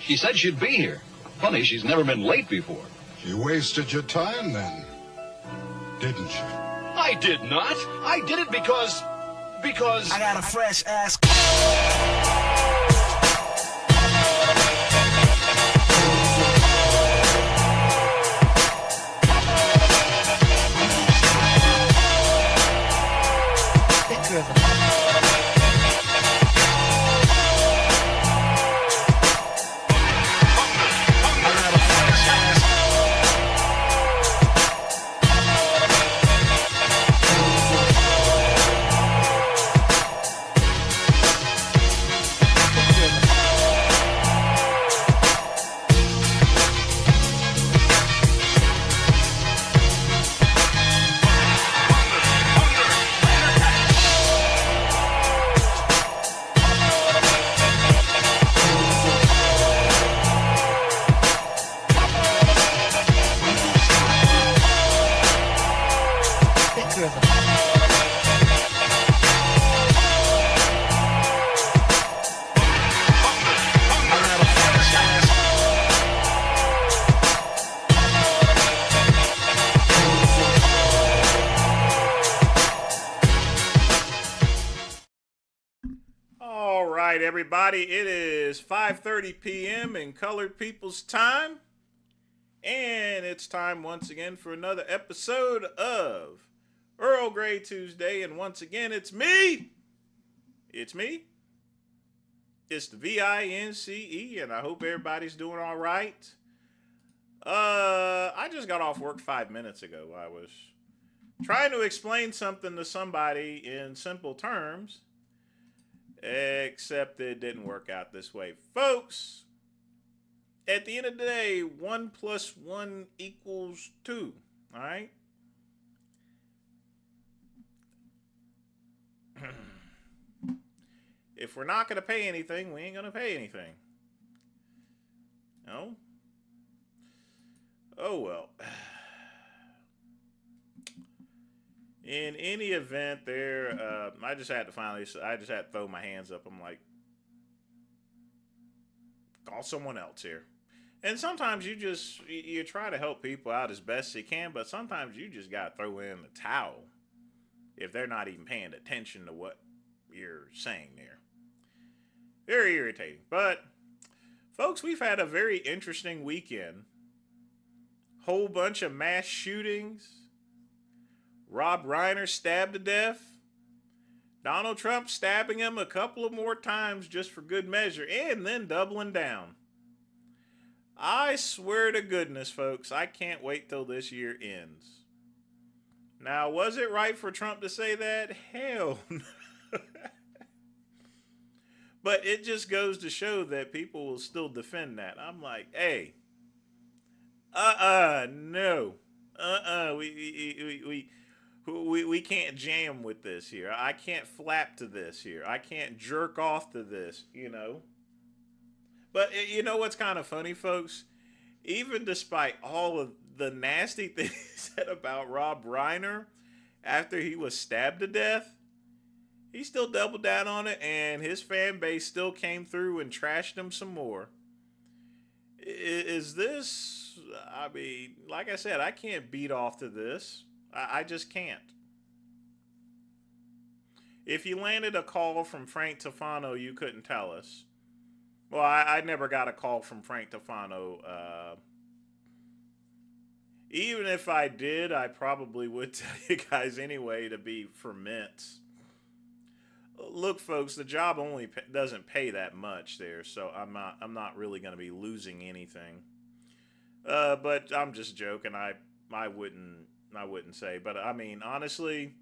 She said she'd be here. Funny, she's never been late before. She wasted your time then, didn't she? I did not. I did it because... I got a fresh ass. Everybody, it is 5:30 p.m. in Colored People's Time, and it's time once again for another episode of Earl Grey Tuesday. And once again, it's me. It's the VINCE, and I hope everybody's doing all right. I just got off work 5 minutes ago. I was trying to explain something to somebody in simple terms, except it didn't work out this way. Folks, at the end of the day, 1 + 1 = 2. All right? If we're not going to pay anything, we ain't going to pay anything. No? Oh, well. In any event, I just had to throw my hands up. I'm like, call someone else here. And sometimes you try to help people out as best you can, but sometimes you just got to throw in the towel if they're not even paying attention to what you're saying there. Very irritating. But, folks, we've had a very interesting weekend. Whole bunch of mass shootings. Rob Reiner stabbed to death. Donald Trump stabbing him a couple of more times just for good measure, and then doubling down. I swear to goodness, folks, I can't wait till this year ends. Now, was it right for Trump to say that? Hell no. But it just goes to show that people will still defend that. I'm like, hey, no. We can't jam with this here. I can't flap to this here. I can't jerk off to this, you know. But you know what's kind of funny, folks? Even despite all of the nasty things said about Rob Reiner after he was stabbed to death, he still doubled down on it, and his fan base still came through and trashed him some more. Is this, I mean, like I said, I can't beat off to this. I just can't. If you landed a call from Frank Tufano, you couldn't tell us. Well, I never got a call from Frank Tufano. Even if I did, I probably would tell you guys anyway to be for mints. Look, folks, the job only doesn't pay that much there, so I'm not really going to be losing anything. But I'm just joking. I wouldn't say, but I mean, honestly,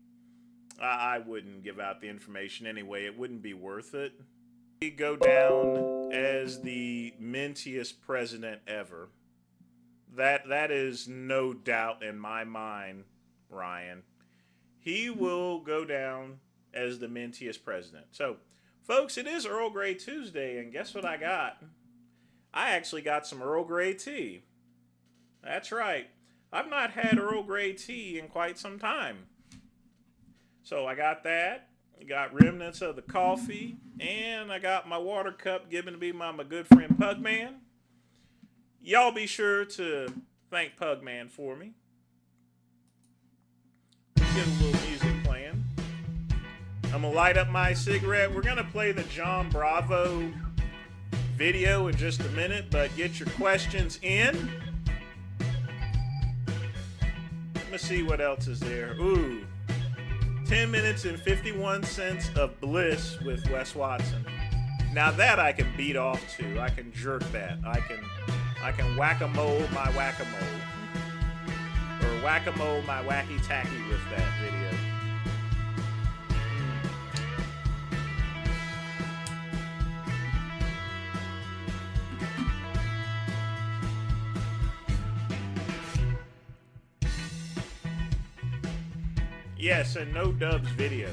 I wouldn't give out the information anyway. It wouldn't be worth it. He go down as the mintiest president ever. That is no doubt in my mind, Ryan. He will go down as the mintiest president. So, folks, it is Earl Grey Tuesday, and guess what I got? I actually got some Earl Grey tea. That's right. I've not had Earl Grey tea in quite some time. So I got that. I got remnants of the coffee. And I got my water cup given to me by my good friend Pugman. Y'all be sure to thank Pugman for me. Get a little music playing. I'm gonna light up my cigarette. We're gonna play the John Bravo video in just a minute, but get your questions in. Let me see what else is there. Ooh, 10 minutes and 51 cents of bliss with Wes Watson. Now that I can beat off to. I can jerk that. I can whack-a-mole my whack-a-mole. Or whack-a-mole my wacky-tacky with that video. Yes, and no dubs videos.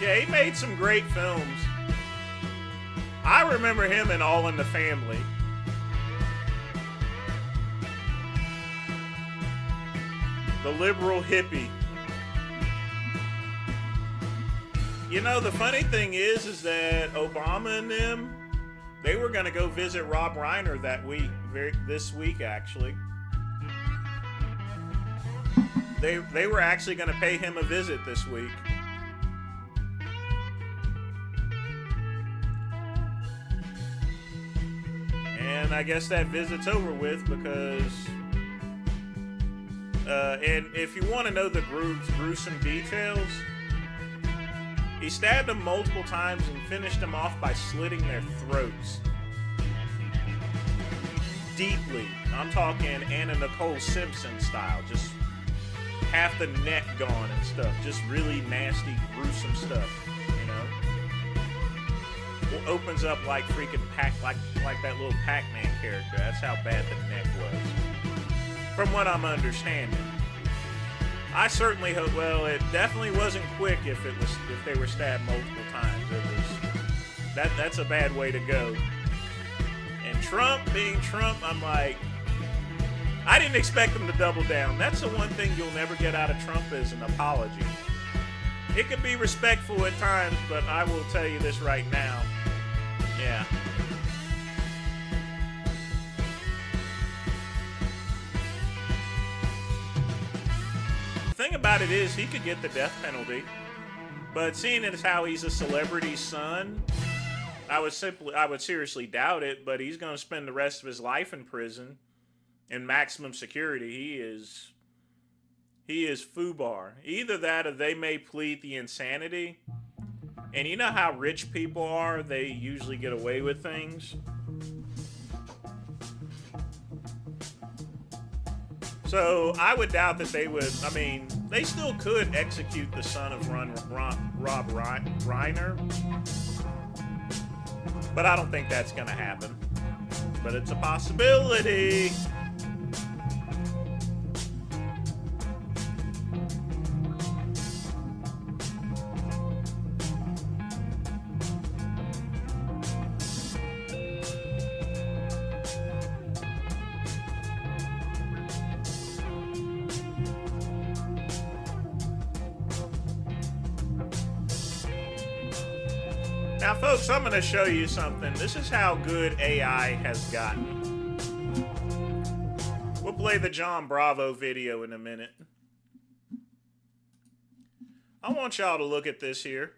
Yeah, he made some great films. I remember him in All in the Family. The liberal hippie. You know, the funny thing is that Obama and them, they were going to go visit Rob Reiner that week, this week actually. They were actually going to pay him a visit this week. And I guess that visit's over with because, and if you want to know the gruesome details, he stabbed them multiple times and finished them off by slitting their throats. Deeply. I'm talking Anna Nicole Simpson style. Just half the neck gone and stuff. Just really nasty, gruesome stuff. Opens up like freaking like that little Pac-Man character. That's how bad the neck was, from what I'm understanding. I certainly hope. Well, it definitely wasn't quick. If they were stabbed multiple times, that's a bad way to go. And Trump being Trump, I'm like, I didn't expect him to double down. That's the one thing you'll never get out of Trump is an apology. It could be respectful at times, but I will tell you this right now. Yeah. The thing about it is he could get the death penalty, but seeing as how he's a celebrity's son, I would seriously doubt it, but he's going to spend the rest of his life in prison in maximum security. He is FUBAR. Either that or they may plead the insanity. And you know how rich people are? They usually get away with things. So I would doubt that they would. I mean, they still could execute the son of Rob Reiner. But I don't think that's going to happen. But it's a possibility. Now, folks, I'm going to show you something. This is how good AI has gotten. We'll play the John Bravo video in a minute. I want y'all to look at this here.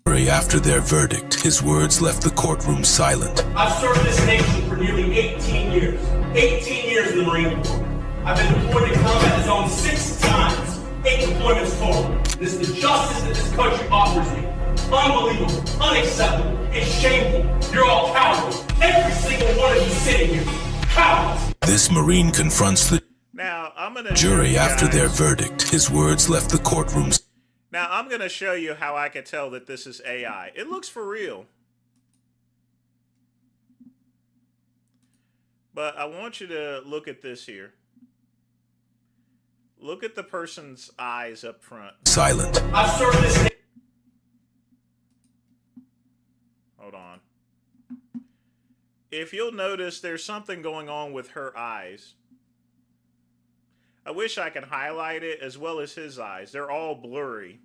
After their verdict, his words left the courtroom silent. I've served this nation for nearly 18 years. 18 years in the Marine Corps. I've been deployed to combat zone 6 times. 8 deployments total. This is the justice that this country offers me. Unbelievable, unacceptable, and shameful. You're all cowards. Every single one of you sitting here. Cowards. This Marine confronts the now, I'm gonna jury after their verdict. His words left the courtroom. Now, I'm going to show you how I can tell that this is AI. It looks for real. But I want you to look at this here. Look at the person's eyes up front. Silent. I've served this. Hold on. If you'll notice, there's something going on with her eyes. I wish I could highlight it as well as his eyes. They're all blurry.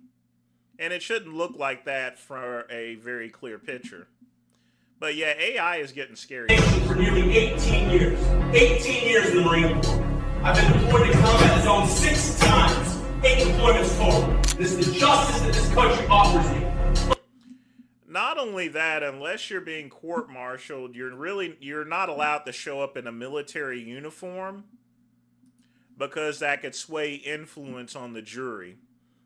And it shouldn't look like that for a very clear picture. But yeah, AI is getting scary. For nearly 18 years. 18 years in the Marine Corps. I've been deployed to combat zone 6 times. 8 deployments total. This is the justice that this country offers me. Not only that, unless you're being court-martialed, you're not allowed to show up in a military uniform because that could sway influence on the jury.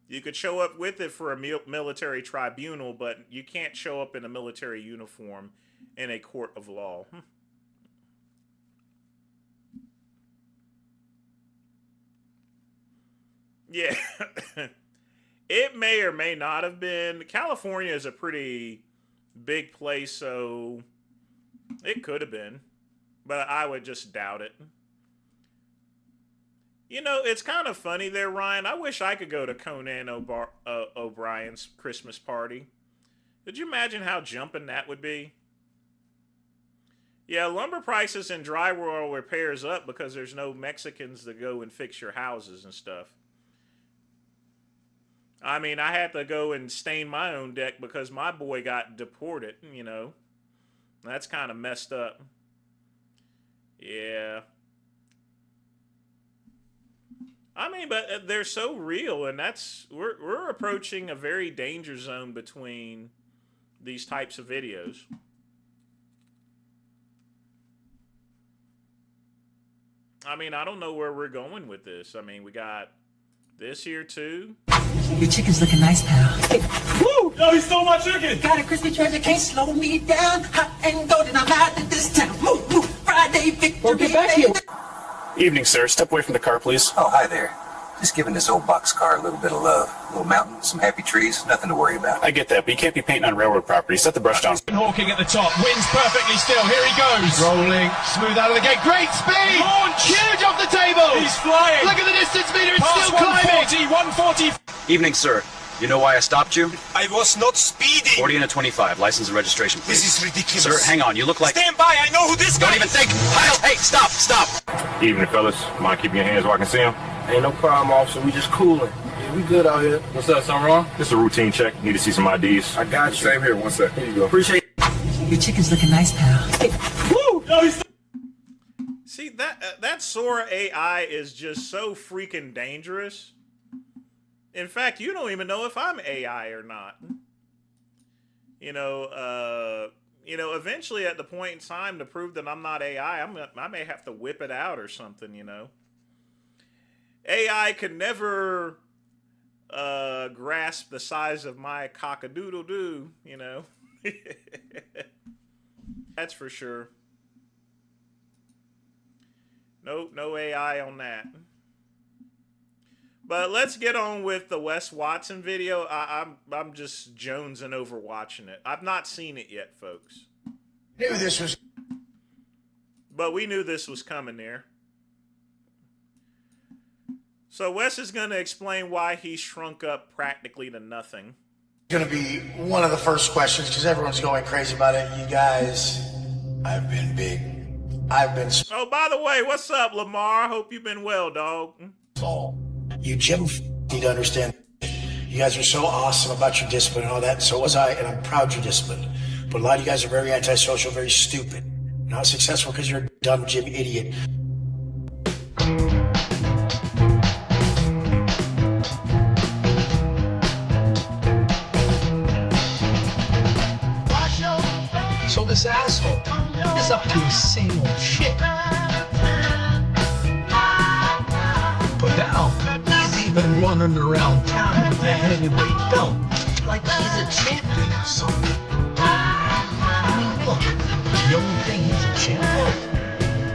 You could show up with it for a military tribunal, but you can't show up in a military uniform in a court of law. Yeah. It may or may not have been. California is a pretty big place, so it could have been. But I would just doubt it. You know, it's kind of funny there, Ryan. I wish I could go to Conan O'Brien's Christmas party. Could you imagine how jumping that would be? Yeah, lumber prices and drywall repairs up because there's no Mexicans to go and fix your houses and stuff. I mean, I had to go and stain my own deck because my boy got deported, you know. That's kind of messed up. Yeah. I mean, but they're so real, and we're approaching a very danger zone between these types of videos. I mean, I don't know where we're going with this. I mean, we got this here too. Your chicken's looking nice, pal. Woo! No, he stole my chicken! Got a crispy treasure, can't slow me down. Hot and golden, I'm out of this town. Move, move, Friday victory. Well, get back here. Evening, sir. Step away from the car, please. Oh, hi there. Just giving this old boxcar a little bit of love. A little mountain, some happy trees, nothing to worry about. I get that, but you can't be painting on railroad property. Set the brush down. Hawking at the top, wins perfectly still. Here he goes. Rolling, smooth out of the gate. Great speed! Launch! Huge off the table! He's flying! Look at the distance meter, it's still climbing! 140. Evening, sir. You know why I stopped you? I was not speeding! 40 and a 25. License and registration, please. This is ridiculous. Sir, hang on. You look like... Stand by, I know who this guy Don't even is! think. Heil, hey, stop, stop. Evening, fellas. Mind keeping your hands where I can see them? Ain't no problem, officer. We just cooling. Yeah, we good out here. What's up, something wrong? Just a routine check. Need to see some IDs. I got you. Same here. 1 sec. Here you go. Appreciate it. Your chicken's looking nice, pal. Woo! No, he's... See, that Sora AI is just so freaking dangerous. In fact, you don't even know if I'm AI or not. You know, eventually at the point in time to prove that I'm not AI, I may have to whip it out or something, you know. AI could never grasp the size of my cock-a-doodle-doo, you know. That's for sure. Nope, no AI on that. But let's get on with the Wes Watson video. I'm just jonesing over watching it. I've not seen it yet, folks. Knew this was. But we knew this was coming there. So Wes is going to explain why he shrunk up practically to nothing. Going to be one of the first questions because everyone's going crazy about it. You guys, I've been big. I've been. Oh, by the way, what's up, Lamar? Hope you've been well, dog. Small. You Jim need to understand. You guys are so awesome about your discipline and all that. And so was I, and I'm proud you're disciplined. But a lot of you guys are very antisocial, very stupid. Not successful because you're a dumb Jim idiot. So this asshole is up to his same old shit. But now, he's even running around town with a heavyweight belt like he's a champion or something. I mean, look, the only thing he's a champ of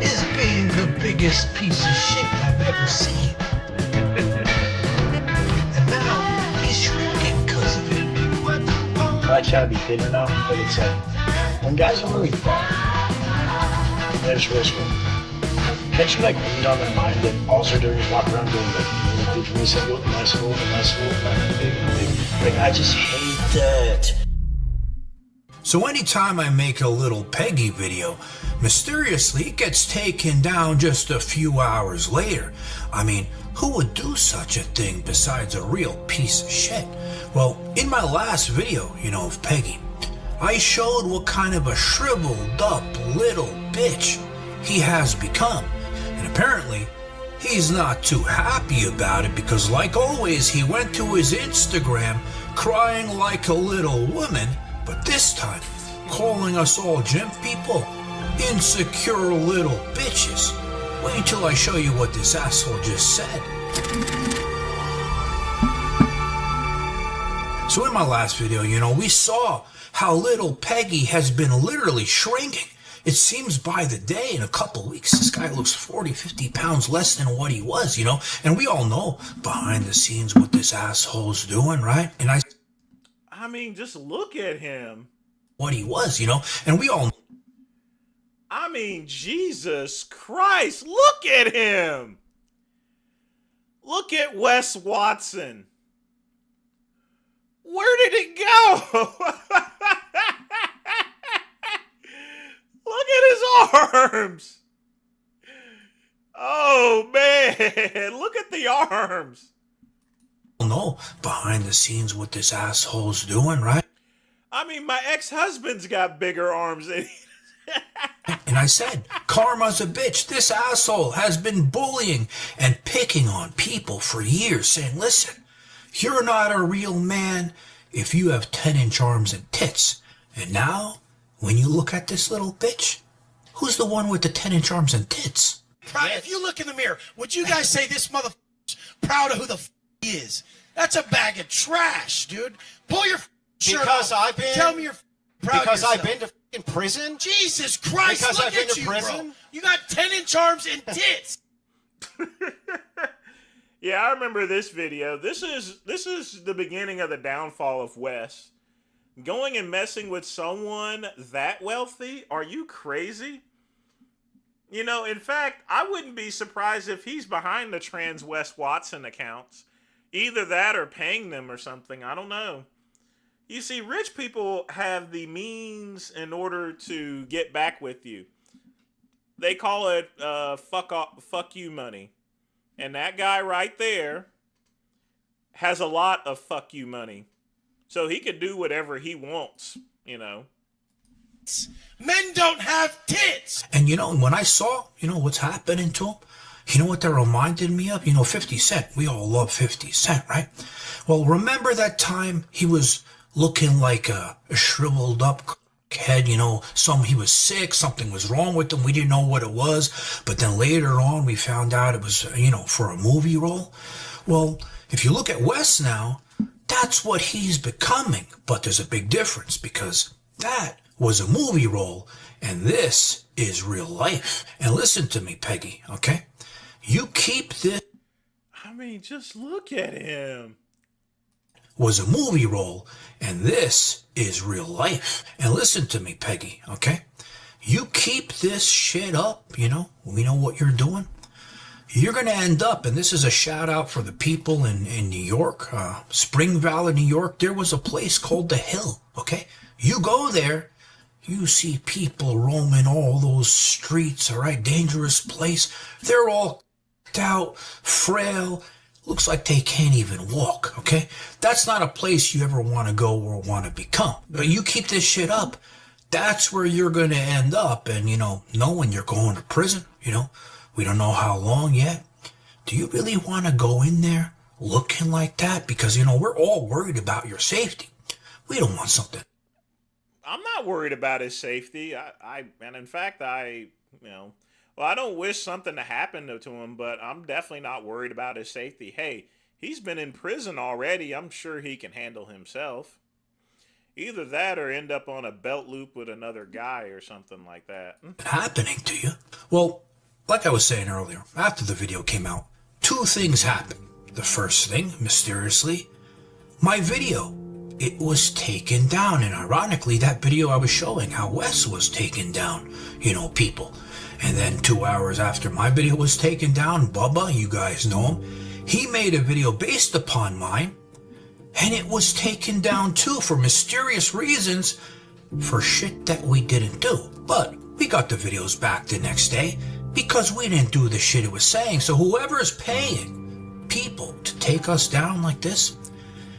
is being the biggest piece of shit I've ever seen. And now, he's shrinking. might sound to be bitter now, but it's when guys are really bad, there's risk. Can't you like read on their mind that all they're doing is walk around doing like nice move, nice move, nice move. Like I just hate that. So anytime I make a little Peggy video, mysteriously it gets taken down just a few hours later. I mean, who would do such a thing besides a real piece of shit? Well, in my last video, of Peggy, I showed what kind of a shriveled up little bitch he has become. And apparently, he's not too happy about it because like always, he went to his Instagram crying like a little woman, but this time, calling us all gym people insecure little bitches. Wait until I show you what this asshole just said. So in my last video, we saw how little Peggy has been literally shrinking. It seems by the day, in a couple weeks, this guy looks 40, 50 pounds less than what he was, And we all know behind the scenes what this asshole's doing, right? And I mean, just look at him. What he was, And we all know. I mean, Jesus Christ, look at him. Look at Wes Watson. Where did it go? Look at his arms. Oh, man. Look at the arms. Know behind the scenes what this asshole's doing, right? I mean, my ex-husband's got bigger arms than he. And I said, karma's a bitch. This asshole has been bullying and picking on people for years, saying, listen, you're not a real man if you have 10-inch arms and tits. And now, when you look at this little bitch, who's the one with the 10-inch arms and tits? If you look in the mirror, would you guys say this motherfucker's proud of who the he is? That's a bag of trash, dude. Pull your shirt Because off. I've been. Tell me you're proud Because of I've yourself. been to fucking prison. Jesus Christ! Because look I've been at to you, prison. bro. You got 10-inch arms and tits. Yeah, I remember this video. This is the beginning of the downfall of Wes. Going and messing with someone that wealthy? Are you crazy? In fact, I wouldn't be surprised if he's behind the trans Wes Watson accounts. Either that or paying them or something. I don't know. You see, rich people have the means in order to get back with you. They call it fuck you money. And that guy right there has a lot of fuck you money. So he could do whatever he wants, Men don't have tits. And when I saw, what's happening to him, you know what that reminded me of? 50 Cent. We all love 50 Cent, right? Well, remember that time he was looking like a shriveled up head, he was sick, something was wrong with him, we didn't know what it was, but then later on we found out it was, for a movie role. Well, if you look at Wes now, that's what he's becoming, but there's a big difference because that was a movie role and this is real life. And listen to me, Peggy, okay? You keep this. I mean, just look at him. Was a movie role, and this is real life. And listen to me, Peggy, okay? You keep this shit up, we know what you're doing. You're going to end up, and this is a shout out for the people in New York, Spring Valley, New York. There was a place called The Hill, okay? You go there, you see people roaming all those streets, all right? Dangerous place. They're all out, frail. Looks like they can't even walk, okay? That's not a place you ever want to go or want to become. But you keep this shit up, that's where you're going to end up. And, knowing you're going to prison, we don't know how long yet. Do you really want to go in there looking like that? Because, we're all worried about your safety. We don't want something. I'm not worried about his safety. And in fact, well, I don't wish something to happen to him, but I'm definitely not worried about his safety. Hey, he's been in prison already. I'm sure he can handle himself. Either that or end up on a belt loop with another guy or something like that. Happening to you? Well, like I was saying earlier, after the video came out, two things happened. The first thing, mysteriously, my video it was taken down. And ironically, that video I was showing how Wes was taken down, people. And then 2 hours after my video was taken down, Bubba, you guys know him, he made a video based upon mine, and it was taken down too for mysterious reasons, for shit that we didn't do. But we got the videos back the next day because we didn't do the shit it was saying. So whoever is paying people to take us down like this,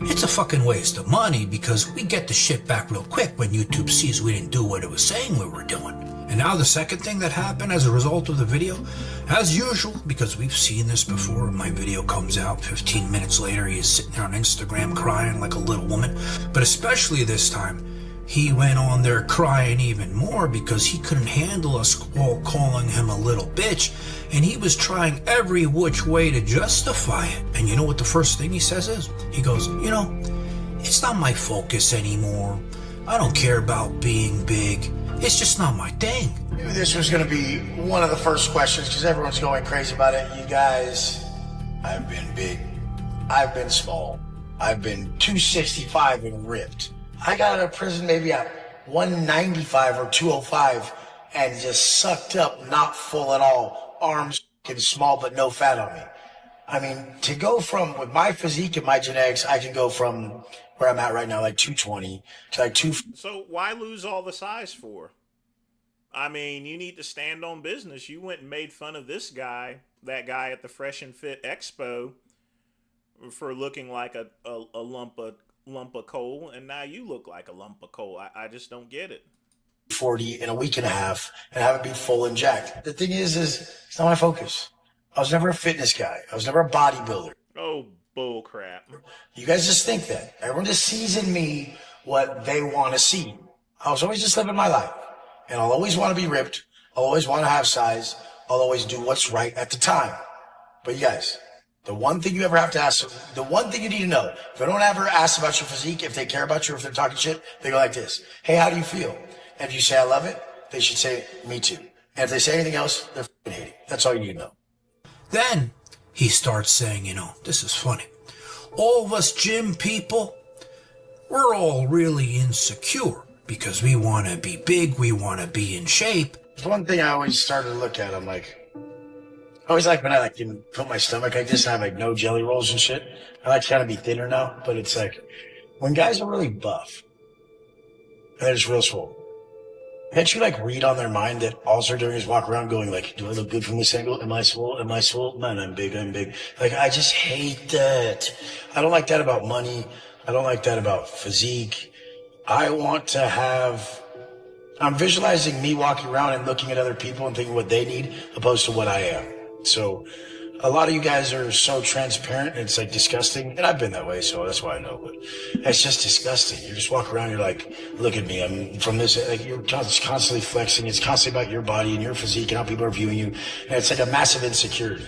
it's a fucking waste of money, because we get the shit back real quick when YouTube sees we didn't do what it was saying we were doing. And now the second thing that happened as a result of the video, as usual, because we've seen this before, my video comes out 15 minutes later, he's sitting there on Instagram crying like a little woman. But especially this time, he went on there crying even more because he couldn't handle us all calling him a little bitch, and he was trying every which way to justify it. And you know what the first thing he says is? He goes, it's not my focus anymore. I don't care about being big. It's just not my thing. This was going to be one of the first questions because everyone's going crazy about it. You guys, I've been big. I've been small. I've been 265 and ripped. I got out of prison maybe at 195 or 205 and just sucked up, not full at all. Arms fucking small, but no fat on me. I mean, to go from, with my physique and my genetics, I can go from where I'm at right now, like 220 to like 2. So why lose all the size for? I mean, you need to stand on business. You went and made fun of this guy, that guy at the Fresh and Fit Expo, for looking like a lump of coal, and now you look like a lump of coal. I just don't get it. 40 in a week and a half and have it be full and jacked. The thing is it's not my focus. I was never a fitness guy. I was never a bodybuilder. Oh, bull crap. You guys just think that. Everyone just sees in me what they want to see. I was always just living my life. And I'll always want to be ripped. I'll always want to have size. I'll always do what's right at the time. But you guys, the one thing you ever have to ask, the one thing you need to know, if they don't ever ask about your physique, if they care about you, if they're talking shit, they go like this. Hey, how do you feel? And if you say, I love it, they should say, me too. And if they say anything else, they're f***ing hating. That's all you need to know. Then he starts saying, this is funny. All of us gym people, we're all really insecure because we want to be big, we want to be in shape. It's one thing I always started to look at. I'm like, I always like when I can put my stomach like this and have like no jelly rolls and shit. I like to kind of be thinner now, but it's like when guys are really buff and they're just real swole, can't you like read on their mind that all they're doing is walk around going like, do I look good from this angle? Am I swole? Am I swole? Man, I'm big. Like, I just hate that. I don't like that about money. I don't like that about physique. I want to have, I'm visualizing me walking around and looking at other people and thinking what they need opposed to what I am. So a lot of you guys are so transparent and it's like disgusting. And I've been that way, so that's why I know. But it's just disgusting. You just walk around, you're like, look at me. I'm from this, like you're constantly flexing. It's constantly about your body and your physique and how people are viewing you. And it's like a massive insecurity.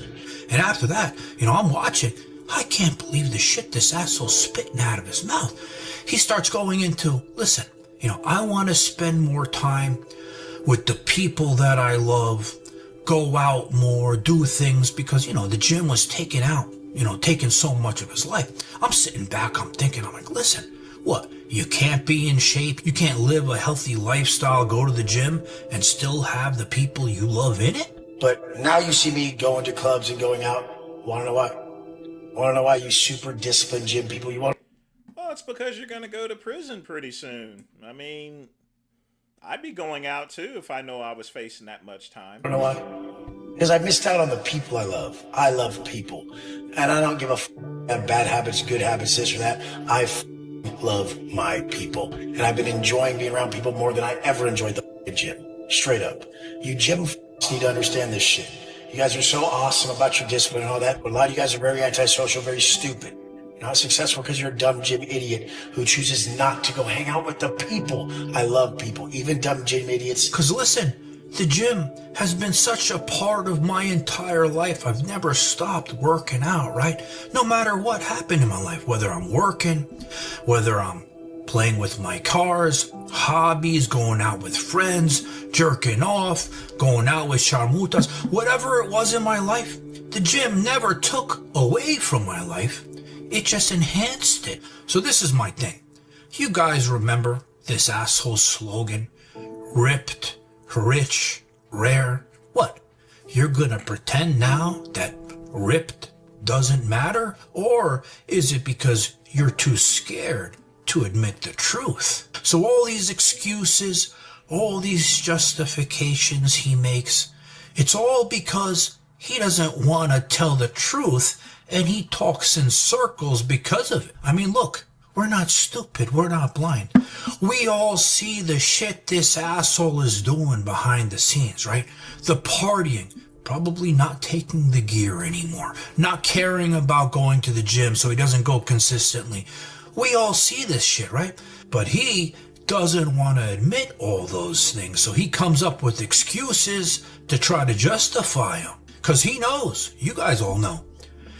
And after that, I'm watching. I can't believe the shit this asshole's spitting out of his mouth. He starts going into, listen, I want to spend more time with the people that I love, go out more, do things, because, the gym was taken out, taking so much of his life. I'm sitting back, I'm like, listen, what? You can't be in shape, you can't live a healthy lifestyle, go to the gym, and still have the people you love in it? But now you see me going to clubs and going out. Want to know why? Want to know why, you super disciplined gym people? You want? Well, it's because you're going to go to prison pretty soon. I mean, I'd be going out too if I know I was facing that much time. You know why? Because I missed out on the people I love. I love people. And I don't give a f*** about bad habits, good habits, this or that. I love my people. And I've been enjoying being around people more than I ever enjoyed the gym. Straight up. You gym need to understand this shit. You guys are so awesome about your discipline and all that, but a lot of you guys are very antisocial, very stupid. You're not successful because you're a dumb gym idiot who chooses not to go hang out with the people. I love people, even dumb gym idiots. Because listen, the gym has been such a part of my entire life. I've never stopped working out, right? No matter what happened in my life, whether I'm working, whether I'm playing with my cars, hobbies, going out with friends, jerking off, going out with charmutas, whatever it was in my life, the gym never took away from my life. It just enhanced it. So this is my thing. You guys remember this asshole slogan? Ripped, rich, rare. What? You're gonna pretend now that ripped doesn't matter? Or is it because you're too scared to admit the truth? So all these excuses, all these justifications he makes, it's all because he doesn't want to tell the truth, and he talks in circles because of it. I mean, look, we're not stupid. We're not blind. We all see the shit this asshole is doing behind the scenes, right? The partying, probably not taking the gear anymore, not caring about going to the gym so he doesn't go consistently. We all see this shit, right? But he doesn't want to admit all those things, so he comes up with excuses to try to justify them. Because he knows, you guys all know,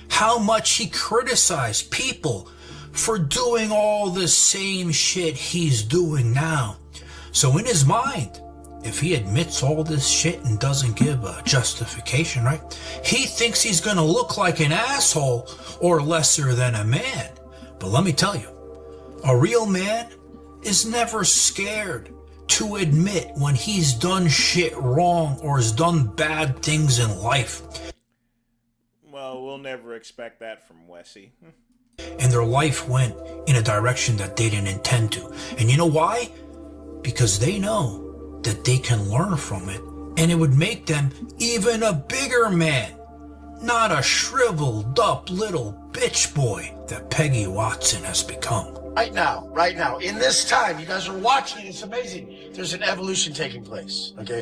how much he criticized people for doing all the same shit he's doing now. So in his mind, if he admits all this shit and doesn't give a justification, right, he thinks he's gonna look like an asshole or lesser than a man. But let me tell you, a real man is never scared to admit when he's done shit wrong or has done bad things in life. Well, we'll never expect that from Wessie. And their life went in a direction that they didn't intend to. And you know why? Because they know that they can learn from it, and it would make them even a bigger man, not a shriveled up little bitch boy that Peggy Watson has become. Right now, in this time, you guys are watching, it's amazing. There's an evolution taking place, okay?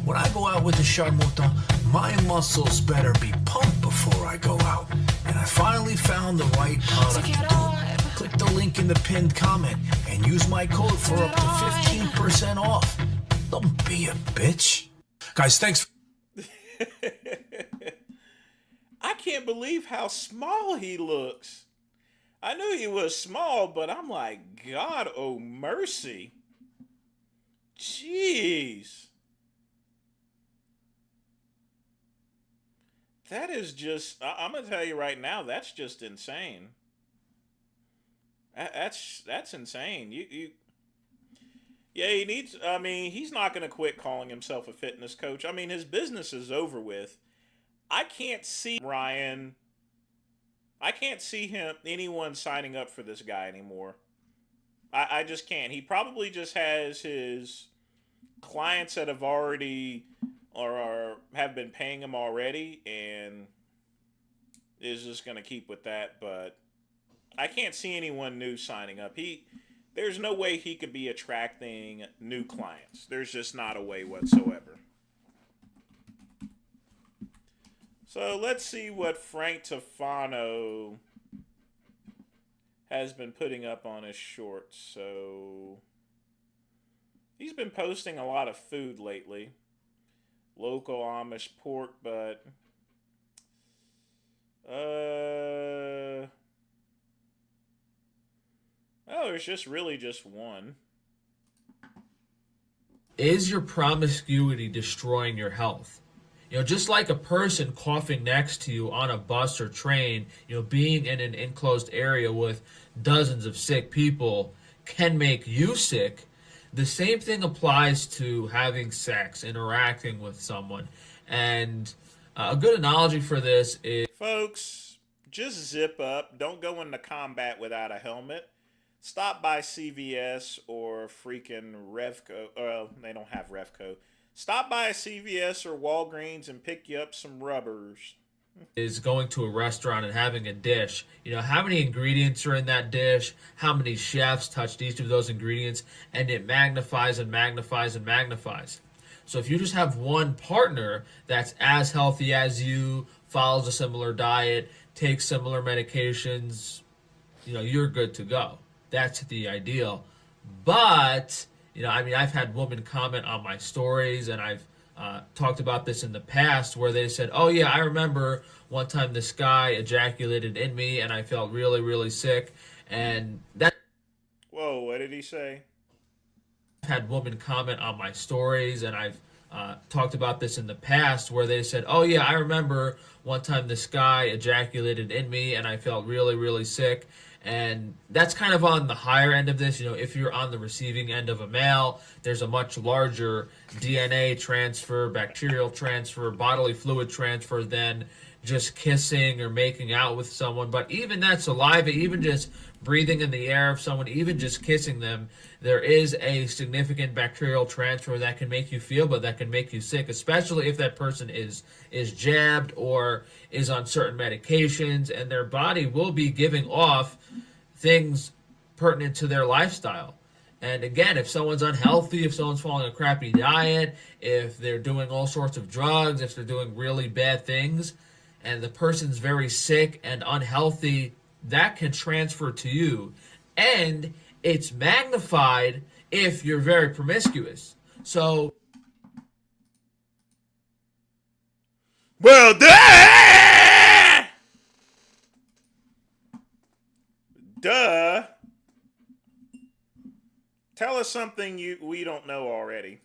When I go out with the Charmota, my muscles better be pumped before I go out. And I finally found the right product to do. Click the link in the pinned comment and use my code for up to 15% off. Don't be a bitch. Guys, thanks. I can't believe how small he looks. I knew he was small, but I'm like, God, oh mercy. Jeez. That is just, I'm going to tell you right now, that's just insane. That's insane. Yeah, he needs, I mean, he's not going to quit calling himself a fitness coach. I mean, his business is over with. I can't see Ryan. I can't see anyone signing up for this guy anymore. I just can't. He probably just has his clients that have already or have been paying him already and is just going to keep with that. But I can't see anyone new signing up. There's no way he could be attracting new clients. There's just not a way whatsoever. So let's see what Frank Tofano has been putting up on his shorts. So he's been posting a lot of food lately. Local Amish pork, but oh, there's just really just one. Is your promiscuity destroying your health? You know, just like a person coughing next to you on a bus or train, you know, being in an enclosed area with dozens of sick people can make you sick. The same thing applies to having sex, interacting with someone. And a good analogy for this is... Folks, just zip up. Don't go into combat without a helmet. Stop by CVS or freaking Revco. They don't have Revco. Stop by a CVS or Walgreens and pick you up some rubbers. Is going to a restaurant and having a dish. You know, how many ingredients are in that dish? How many chefs touched each of those ingredients? And it magnifies and magnifies and magnifies. So if you just have one partner that's as healthy as you, follows a similar diet, takes similar medications, you know, you're good to go. That's the ideal. But, you know, I mean, I've had women comment on my stories, and I've talked about this in the past where they said, oh yeah, I remember one time this guy ejaculated in me and I felt really, really sick. And that... Whoa, what did he say? I've had women comment on my stories, and I've talked about this in the past where they said, oh yeah, I remember one time this guy ejaculated in me and I felt really, really sick. And that's kind of on the higher end of this. If you're on the receiving end of a male, there's a much larger DNA transfer, bacterial transfer, bodily fluid transfer than just kissing or making out with someone. But even that saliva, even just breathing in the air of someone, even just kissing them, there is a significant bacterial transfer that can make you feel, but that can make you sick, especially if that person is jabbed or is on certain medications, and their body will be giving off things pertinent to their lifestyle. And again, if someone's unhealthy, if someone's following a crappy diet, if they're doing all sorts of drugs, if they're doing really bad things, and the person's very sick and unhealthy, that can transfer to you. And it's magnified if you're very promiscuous. So, well, duh. Tell us something we don't know already.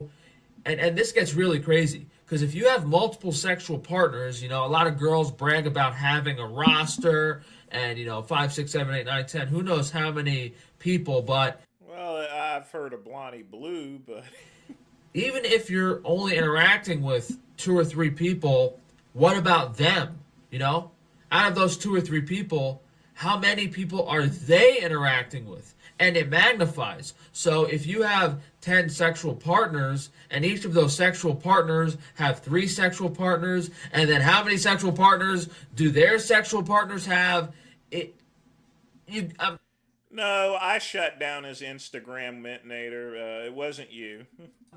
And this gets really crazy, because if you have multiple sexual partners, a lot of girls brag about having a roster and 5, 6, 7, 8, 9, 10, who knows how many people. But well, I've heard of Blondie Blue, but even if you're only interacting with 2 or 3 people, what about them? Out of those 2 or 3 people, how many people are they interacting with? And it magnifies. So if you have 10 sexual partners, and each of those sexual partners have 3 sexual partners, and then how many sexual partners do their sexual partners have? No, I shut down his Instagram Mentinator. It wasn't you.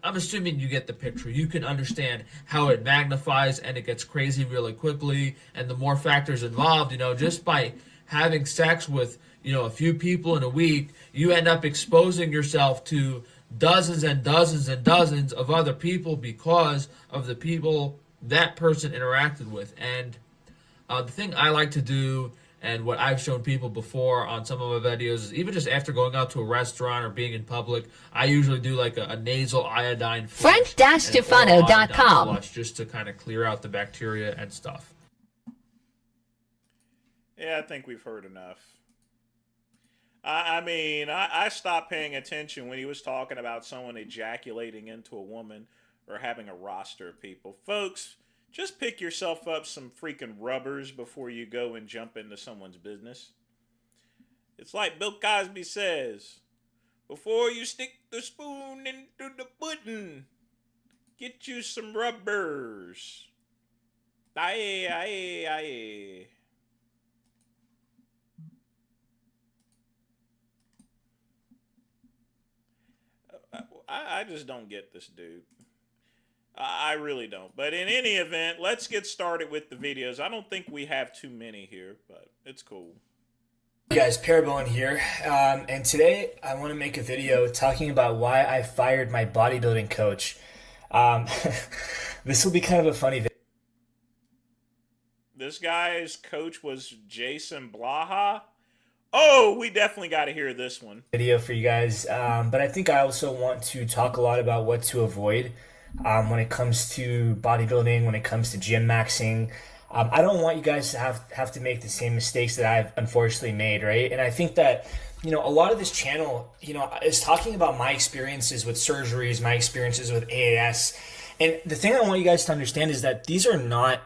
I'm assuming you get the picture. You can understand how it magnifies and it gets crazy really quickly, and the more factors involved, just by having sex with a few people in a week, you end up exposing yourself to dozens and dozens and dozens of other people because of the people that person interacted with. And the thing I like to do, and what I've shown people before on some of my videos, is even just after going out to a restaurant or being in public, I usually do like a nasal iodine flush, French-Stefano.com, just to kind of clear out the bacteria and stuff. Yeah, I think we've heard enough. I stopped paying attention when he was talking about someone ejaculating into a woman or having a roster of people. Folks, just pick yourself up some freaking rubbers before you go and jump into someone's business. It's like Bill Cosby says, before you stick the spoon into the pudding, get you some rubbers. Aye, aye, aye. I just don't get this dude. I really don't. But in any event, let's get started with the videos. I don't think we have too many here, but it's cool. Hey guys, Parabellum here, and today I want to make a video talking about why I fired my bodybuilding coach. This will be kind of a funny video. This guy's coach was Jason Blaha. Oh, we definitely got to hear this one. Video for you guys, but I think I also want to talk a lot about what to avoid when it comes to bodybuilding, when it comes to gym maxing. I don't want you guys to have to make the same mistakes that I've unfortunately made, right? And I think that, a lot of this channel, is talking about my experiences with surgeries, my experiences with AAS. And the thing I want you guys to understand is that these are not,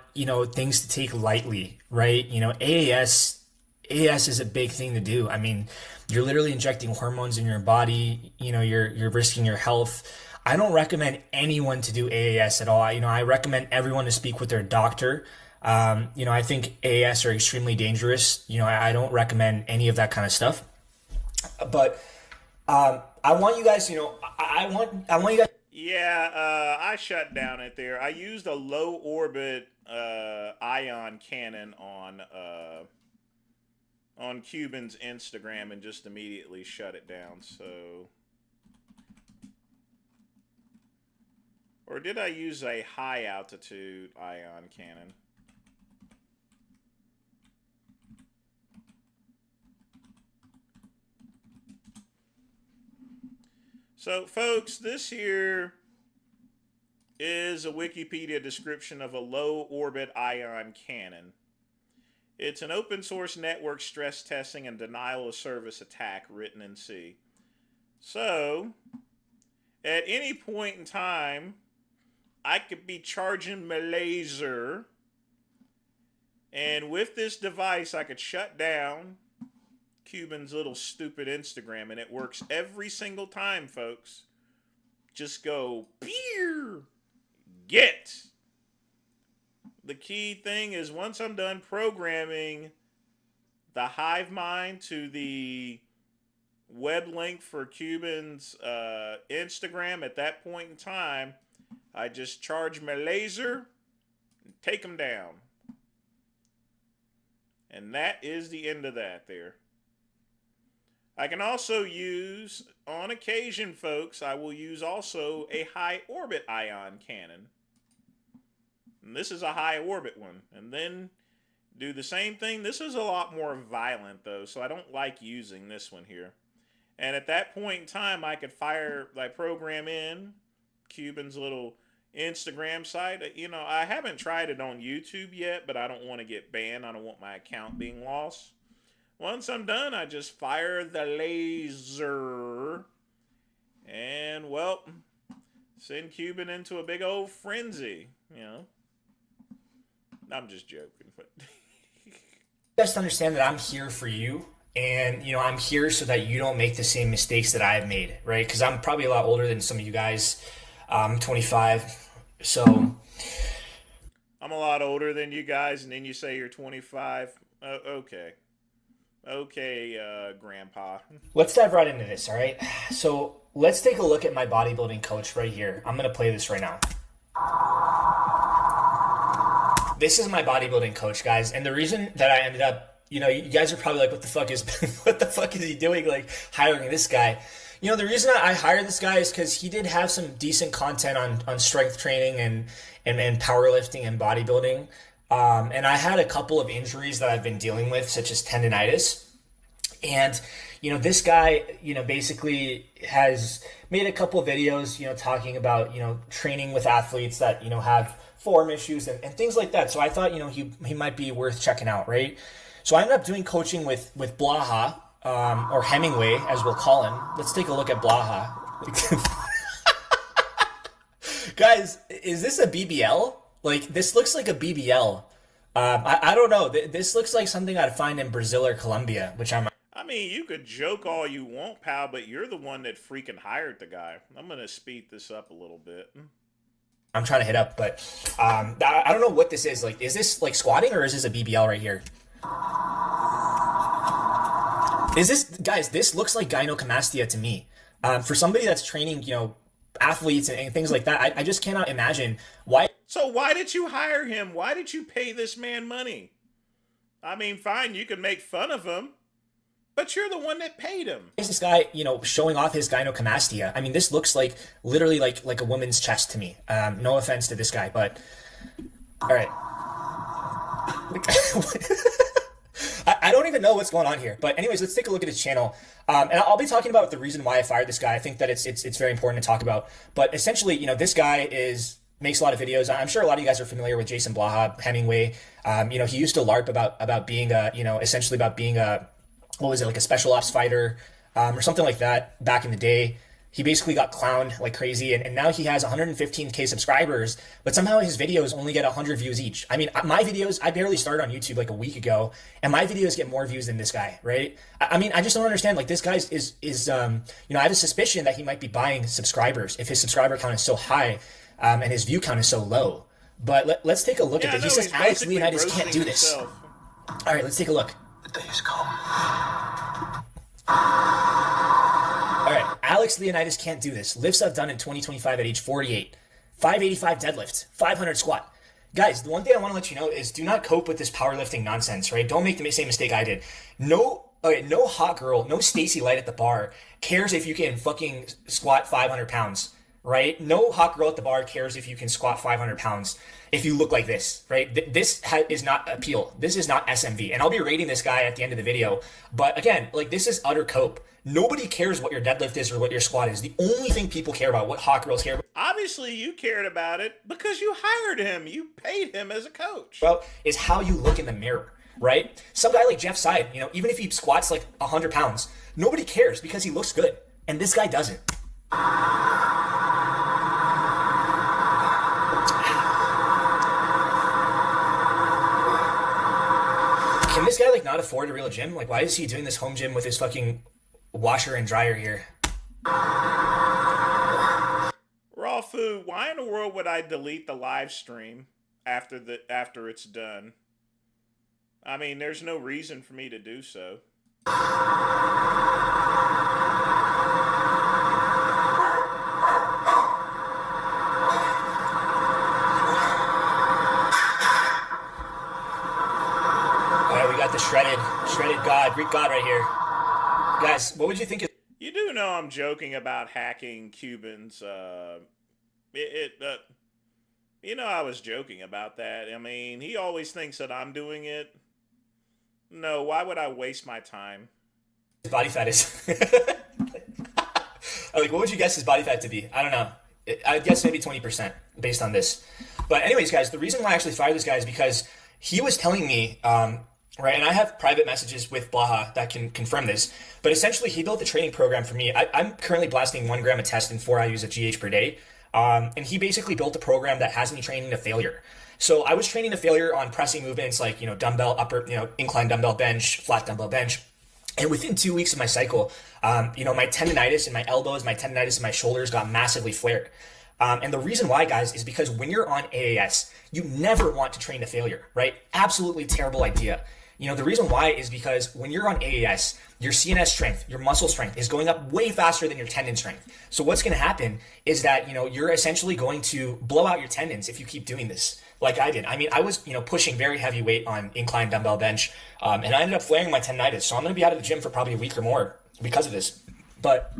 things to take lightly, right? AAS is a big thing to do. I mean, you're literally injecting hormones in your body. You're risking your health. I don't recommend anyone to do AAS at all. I recommend everyone to speak with their doctor. I think AAS are extremely dangerous. I don't recommend any of that kind of stuff. But I want you guys, I want you guys. Yeah, I shut down it there. I used a low orbit ion cannon on Cuban's Instagram and just immediately shut it down. So, or did I use a high altitude ion cannon? So, folks, this here is a Wikipedia description of a low orbit ion cannon. It's an open source network stress testing and denial of service attack written in C. So, at any point in time, I could be charging my laser, and with this device, I could shut down Cuban's little stupid Instagram, and it works every single time, folks. Just go, peer, get. The key thing is once I'm done programming the hive mind to the web link for Cuban's Instagram, at that point in time, I just charge my laser and take them down. And that is the end of that there. I can also use, on occasion, folks, I will use also a high orbit ion cannon. And this is a high orbit one. And then do the same thing. This is a lot more violent, though, so I don't like using this one here. And at that point in time, I could program in Cuban's little Instagram site. You know, I haven't tried it on YouTube yet, but I don't want to get banned. I don't want my account being lost. Once I'm done, I just fire the laser and, well, send Cuban into a big old frenzy, you know. I'm just joking. But Just understand that I'm here for you, and, you know, I'm here so that you don't make the same mistakes that I've made, right? Because I'm probably a lot older than some of you guys. I'm 25, so. I'm a lot older than you guys, and then you say you're 25. Okay. Okay, Grandpa. Let's dive right into this, all right? So let's take a look at my bodybuilding coach right here. I'm going to play this right now. This is my bodybuilding coach, guys. And the reason that I ended up, you know, you guys are probably like, what the fuck is he doing, like, hiring this guy? You know, the reason I hired this guy is because he did have some decent content on strength training and powerlifting and bodybuilding. And I had a couple of injuries that I've been dealing with, such as tendonitis. And, you know, this guy, you know, basically has made a couple of videos, you know, talking about, you know, training with athletes that, you know, have form issues and things like that. So I thought, you know, he might be worth checking out, right? So I ended up doing coaching with Blaha, or Hemingway, as we'll call him. Let's take a look at Blaha. Guys, is this a BBL? Like, this looks like a BBL. I don't know. This looks like something I'd find in Brazil or Colombia, which I mean, you could joke all you want, pal, but you're the one that freaking hired the guy. I'm going to speed this up a little bit. I'm trying to hit up, but I don't know what this is. Like, is this like squatting or is this a BBL right here? Is this, guys, this looks like gynecomastia to me. For somebody that's training, you know, athletes and things like that, I just cannot imagine why. So why did you hire him? Why did you pay this man money? I mean, fine, you can make fun of him, but you're the one that paid him. Is this guy, you know, showing off his gynecomastia? I mean, this looks like literally like a woman's chest to me. No offense to this guy, but all right. I don't even know what's going on here, but anyways, let's take a look at his channel. And I'll be talking about the reason why I fired this guy. I think that it's very important to talk about. But essentially, you know, this guy makes a lot of videos. I'm sure a lot of you guys are familiar with Jason Blaha, Hemingway. You know, he used to LARP about being a, you know, essentially about being a, what was it, like a special ops fighter, or something like that back in the day. He basically got clowned like crazy, and now he has 115K subscribers, but somehow his videos only get 100 views each. I mean, my videos, I barely started on YouTube like a week ago, and my videos get more views than this guy, right? I mean, I just don't understand. Like, this guy is you know, I have a suspicion that he might be buying subscribers if his subscriber count is so high, and his view count is so low. But let's take a look at this. He says Alex Leonidas can't do this. All right, let's take a look. The day has come. All right, Alex Leonidas can't do this. Lifts I've done in 2025 at age 48. 585 deadlift, 500 squat. Guys, the one thing I want to let you know is do not cope with this powerlifting nonsense, right? Don't make the same mistake I did. No hot girl, no Stacy Light at the bar cares if you can fucking squat 500 pounds, right? No hot girl at the bar cares if you can squat 500 pounds if you look like this, right? This is not appeal. This is not SMV. And I'll be rating this guy at the end of the video. But again, like, this is utter cope. Nobody cares what your deadlift is or what your squat is. The only thing people care about, what hot girls care about. Obviously, you cared about it because you hired him. You paid him as a coach. Well, is how you look in the mirror, right? Some guy like Jeff Side, you know, even if he squats like 100 pounds, nobody cares because he looks good. And this guy doesn't. Can this guy like not afford a real gym? Like, why is he doing this home gym with his fucking washer and dryer here? Raw food. Why in the world would I delete the live stream after it's done? I mean, there's no reason for me to do so. The shredded God, Greek God right here. Guys, what would you think? You do know I'm joking about hacking Cubans. You know I was joking about that. I mean, he always thinks that I'm doing it. No, why would I waste my time? His body fat is. Like, what would you guess his body fat to be? I don't know. I'd guess maybe 20% based on this. But anyways, guys, the reason why I actually fired this guy is because he was telling me, right, and I have private messages with Blaha that can confirm this, but essentially he built a training program for me. I'm currently blasting 1 gram a test and 4 IUs of GH per day, and he basically built a program that has me training to failure. So I was training to failure on pressing movements like, you know, dumbbell, upper, you know, incline dumbbell bench, flat dumbbell bench, and within 2 weeks of my cycle, you know, my tendonitis in my elbows, my tendonitis in my shoulders got massively flared. And the reason why, guys, is because when you're on AAS, you never want to train to failure, right? Absolutely terrible idea. You know, the reason why is because when you're on AAS, your CNS strength, your muscle strength is going up way faster than your tendon strength. So what's going to happen is that, you know, you're essentially going to blow out your tendons if you keep doing this like I did. I mean, I was, you know, pushing very heavy weight on incline dumbbell bench, and I ended up flaring my tendonitis. So I'm going to be out of the gym for probably a week or more because of this. But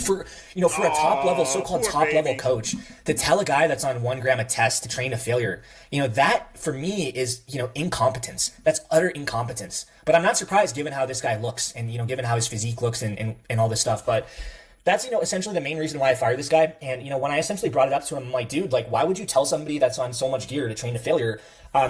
for, you know, for a top level, so-called top level coach to tell a guy that's on 1 gram a test to train to failure, you know, that for me is, you know, incompetence. That's utter incompetence. But I'm not surprised given how this guy looks and, you know, given how his physique looks and all this stuff. But that's, you know, essentially the main reason why I fired this guy. And, you know, when I essentially brought it up to him, I'm like, dude, like, why would you tell somebody that's on so much gear to train to failure?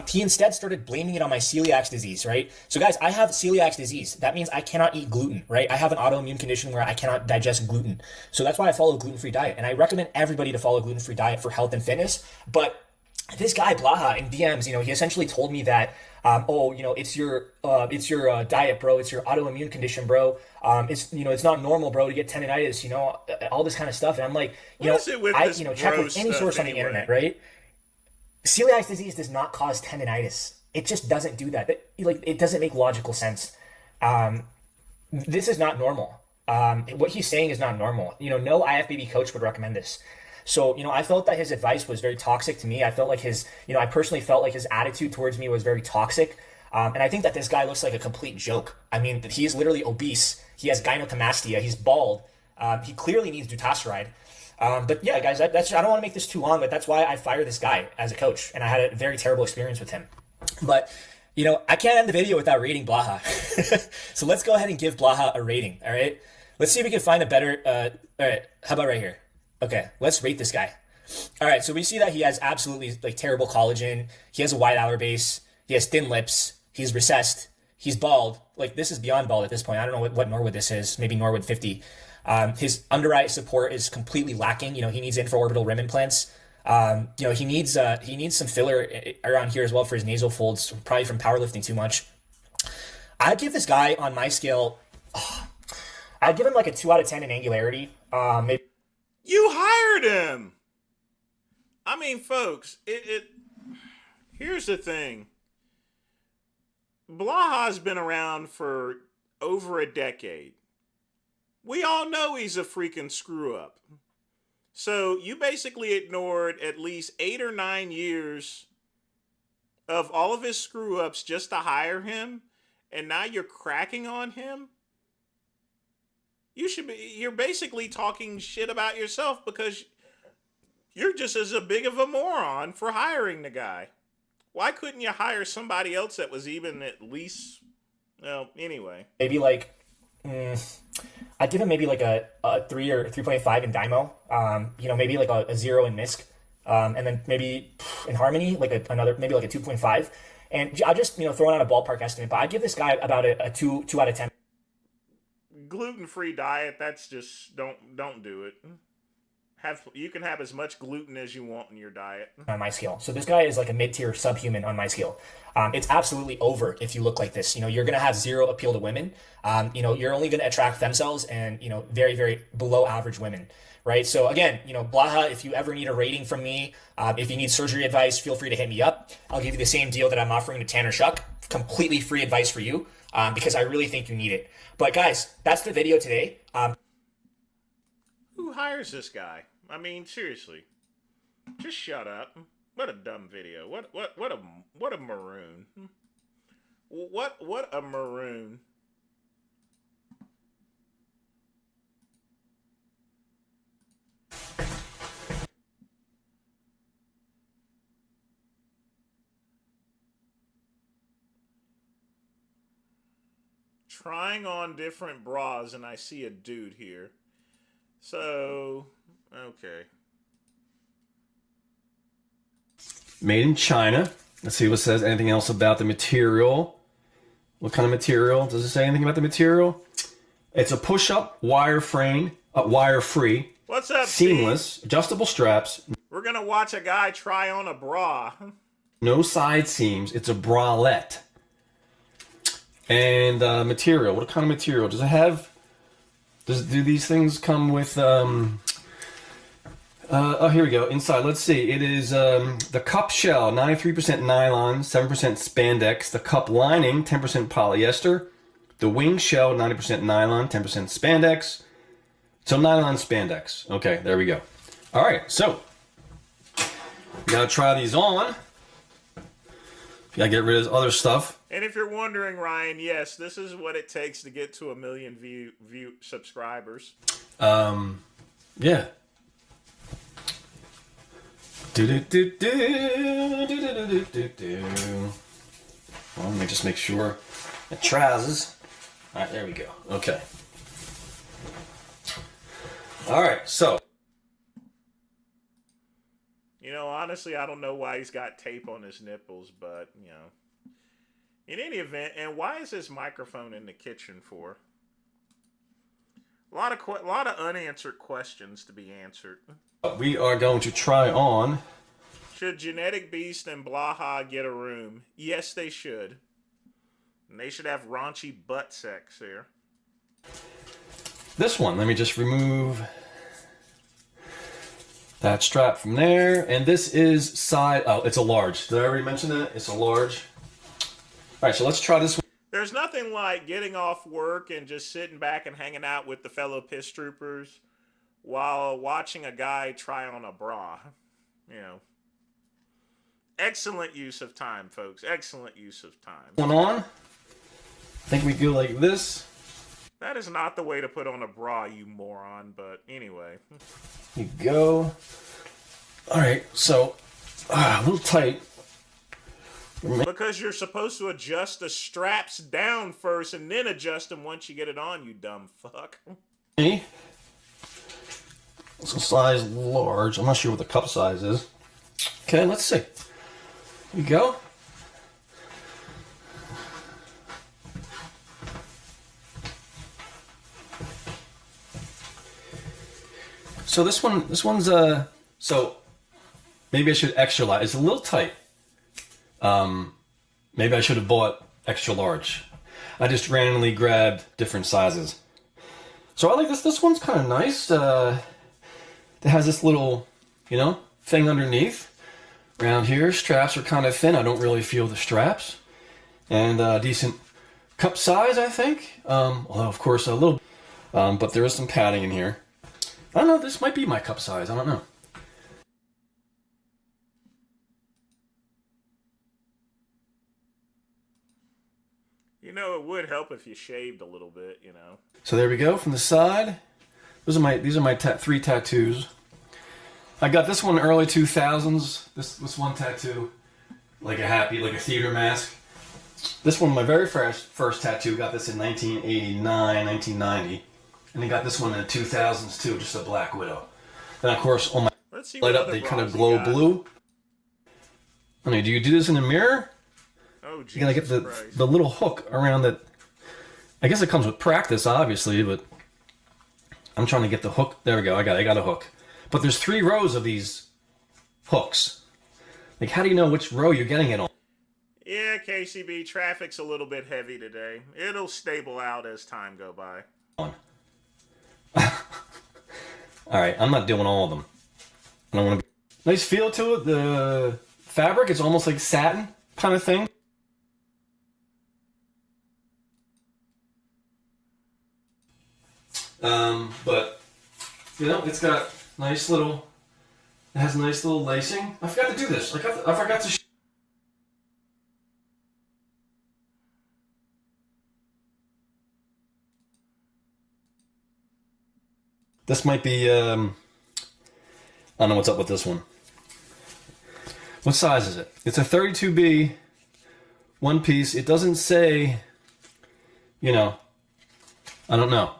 He instead started blaming it on my celiac disease, right? So guys, I have celiac disease. That means I cannot eat gluten, right? I have an autoimmune condition where I cannot digest gluten. So that's why I follow a gluten-free diet. And I recommend everybody to follow a gluten-free diet for health and fitness. But this guy, Blaha, in DMs, you know, he essentially told me that, oh, you know, it's your diet, bro. It's your autoimmune condition, bro. It's, you know, it's not normal, bro, to get tendonitis, you know, all this kind of stuff. And I'm like, you know, check with any source on the internet, right? Celiac disease does not cause tendonitis. It just doesn't do that. It doesn't make logical sense. This is not normal. What he's saying is not normal. You know, no IFBB coach would recommend this. So, you know, I felt that his advice was very toxic to me. I felt like I personally felt like his attitude towards me was very toxic. And I think that this guy looks like a complete joke. I mean, he is literally obese. He has gynecomastia. He's bald. He clearly needs dutasteride. But yeah, guys, I don't want to make this too long, but that's why I fired this guy as a coach. And I had a very terrible experience with him. But, you know, I can't end the video without rating Blaha. So let's go ahead and give Blaha a rating, all right? Let's see if we can find a better... all right, how about right here? Okay, let's rate this guy. All right, so we see that he has absolutely, like, terrible collagen. He has a wide outer base. He has thin lips. He's recessed. He's bald. Like, this is beyond bald at this point. I don't know what Norwood this is. Maybe Norwood 50. His under-eye support is completely lacking. You know, he needs infraorbital rim implants. You know, he needs some filler around here as well for his nasal folds, probably from powerlifting too much. I'd give this guy on my scale, I'd give him like a 2 out of 10 in angularity. Maybe. You hired him. I mean, folks, here's the thing. Blaha's been around for over a decade. We all know he's a freaking screw up. So you basically ignored at least 8 or 9 years of all of his screw ups just to hire him, and now you're cracking on him? You're basically talking shit about yourself because you're just as big of a moron for hiring the guy. Why couldn't you hire somebody else that was even at least, well, anyway. Maybe like, I'd give him maybe like a 3 or 3.5 in Dymo. You know, maybe like a 0 in MISC. And then maybe in Harmony, like maybe like a 2.5. And I'll just, throwing out a ballpark estimate, but I give this guy about a 2 out of 10. Gluten-free diet, that's just, don't do it. You can have as much gluten as you want in your diet. On my scale. So this guy is like a mid-tier subhuman on my scale. It's absolutely over if you look like this. You're going to have zero appeal to women. You're only going to attract femcells and, very, very below average women, right? So again, Blaha, if you ever need a rating from me, if you need surgery advice, feel free to hit me up. I'll give you the same deal that I'm offering to Tanner Shuck. Completely free advice for you because I really think you need it. But guys, that's the video today. Who hires this guy? I mean, seriously. Just shut up. What a dumb video. What a maroon. What a maroon. Trying on different bras and I see a dude here. So, okay. Made in China. Let's see what it says. Anything else about the material? What kind of material? Does it say anything about the material? It's a push-up, wire-free, What's up, seamless, Steve? Adjustable straps. We're gonna watch a guy try on a bra. No side seams. It's a bralette. And material. What kind of material? Does it have... Do these things come with... oh, here we go. Inside, let's see. It is the cup shell, 93% nylon, 7% spandex. The cup lining, 10% polyester. The wing shell, 90% nylon, 10% spandex. So nylon spandex. Okay, there we go. All right, so you gotta try these on. You gotta get rid of this other stuff. And if you're wondering, Ryan, yes, this is what it takes to get to 1 million view subscribers. Yeah. Well, let me just make sure the trousers. All right, there we go. Okay. All right, so. Honestly, I don't know why he's got tape on his nipples, but, in any event, and why is this microphone in the kitchen for? A lot of unanswered questions to be answered. We are going to try on. Should Genetic Beast and Blaha get a room? Yes, they should. And they should have raunchy butt sex there. This one, let me just remove that strap from there. And this is size, oh, it's a large. Did I already mention that? It's a large. All right, so let's try this one. There's nothing like getting off work and just sitting back and hanging out with the fellow piss troopers while watching a guy try on a bra. Excellent use of time, folks. Excellent use of time. One on. I think we go like this. That is not the way to put on a bra, you moron, but anyway. You go. All right, so a little tight. Because you're supposed to adjust the straps down first and then adjust them once you get it on, you dumb fuck. It's a size large. I'm not sure what the cup size is. Okay, let's see. Here we go. So this one's so maybe I should extra large. It's a little tight. Maybe I should have bought extra large. I just randomly grabbed different sizes. So I like this. This one's kind of nice. It has this little, thing underneath. Around here, straps are kind of thin. I don't really feel the straps. And decent cup size, I think. Although, of course, a little. But there is some padding in here. I don't know. This might be my cup size. I don't know. It would help if you shaved a little bit, So there we go from the side. These are my 3 tattoos. I got this one early 2000s. This one tattoo, like a theater mask. This one, my very first tattoo, got this in 1989, 1990, and I got this one in the 2000s too, just a Black Widow. Then of course on my light up, they kind of glow blue. I mean, do you do this in the mirror? Oh, Jesus You gotta get Christ. the little hook around it. I guess it comes with practice, obviously, but I'm trying to get the hook. There we go. I got a hook. But there's 3 rows of these hooks. Like, how do you know which row you're getting it on? Yeah, KCB, traffic's a little bit heavy today. It'll stable out as time go by. All right, I'm not doing all of them. I don't want to. Nice feel to it. The fabric is almost like satin kind of thing. But you know, it's got nice little. It has nice little lacing. I forgot to do this. I forgot to. This might be. I don't know what's up with this one. What size is it? It's a 32B, one piece. It doesn't say. You know. I don't know.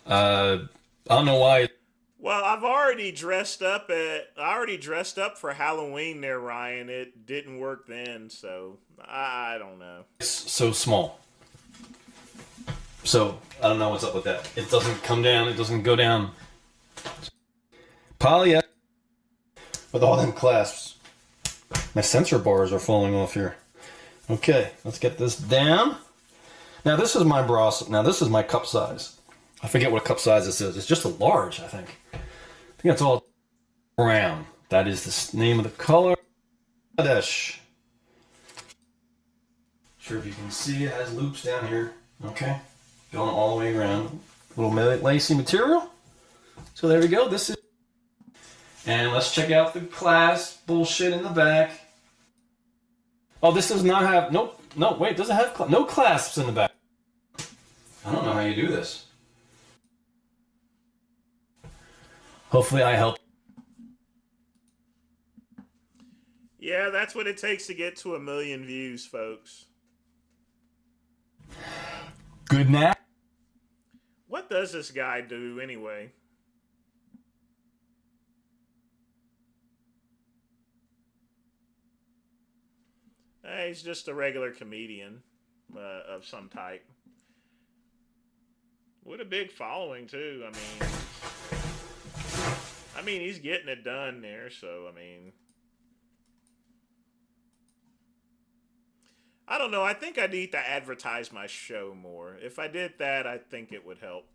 I don't know why. Well, I already dressed up for Halloween there, Ryan. It didn't work then, so I don't know. It's so small. So I don't know what's up with that. It doesn't come down. It doesn't go down. Polyester with all them clasps. My sensor bars are falling off here. Okay, let's get this down. Now this is my bra. Now this is my cup size. I forget what cup size this is. It's just a large, I think. I think that's all brown. That is the name of the color. Sure if you can see, it has loops down here. Okay, going all the way around. Little lacy material. So there we go. This is. And let's check out the clasp bullshit in the back. Oh, this does not have. Nope. No, wait. Doesn't have no clasps in the back. I don't know how you do this. Hopefully I help. Yeah, that's what it takes to get to 1 million views, folks. Good night. What does this guy do anyway? He's just a regular comedian of some type. What a big following, too. I mean, he's getting it done there, so, I mean... I don't know. I think I need to advertise my show more. If I did that, I think it would help.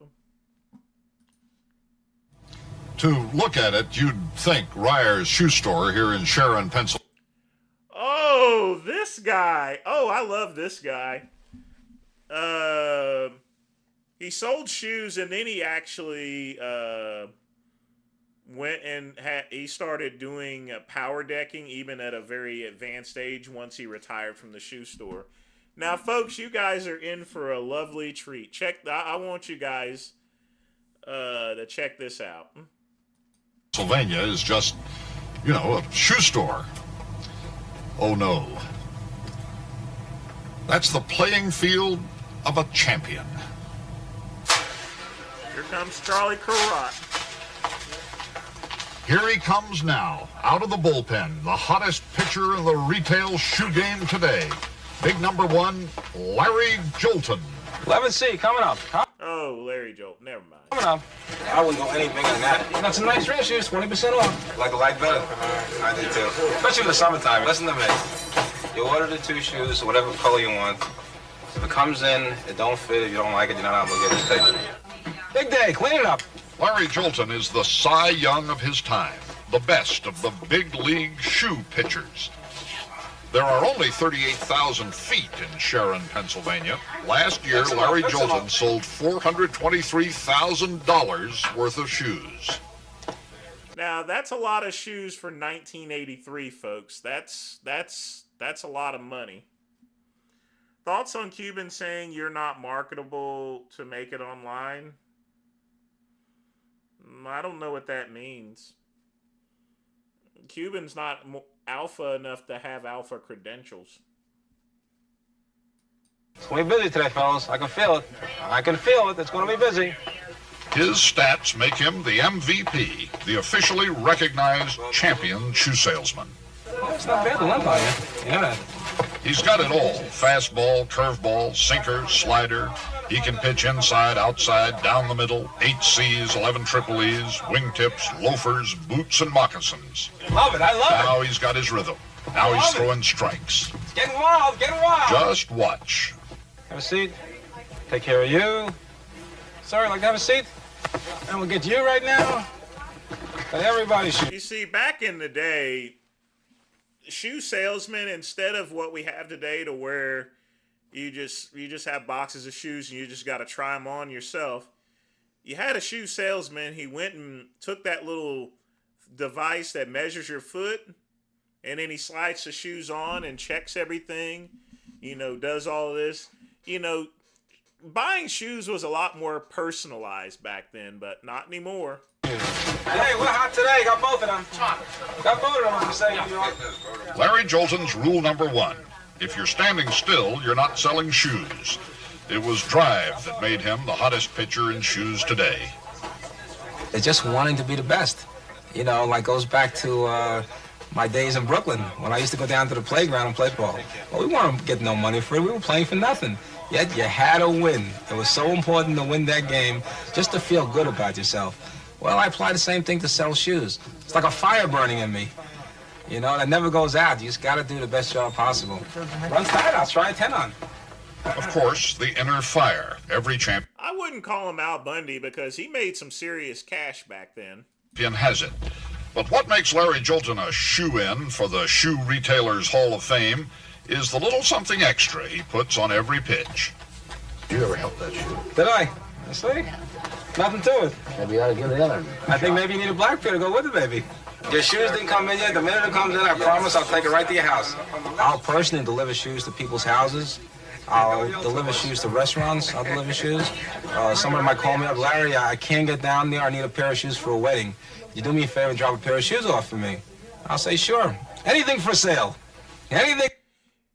To look at it, you'd think Ryer's shoe store here in Sharon, Pennsylvania. Oh, this guy. Oh, I love this guy. He sold shoes, and then he actually went and he started doing power decking even at a very advanced age once he retired from the shoe store. Now, folks, you guys are in for a lovely treat. I want you guys to check this out. Pennsylvania is just, you know, a shoe store. Oh no. That's the playing field of a champion. Here comes Charlie Carrot. Here he comes now, out of the bullpen, the hottest pitcher in the retail shoe game today. Big number 1, Larry Jolton. 11C, coming up. Huh? Oh, Larry Jolt. Never mind. Coming up. I wouldn't go any bigger than that. Got some nice dress shoes, 20% off. Like the light better? I did too. Especially in the summertime. Listen to me. You order the 2 shoes, whatever color you want. If it comes in, it don't fit. If you don't like it, you're not obligated to take it. Big day, clean it up. Larry Jolton is the Cy Young of his time, the best of the big league shoe pitchers. There are only 38,000 feet in Sharon, Pennsylvania. Last year, Larry Jolton sold $423,000 worth of shoes. Now, that's a lot of shoes for 1983, folks. That's a lot of money. Thoughts on Cuban saying you're not marketable to make it online? I don't know what that means. Cuban's not alpha enough to have alpha credentials. It's going to be busy today, fellas. I can feel it. I can feel it. It's going to be busy. His stats make him the MVP, the officially recognized champion shoe salesman. Well, it's not bad to limp on you. Yeah. He's got it all. Fastball, curveball, sinker, slider. He can pitch inside, outside, down the middle, 8 C's, 11 triple E's, wingtips, loafers, boots, and moccasins. Love it, I love it. Now he's got his rhythm. Now he's throwing strikes. It's getting wild, getting wild. Just watch. Have a seat. Take care of you. Sir, like to have a seat? And we'll get you right now. But everybody should. You see, back in the day, shoe salesmen, instead of what we have today to where you just have boxes of shoes and you just got to try them on yourself, you had a shoe salesman. He went and took that little device that measures your foot, and then he slides the shoes on and checks everything, does all of this. Buying shoes was a lot more personalized back then, but not anymore. Hey, we're hot today. Got both of them. Got both of them on the same New York. Larry Jolton's rule number 1. If you're standing still, you're not selling shoes. It was drive that made him the hottest pitcher in shoes today. They're just wanting to be the best. Like goes back to my days in Brooklyn when I used to go down to the playground and play ball. Well, we weren't getting no money for it. We were playing for nothing. Yet you had to win. It was so important to win that game just to feel good about yourself. Well, I apply the same thing to sell shoes. It's like a fire burning in me. That never goes out. You just got to do the best job possible. Runs tight, I'll try a 10 on. Of course, the inner fire. Every champion I wouldn't call him Al Bundy because he made some serious cash back then. has it. But what makes Larry Jolton a shoe-in for the Shoe Retailers Hall of Fame is the little something extra he puts on every pitch. You ever help that shoe? Did I? See? Nothing to it. Maybe you ought to give the other one. I think maybe you need a black pair to go with it, baby. Your shoes didn't come in yet. The minute it comes in, I promise I'll take it right to your house. I'll personally deliver shoes to people's houses. I'll deliver shoes to restaurants. I'll deliver shoes. Somebody might call me up, Larry, I can't get down there. I need a pair of shoes for a wedding. You do me a favor and drop a pair of shoes off for me. I'll say, sure. Anything for sale. Anything.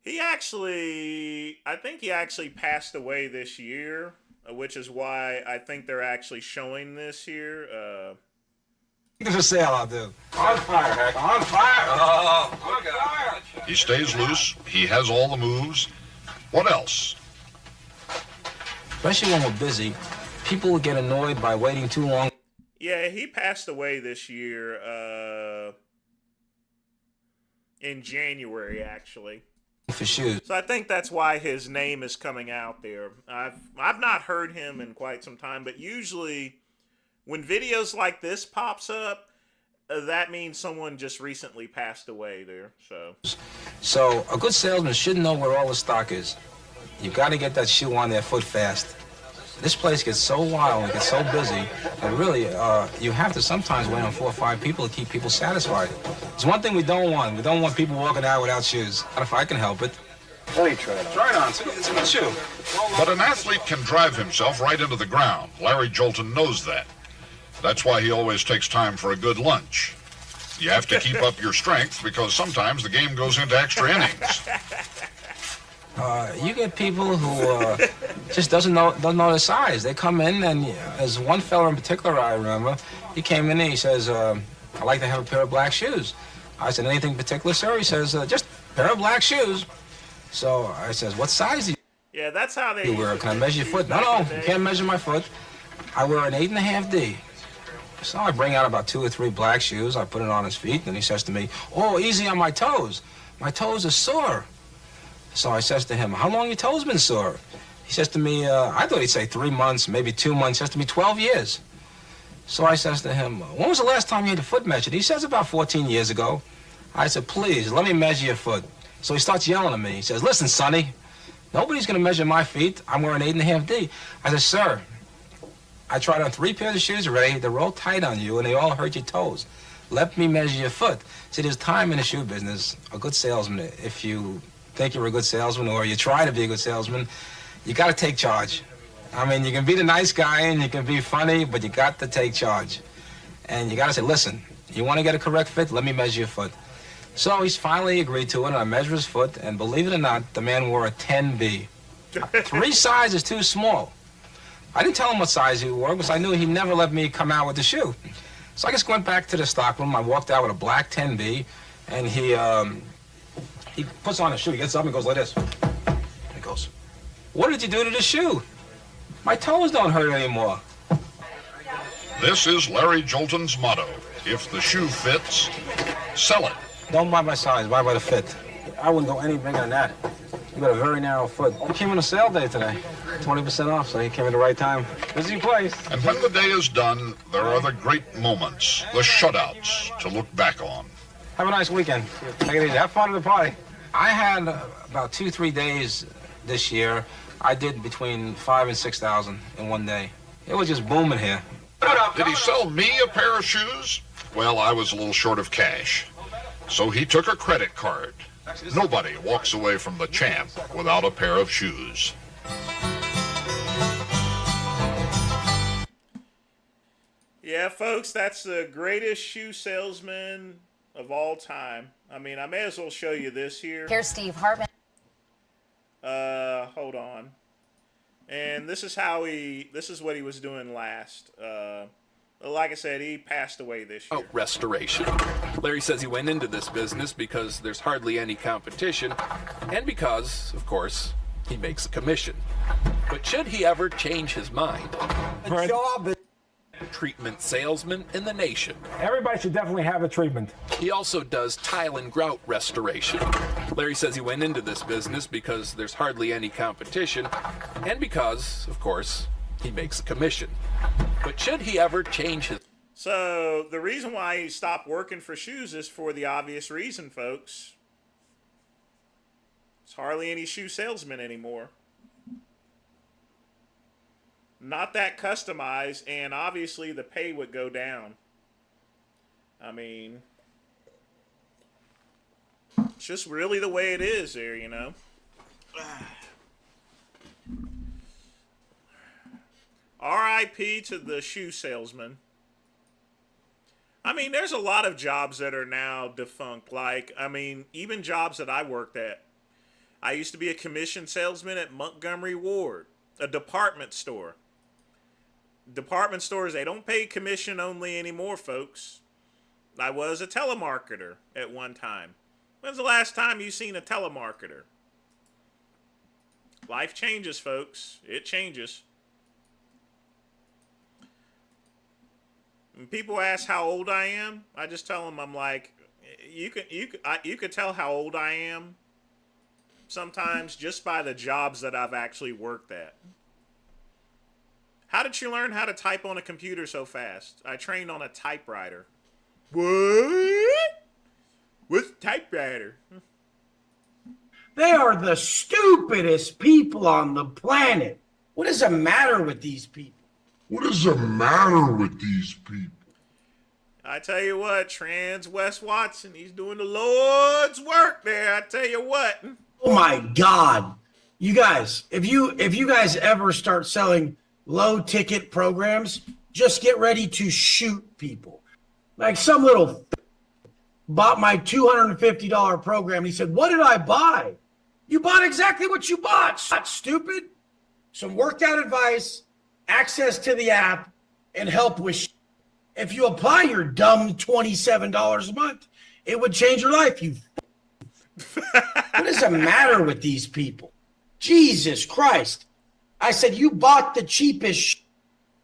I think he actually passed away this year, which is why I think they're actually showing this here. For sale, I'll do. On fire, heck. On fire. Oh. On fire. He stays loose. He has all the moves. What else? Especially when we're busy, people get annoyed by waiting too long. Yeah, he passed away this year, in January, actually. For shoes. So I think that's why his name is coming out there. I've not heard him in quite some time, but usually when videos like this pops up, that means someone just recently passed away there. So a good salesman should know where all the stock is. You got to get that shoe on their foot fast. This place gets so wild and gets so busy that really you have to sometimes wait on 4 or 5 people to keep people satisfied. There's one thing we don't want. We don't want people walking out without shoes. Not if I can help it. Let me try it on. Try it on. It's a good shoe. But an athlete can drive himself right into the ground. Larry Jolton knows that. That's why he always takes time for a good lunch. You have to keep up your strength because sometimes the game goes into extra innings. You get people who just don't know the size. They come in, and there's one fella in particular I remember. He came in and he says, "I'd like to have a pair of black shoes." I said, "Anything particular, sir?" He says, "Just a pair of black shoes." So I says, "What size do Yeah, that's how they you wear? Can I measure your foot?" No, you can't measure my foot. I wear an 8.5 D. So I bring out about 2 or 3 black shoes. I put it on his feet, and he says to me, "Oh, easy on my toes. My toes are sore." So I says to him, "How long your toes been sore?" He says to me, I thought he'd say 3 months, maybe 2 months. He says to me, 12 years. So I says to him, "When was the last time you had a foot measured?" He says, "About 14 years ago." I said, "Please, let me measure your foot." So he starts yelling at me. He says, "Listen, Sonny, nobody's going to measure my feet. I'm wearing 8.5 D. I said, "Sir, I tried on 3 pairs of shoes already. They're all tight on you, and they all hurt your toes. Let me measure your foot." See, there's time in the shoe business. A good salesman, if you think you're a good salesman or you try to be a good salesman, you got to take charge. I mean, you can be the nice guy and you can be funny, but you got to take charge. And you got to say, "Listen, you want to get a correct fit? Let me measure your foot." So he's finally agreed to it, and I measure his foot, and believe it or not, the man wore a 10B. 3 sizes too small. I didn't tell him what size he wore because I knew he'd never let me come out with the shoe. So I just went back to the stockroom. I walked out with a black 10B, and he He puts on a shoe, he gets up and goes like this. He goes, "What did you do to the shoe? My toes don't hurt anymore." This is Larry Jolton's motto. If the shoe fits, sell it. Don't buy by size, buy by the fit. I wouldn't go any bigger than that. You got a very narrow foot. I came on a sale day today. 20% off, so you came at the right time. Busy place. And when the day is done, there are the great moments, the shutouts, to look back on. Have a nice weekend. Take it easy. Have fun at the party. I had about 2-3 days this year. I did between 5,000 and 6,000 in one day. It was just booming here. Did he sell me a pair of shoes? Well, I was a little short of cash. So he took a credit card. Nobody walks away from the champ without a pair of shoes. Yeah, folks, that's the greatest shoe salesman of all time. I mean, I may as well show you this here. Here's Steve Hartman. Hold on. And this is what he was doing last. Like I said, he passed away this year. Restoration. Larry says he went into this business because there's hardly any competition, and because, of course, he makes a commission. But should he ever change his mind? A job. Treatment salesman in the nation. Everybody should definitely have a treatment. He also does tile and grout restoration. Larry says he went into this business because there's hardly any competition, and because, of course, he makes a commission. But should he ever change his... So, the reason why he stopped working for shoes is for the obvious reason, folks. There's hardly any shoe salesmen anymore. Not that customized, and obviously the pay would go down. I mean, it's just really the way it is there, you know. R.I.P. to the shoe salesman. I mean, there's a lot of jobs that are now defunct. Like, I mean, even jobs that I worked at. I used to be a commission salesman at Montgomery Ward, a department store. Department stores, they don't pay commission only anymore, folks. I was a telemarketer at one time. When's the last time you seen a telemarketer? Life changes, folks. It changes. When people ask how old I am, I just tell them I'm like, you could tell how old I am sometimes just by the jobs that I've actually worked at. How did you learn how to type on a computer so fast? I trained on a typewriter. What? What's a typewriter? They are the stupidest people on the planet. What is the matter with these people? What is the matter with these people? I tell you what, Trans Wes Watson, he's doing the Lord's work there. I tell you what. Oh my God. You guys, if you guys ever start selling low ticket programs, just get ready to shoot people. Like some little bought my $250 program. He said, "What did I buy?" You bought exactly what you bought. Not stupid. Some worked out advice, access to the app, and help with if you apply your dumb $27 a month, it would change your life. What is the matter with these people? Jesus Christ. I said, you bought the cheapest.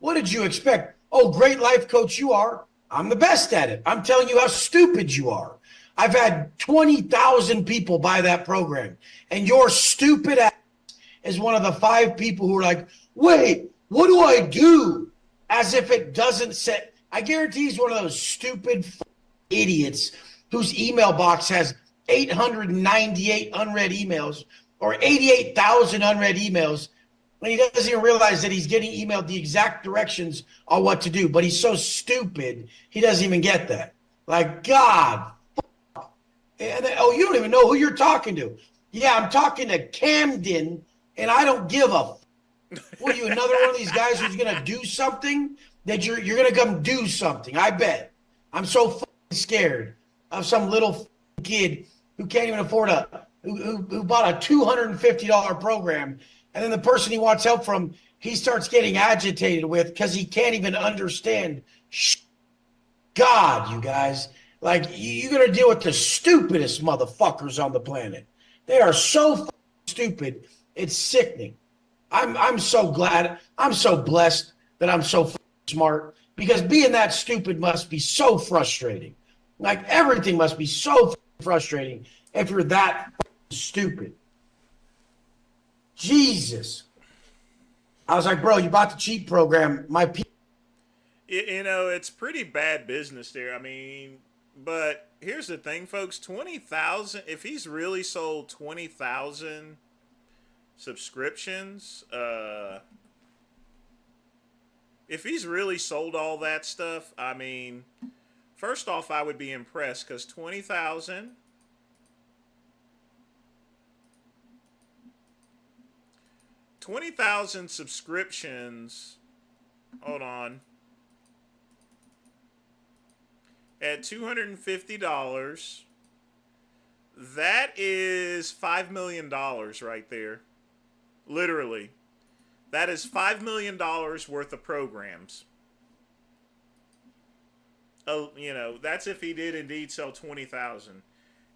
What did you expect? Oh, great life coach you are. I'm the best at it. I'm telling you how stupid you are. I've had 20,000 people buy that program. And your stupid ass is one of the 5 people who are like, wait, what do I do? As if it doesn't say. I guarantee he's one of those stupid idiots whose email box has 898 unread emails or 88,000 unread emails. And he doesn't even realize that he's getting emailed the exact directions on what to do. But he's so stupid, he doesn't even get that. Like, God. And then, oh, you don't even know who you're talking to. Yeah, I'm talking to Camden, and I don't give a What are you, another one of these guys who's going to do something that you're going to come do something? I bet. I'm so scared of some little kid who can't even afford who bought a $250 program, and then the person he wants help from, he starts getting agitated with because he can't even understand. God, you guys, Like, you're going to deal with the stupidest motherfuckers on the planet. They are so stupid, it's sickening. I'm so glad, I'm so blessed that I'm so smart, because being that stupid must be so frustrating. Like, everything must be so frustrating if you're that stupid. Jesus. I was like, bro, you bought the cheap program. My people. You know, it's pretty bad business there. I mean, but here's the thing, folks. 20,000, if he's really sold 20,000 subscriptions, if he's really sold all that stuff, I mean, first off, I would be impressed, because 20,000... 20,000 subscriptions, hold on, at $250, that is $5 million right there. Literally. That is $5 million worth of programs. Oh, you know, that's if he did indeed sell 20,000.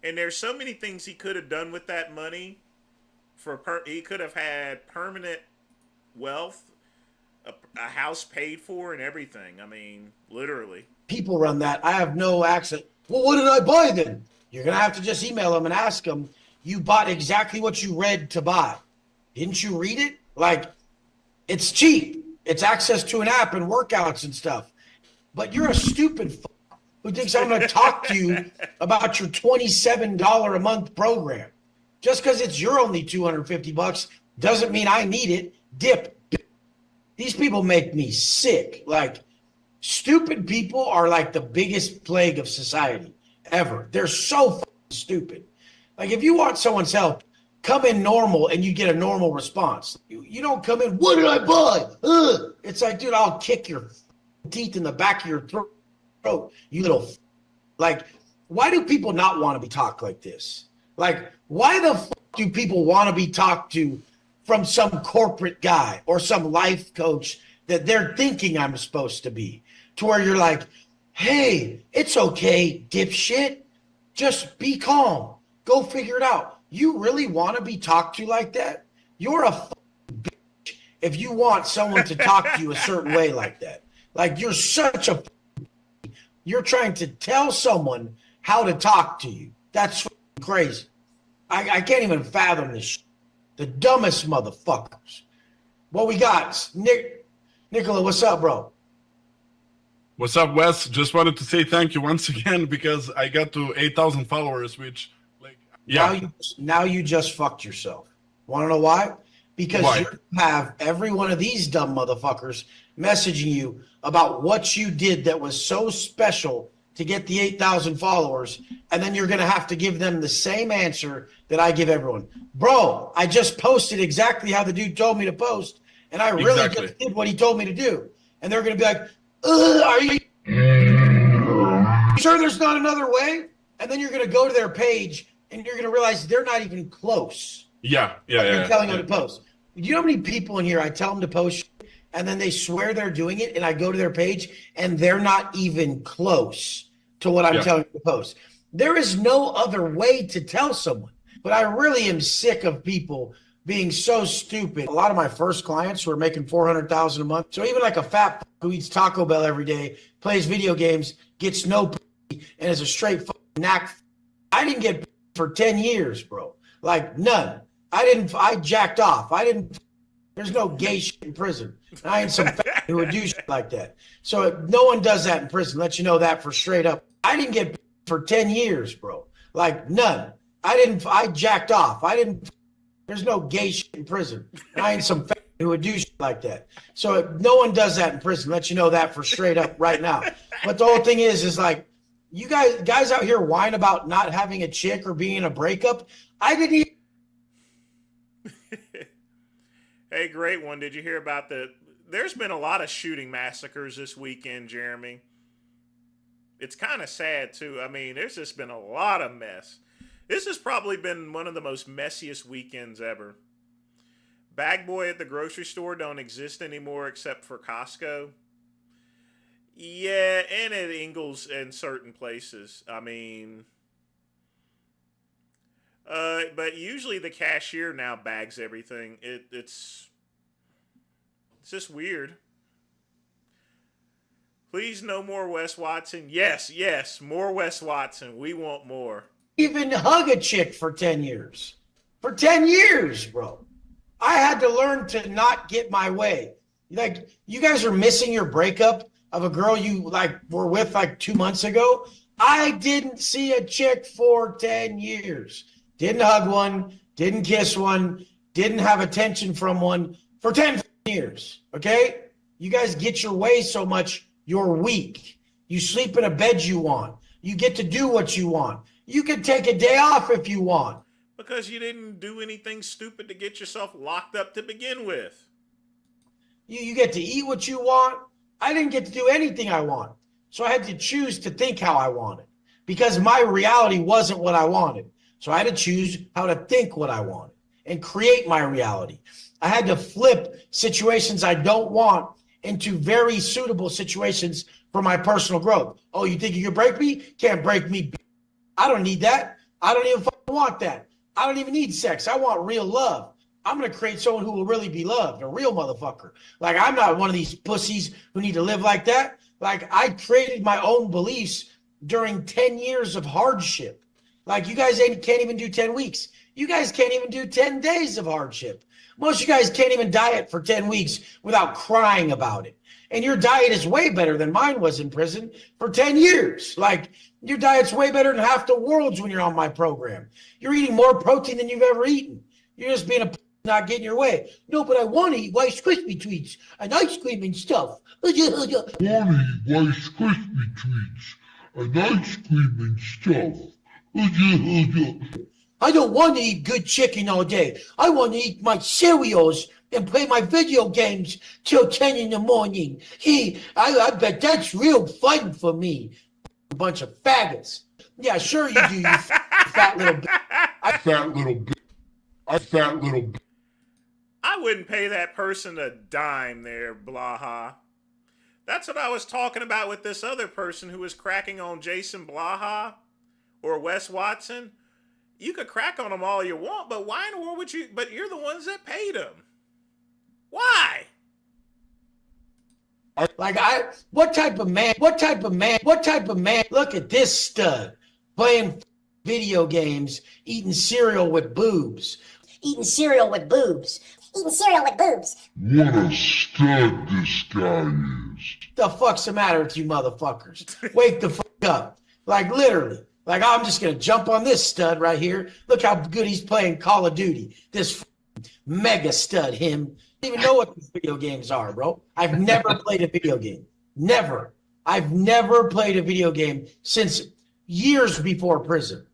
And there's so many things he could have done with that money. He could have had permanent wealth, a house paid for, and everything. I mean, literally. People run that. I have no access. Well, what did I buy then? You're going to have to just email them and ask them, you bought exactly what you read to buy. Didn't you read it? Like, it's cheap. It's access to an app and workouts and stuff. But you're a stupid who thinks I'm going to talk to you about your $27 a month program. Just because it's your only $250 doesn't mean I need it. Dip. These people make me sick. Like, stupid people are like the biggest plague of society ever. They're so stupid. Like, if you want someone's help, come in normal and you get a normal response. You don't come in, what did I buy? Ugh. It's like, dude, I'll kick your teeth in the back of your throat. You little. Like, why do people not want to be talked like this? Like, why the do people want to be talked to from some corporate guy or some life coach that they're thinking I'm supposed to be? To where you're like, hey, it's okay, dipshit. Just be calm. Go figure it out. You really want to be talked to like that? You're a bitch if you want someone to talk to you a certain way like that. Like, you're such a. You're trying to tell someone how to talk to you. That's crazy. I can't even fathom this shit. The dumbest motherfuckers. What we got? Nicola, what's up, bro? What's up, Wes? Just wanted to say thank you once again because I got to 8,000 followers, which, like, yeah. Now you just fucked yourself. Want to know why? Because Why? you have every one of these dumb motherfuckers messaging you about what you did that was so special to get the 8,000 followers, and then you're going to have to give them the same answer that I give everyone. Bro, I just posted exactly how the dude told me to post, and I really just did what he told me to do. And they're going to be like, are you sure there's not another way? And then you're going to go to their page, and you're going to realize they're not even close. Yeah. You're telling them to post. Do you know how many people in here I tell them to post, and then they swear they're doing it, and I go to their page, and they're not even close to what I'm telling them to post. There is no other way to tell someone. But I really am sick of people being so stupid. A lot of my first clients who are making $400,000 a month. So even like a fat who eats Taco Bell every day, plays video games, gets no and is a straight knack. I didn't get for 10 years, bro. Like, none. I jacked off. There's no gay shit in prison. I ain't some who would do shit like that. So no one does that in prison. Let you know that for straight up. I didn't get for 10 years, bro. Like, none. I jacked off. There's no gay shit in prison. I ain't some who would do shit like that. So no one does that in prison. Let you know that for straight up right now. But the whole thing is like, you guys out here whine about not having a chick or being in a breakup. I didn't even. Hey, great one. Did you hear about there's been a lot of shooting massacres this weekend, Jeremy. It's kind of sad, too. I mean, there's just been a lot of mess. This has probably been one of the most messiest weekends ever. Bag boy at the grocery store don't exist anymore except for Costco. Yeah, and at Ingles and certain places. I mean, but usually the cashier now bags everything. It's just weird. Please, no more Wes Watson. Yes, more Wes Watson. We want more. Even hug a chick for 10 years. For 10 years, bro. I had to learn to not get my way. Like, you guys are missing your breakup of a girl you like were with like 2 months ago. I didn't see a chick for 10 years. Didn't hug one, didn't kiss one, didn't have attention from one for 10 years. Okay? You guys get your way so much. You're weak. You sleep in a bed you want. You get to do what you want. You can take a day off if you want. Because you didn't do anything stupid to get yourself locked up to begin with. You get to eat what you want. I didn't get to do anything I want. So I had to choose to think how I wanted. Because my reality wasn't what I wanted. So I had to choose how to think what I wanted and create my reality. I had to flip situations I don't want into very suitable situations for my personal growth. Oh, you think you can break me? Can't break me. I don't need that. I don't even want that. I don't even need sex. I want real love. I'm going to create someone who will really be loved, a real motherfucker. Like, I'm not one of these pussies who need to live like that. Like, I created my own beliefs during 10 years of hardship. Like, you guys can't even do 10 weeks. You guys can't even do 10 days of hardship. Most of you guys can't even diet for 10 weeks without crying about it. And your diet is way better than mine was in prison for 10 years. Like, your diet's way better than half the world's when you're on my program. You're eating more protein than you've ever eaten. You're just being a not getting your way. No, but I want to eat Rice Krispie treats and ice cream and stuff. Want to eat Rice Krispie treats and ice cream and stuff. I don't want to eat good chicken all day. I want to eat my cereals and play my video games till 10 in the morning. I bet that's real fun for me. A bunch of faggots. Yeah, sure you do, you fat little bitch. Fat little bitch. I wouldn't pay that person a dime there, Blaha. That's what I was talking about with this other person who was cracking on Jason Blaha or Wes Watson. You could crack on them all you want, but why in the world would you? But you're the ones that paid them. Why? Like, what type of man? Look at this stud playing video games, eating cereal with boobs. What a stud this guy is. The fuck's the matter with you motherfuckers? Wake the fuck up. Like, literally. Like, I'm just going to jump on this stud right here. Look how good he's playing Call of Duty. This mega stud, him. I don't even know what these video games are, bro. I've never played a video game. Never. I've never played a video game since years before prison.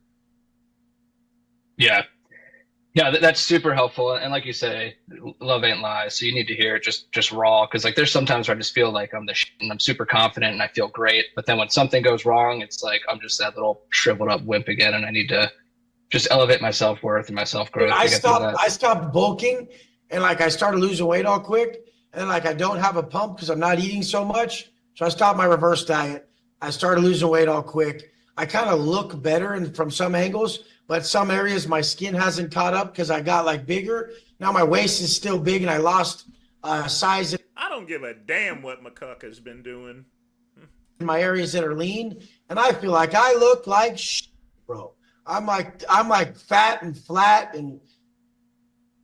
Yeah. Yeah, that's super helpful. And like you say, love ain't lies. So you need to hear it just raw. Because like there's sometimes where I just feel like I'm the shit and I'm super confident and I feel great. But then when something goes wrong, it's like I'm just that little shriveled up wimp again. And I need to just elevate my self-worth and my self-growth. I stopped bulking and like I started losing weight all quick. And like I don't have a pump because I'm not eating so much. So I stopped my reverse diet. I started losing weight all quick. I kind of look better and from some angles. But some areas my skin hasn't caught up because I got like bigger. Now my waist is still big and I lost size. I don't give a damn what McCucka's been doing. In my areas that are lean, and I feel like I look like shit, bro. I'm like fat and flat and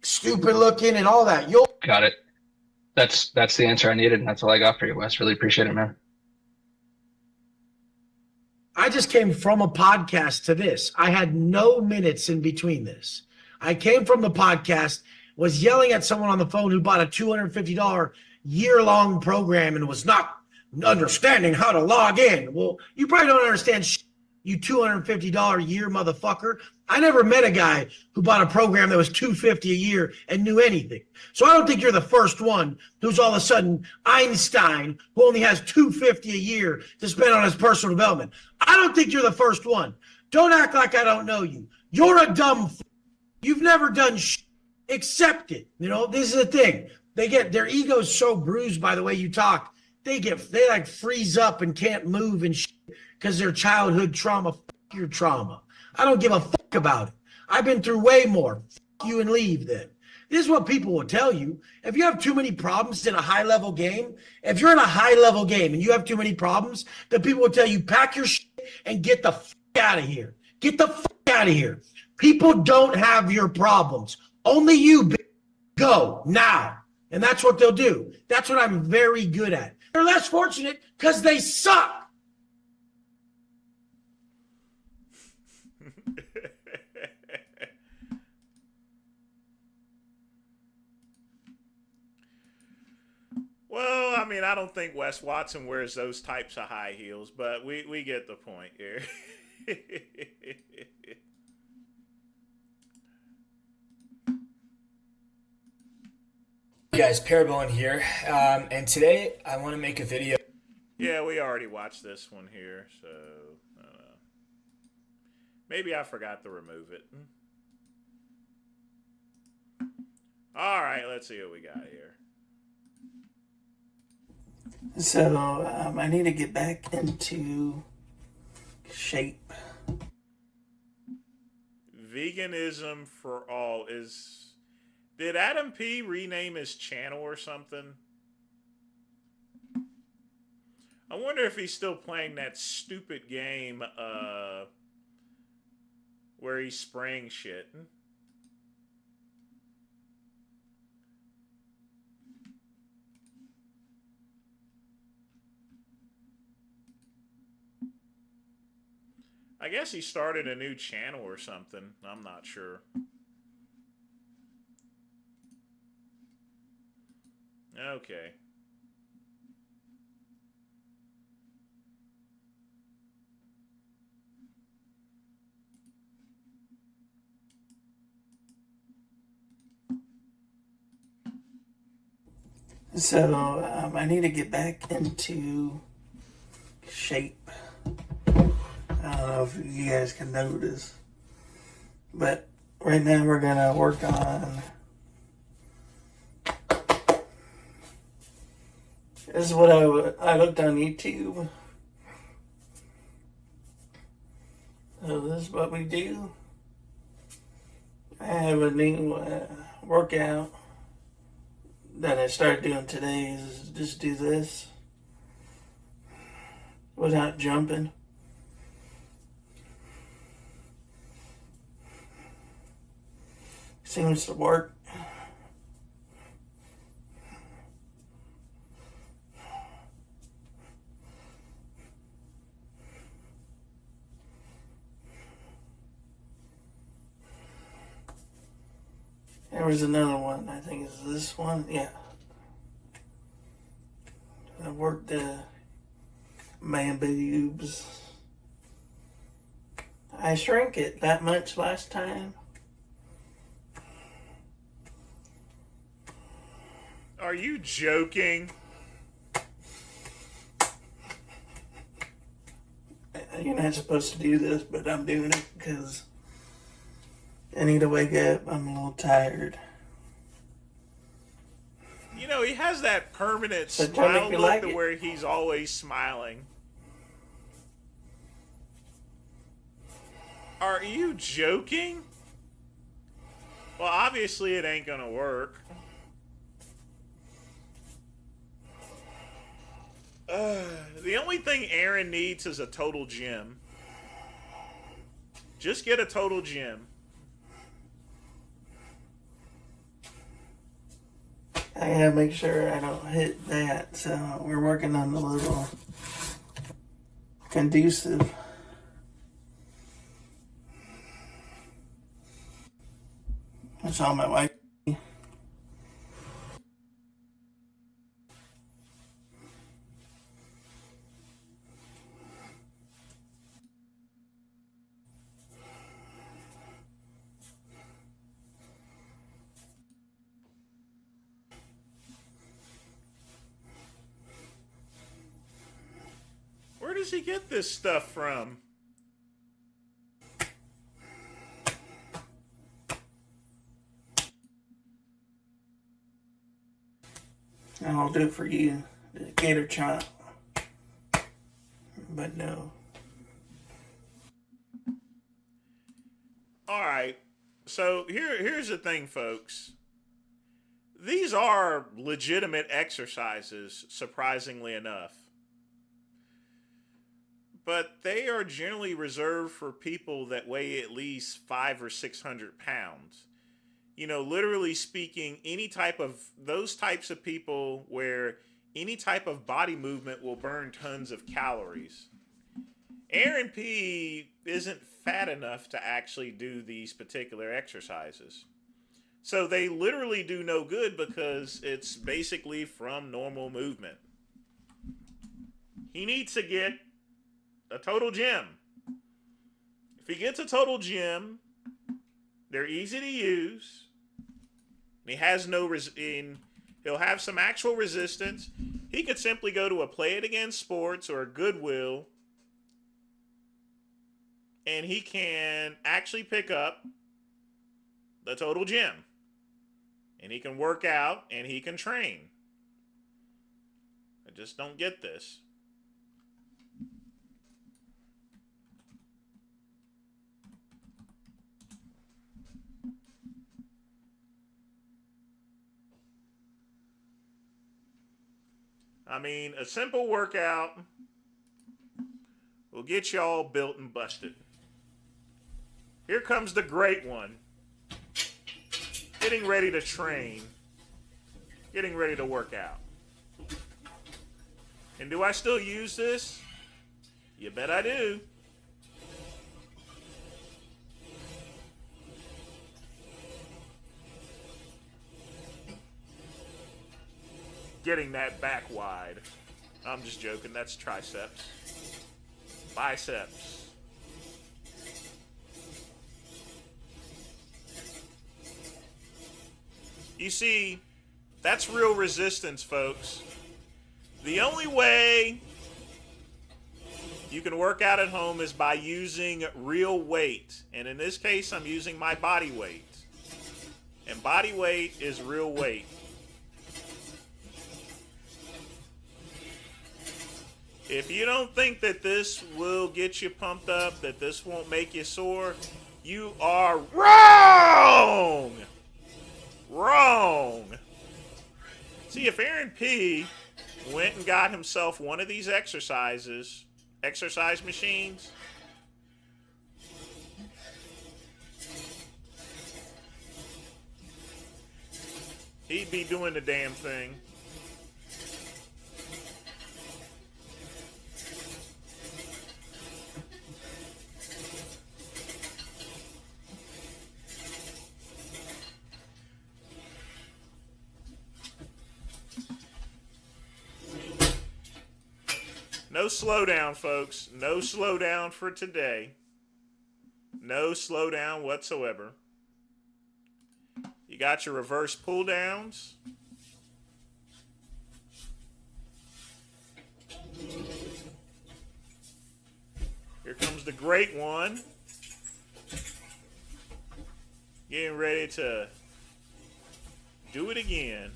stupid looking and all that. Got it. That's the answer I needed, and that's all I got for you, Wes. Really appreciate it, man. I just came from a podcast to this. I had no minutes in between this. I came from the podcast, was yelling at someone on the phone who bought a $250 year-long program and was not understanding how to log in. Well, you probably don't understand you $250 a year motherfucker. I never met a guy who bought a program that was $250 a year and knew anything. So I don't think you're the first one who's all of a sudden Einstein who only has $250 a year to spend on his personal development. I don't think you're the first one. Don't act like I don't know you. You're a dumb You've never done accept it. You know, this is the thing. They get their egos so bruised by the way you talk they like freeze up and can't move and because their childhood trauma. Fuck your trauma. I don't give a fuck about it. I've been through way more. Fuck you and leave then. This is what people will tell you. If you have too many problems in a high-level game, if you're in a high-level game and you have too many problems, then people will tell you, pack your shit and get the fuck out of here. Get the fuck out of here. People don't have your problems. Only you, go now. And that's what they'll do. That's what I'm very good at. They're less fortunate because they suck. Well, I mean, I don't think Wes Watson wears those types of high heels, but we get the point here. Hey guys, Parabellum here, and today I want to make a video. Yeah, we already watched this one here, so I don't know. Maybe I forgot to remove it. All right, let's see what we got here. So I need to get back into shape. Veganism for all is... Did Adam P rename his channel or something? I wonder if he's still playing that stupid game where he's spraying shit. I guess he started a new channel or something. I'm not sure. Okay. So I need to get back into shape. I don't know if you guys can notice, but right now we're gonna work on. This is what I looked on YouTube. So this is what we do. I have a new workout that I started doing today. Is just do this without jumping. Seems to work. There was another one, I think it's this one, yeah. I worked the man boobs. I shrank it that much last time. Are you joking? You're not supposed to do this, but I'm doing it because I need to wake up. I'm a little tired. You know, he has that permanent So tell me smile if you look like to it. where he's always smiling. Are you joking? Well, obviously it ain't gonna work. The only thing Aaron needs is a total gym. Just get a total gym. I gotta make sure I don't hit that. So we're working on the little conducive. That's all my wife. Where does he get this stuff from? I'll do it for you. Gator chomp. But no. All right. So here's the thing, folks. These are legitimate exercises, surprisingly enough. But they are generally reserved for people that weigh at least 500 or 600 pounds. You know, literally speaking, any type of those types of people where any type of body movement will burn tons of calories. Aaron P isn't fat enough to actually do these particular exercises. So they literally do no good because it's basically from normal movement. He needs to get a total gym. If he gets a total gym, they're easy to use. He has no he'll have some actual resistance. He could simply go to a Play It Again Sports or a Goodwill, and he can actually pick up the total gym. And he can work out and he can train. I just don't get this. I mean, a simple workout will get you all built and busted. Here comes the great one. Getting ready to train. Getting ready to work out. And do I still use this? You bet I do. Getting that back wide. I'm just joking. That's triceps. Biceps. You see, that's real resistance, folks. The only way you can work out at home is by using real weight. And in this case, I'm using my body weight. And body weight is real weight. If you don't think that this will get you pumped up, that this won't make you sore, you are wrong! Wrong! See, if Aaron P went and got himself one of these exercise machines, he'd be doing the damn thing. No slowdown, folks. No slowdown for today. No slowdown whatsoever. You got your reverse pull downs. Here comes the great one. Getting ready to do it again.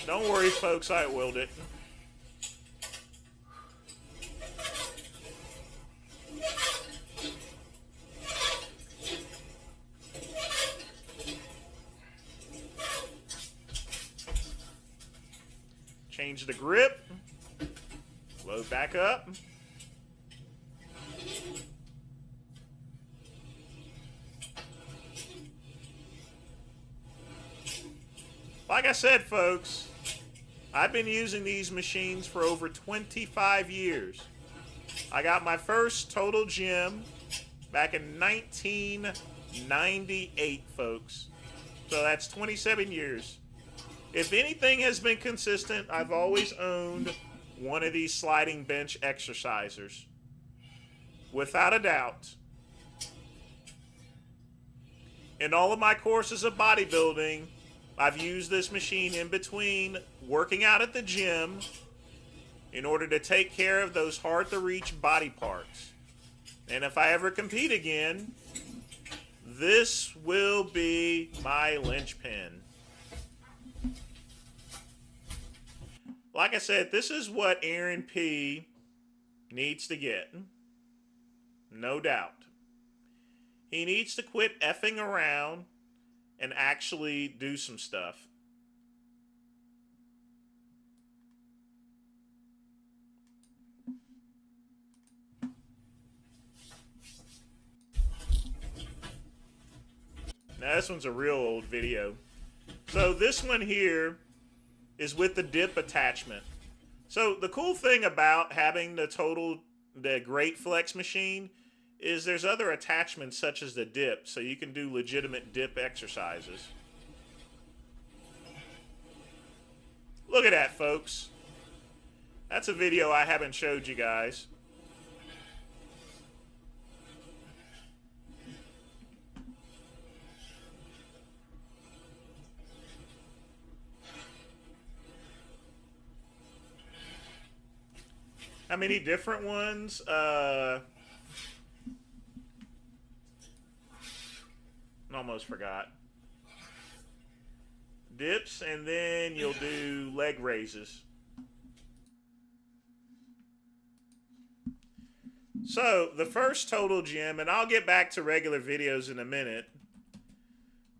Don't worry, folks, I willed it. Change the grip. Load back up. Like I said, folks, I've been using these machines for over 25 years. I got my first total gym back in 1998, folks. So that's 27 years. If anything has been consistent, I've always owned one of these sliding bench exercisers. Without a doubt. In all of my courses of bodybuilding, I've used this machine in between working out at the gym in order to take care of those hard-to-reach body parts. And if I ever compete again, this will be my linchpin. Like I said, this is what Aaron P. needs to get. No doubt. He needs to quit effing around and actually do some stuff. Now this one's a real old video. So this one here is with the dip attachment. So the cool thing about having the Great Flex machine is there's other attachments such as the dip, so you can do legitimate dip exercises. Look at that, folks. That's a video I haven't showed you guys. How many different ones? Almost forgot. Dips, and then you'll do leg raises. So, the first total gym, and I'll get back to regular videos in a minute.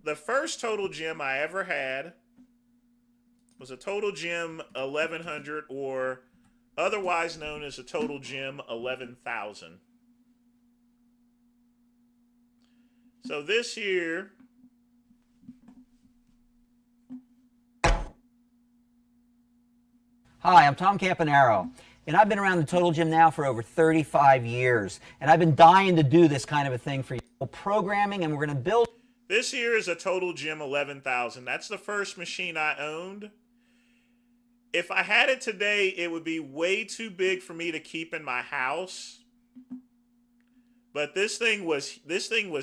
The first total gym I ever had was a total gym 1100, or otherwise known as a total gym 11,000. So this here Hi, I'm Tom Campanaro, and I've been around the Total Gym now for over 35 years, and I've been dying to do this kind of a thing for you. Programming, and we're going to build. This here is a Total Gym 11,000. That's the first machine I owned. If I had it today, it would be way too big for me to keep in my house. But this thing was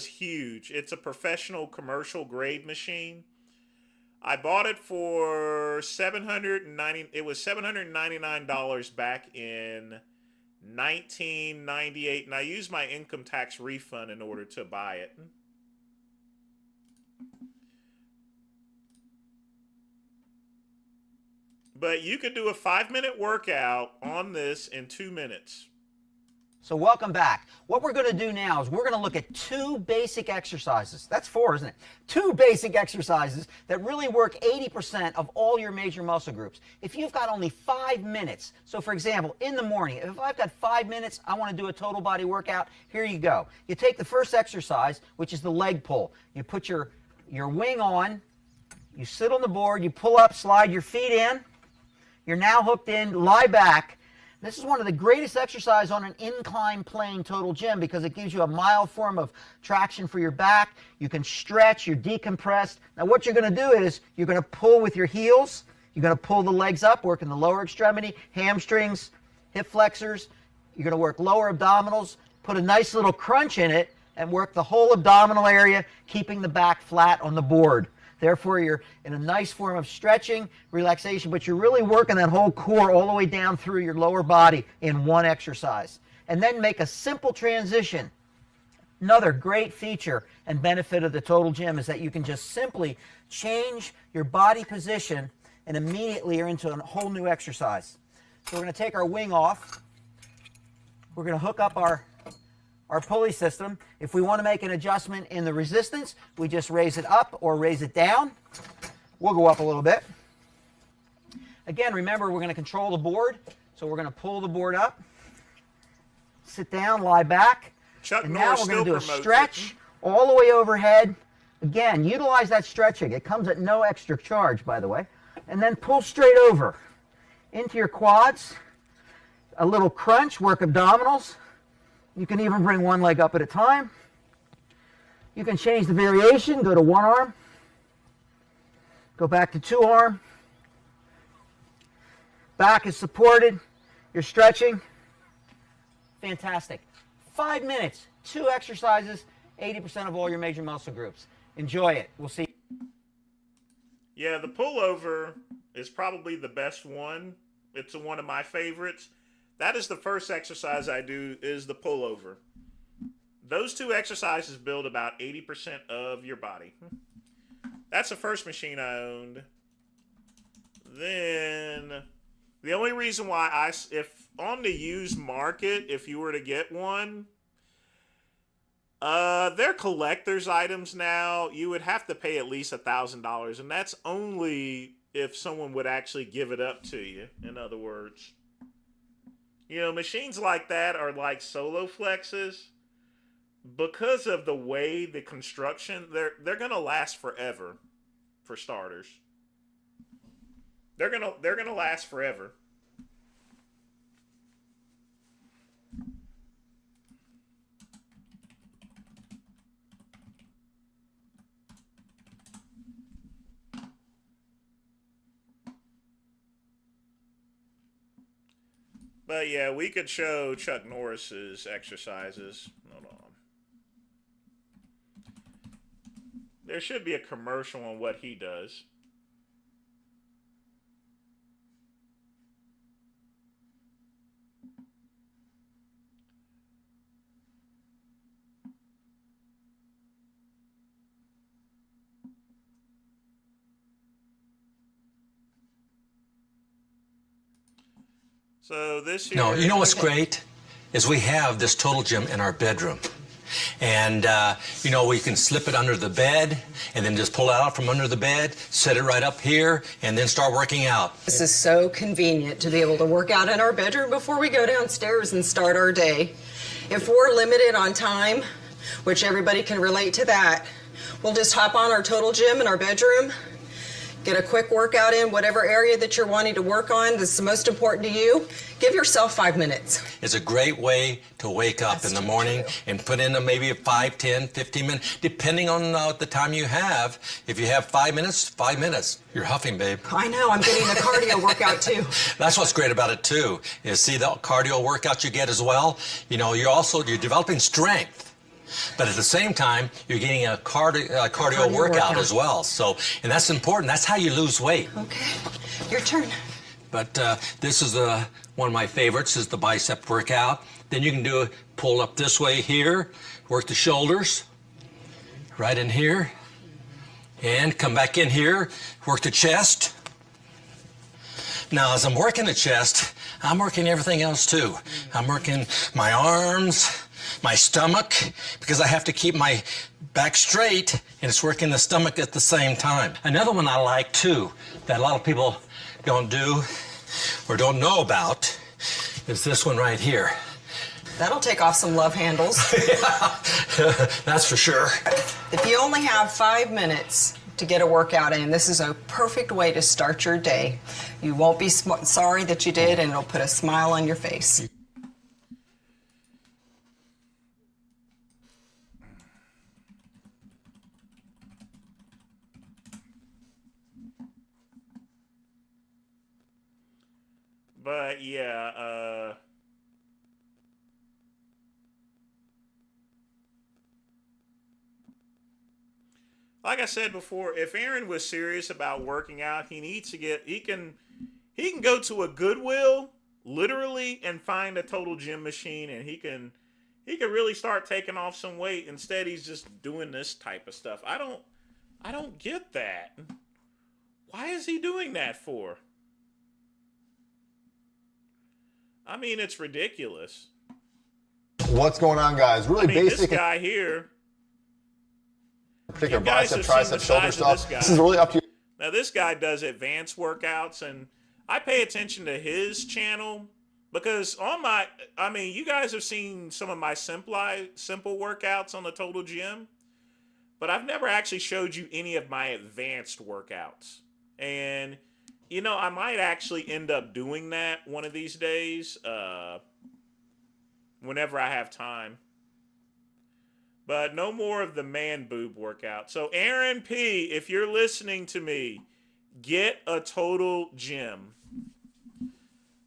huge. It's a professional commercial grade machine. I bought it for $799 back in 1998, and I used my income tax refund in order to buy it. But you could do a 5-minute workout on this in 2 minutes. So welcome back. What we're going to do now is we're going to look at 2 basic exercises. That's 4, isn't it? 2 basic exercises that really work 80% of all your major muscle groups. If you've got only 5 minutes, so for example, in the morning, if I've got 5 minutes, I want to do a total body workout, here you go. You take the first exercise, which is the leg pull. You put your wing on, you sit on the board, you pull up, slide your feet in. You're now hooked in, lie back. This is one of the greatest exercises on an incline plane total gym because it gives you a mild form of traction for your back. You can stretch, you're decompressed. Now what you're going to do is you're going to pull with your heels. You're going to pull the legs up, working the lower extremity, hamstrings, hip flexors. You're going to work lower abdominals, put a nice little crunch in it, and work the whole abdominal area, keeping the back flat on the board. Therefore, you're in a nice form of stretching, relaxation, but you're really working that whole core all the way down through your lower body in one exercise. And then make a simple transition. Another great feature and benefit of the Total Gym is that you can just simply change your body position and immediately you're into a whole new exercise. So we're going to take our wing off. We're going to hook up our pulley system. If we want to make an adjustment in the resistance, we just raise it up or raise it down. We'll go up a little bit. Again, remember, we're going to control the board. So we're going to pull the board up, sit down, lie back. And now we're going to do a stretch all the way overhead. Again, utilize that stretching. It comes at no extra charge, by the way. And then pull straight over into your quads. A little crunch, work abdominals. You can even bring one leg up at a time. You can change the variation, go to one arm, go back to 2 arm. Back is supported, you're stretching. Fantastic. 5 minutes, 2 exercises, 80% of all your major muscle groups. Enjoy it. We'll see. Yeah, the pullover is probably the best one. It's one of my favorites. That is the first exercise I do, is the pullover. those two exercises build about 80% of your body. That's the first machine I owned. Then the only reason why if on the used market, if you were to get one, they're collector's items now. You would have to pay at least $1,000, and that's only if someone would actually give it up to you. In other words, you know, machines like that are like solo flexes. Because of the way the construction, they're gonna last forever. For starters, they're gonna last forever. But yeah, we could show Chuck Norris's exercises. Hold on. There should be a commercial on what he does. So this year... No, you know what's great? Is we have this Total Gym in our bedroom. And, you know, we can slip it under the bed and then just pull it out from under the bed, set it right up here, and then start working out. This is so convenient to be able to work out in our bedroom before we go downstairs and start our day. If we're limited on time, which everybody can relate to that, we'll just hop on our Total Gym in our bedroom, get a quick workout in whatever area that you're wanting to work on that's the most important to you. Give yourself 5 minutes. It's a great way to wake up in the morning and put in maybe 5, 10, 15 minutes, depending on the time you have. If you have 5 minutes, 5 minutes. You're huffing, babe. I know, I'm getting a cardio workout too. That's what's great about it too, is see the cardio workouts you get as well. You know, you're developing strength. But at the same time, you're getting a cardio workout as well. So, and that's important. That's how you lose weight. Okay, your turn. But this is one of my favorites, is the bicep workout. Then you can do it, pull up this way here, work the shoulders, right in here, and come back in here, work the chest. Now, as I'm working the chest, I'm working everything else too. I'm working my arms, my stomach, because I have to keep my back straight, and it's working the stomach at the same time. Another one I like too, that a lot of people don't do or don't know about, is this one right here. That'll take off some love handles. That's for sure. If you only have 5 minutes to get a workout in, this is a perfect way to start your day. You won't be sorry that you did, and it'll put a smile on your face. But yeah, like I said before, if Aaron was serious about working out, he needs to he can go to a Goodwill, literally, and find a Total Gym machine, and he can really start taking off some weight. Instead, he's just doing this type of stuff. I don't get that. Why is he doing that for? I mean, it's ridiculous. What's going on, guys? Really basic. This guy here. Particular bicep, tricep, shoulder stuff. This is really up to you. Now, this guy does advanced workouts, and I pay attention to his channel because you guys have seen some of my simple workouts on the Total Gym, but I've never actually showed you any of my advanced workouts. And you know, I might actually end up doing that one of these days, whenever I have time. But no more of the man boob workout. So Aaron P., if you're listening to me, get a Total Gym.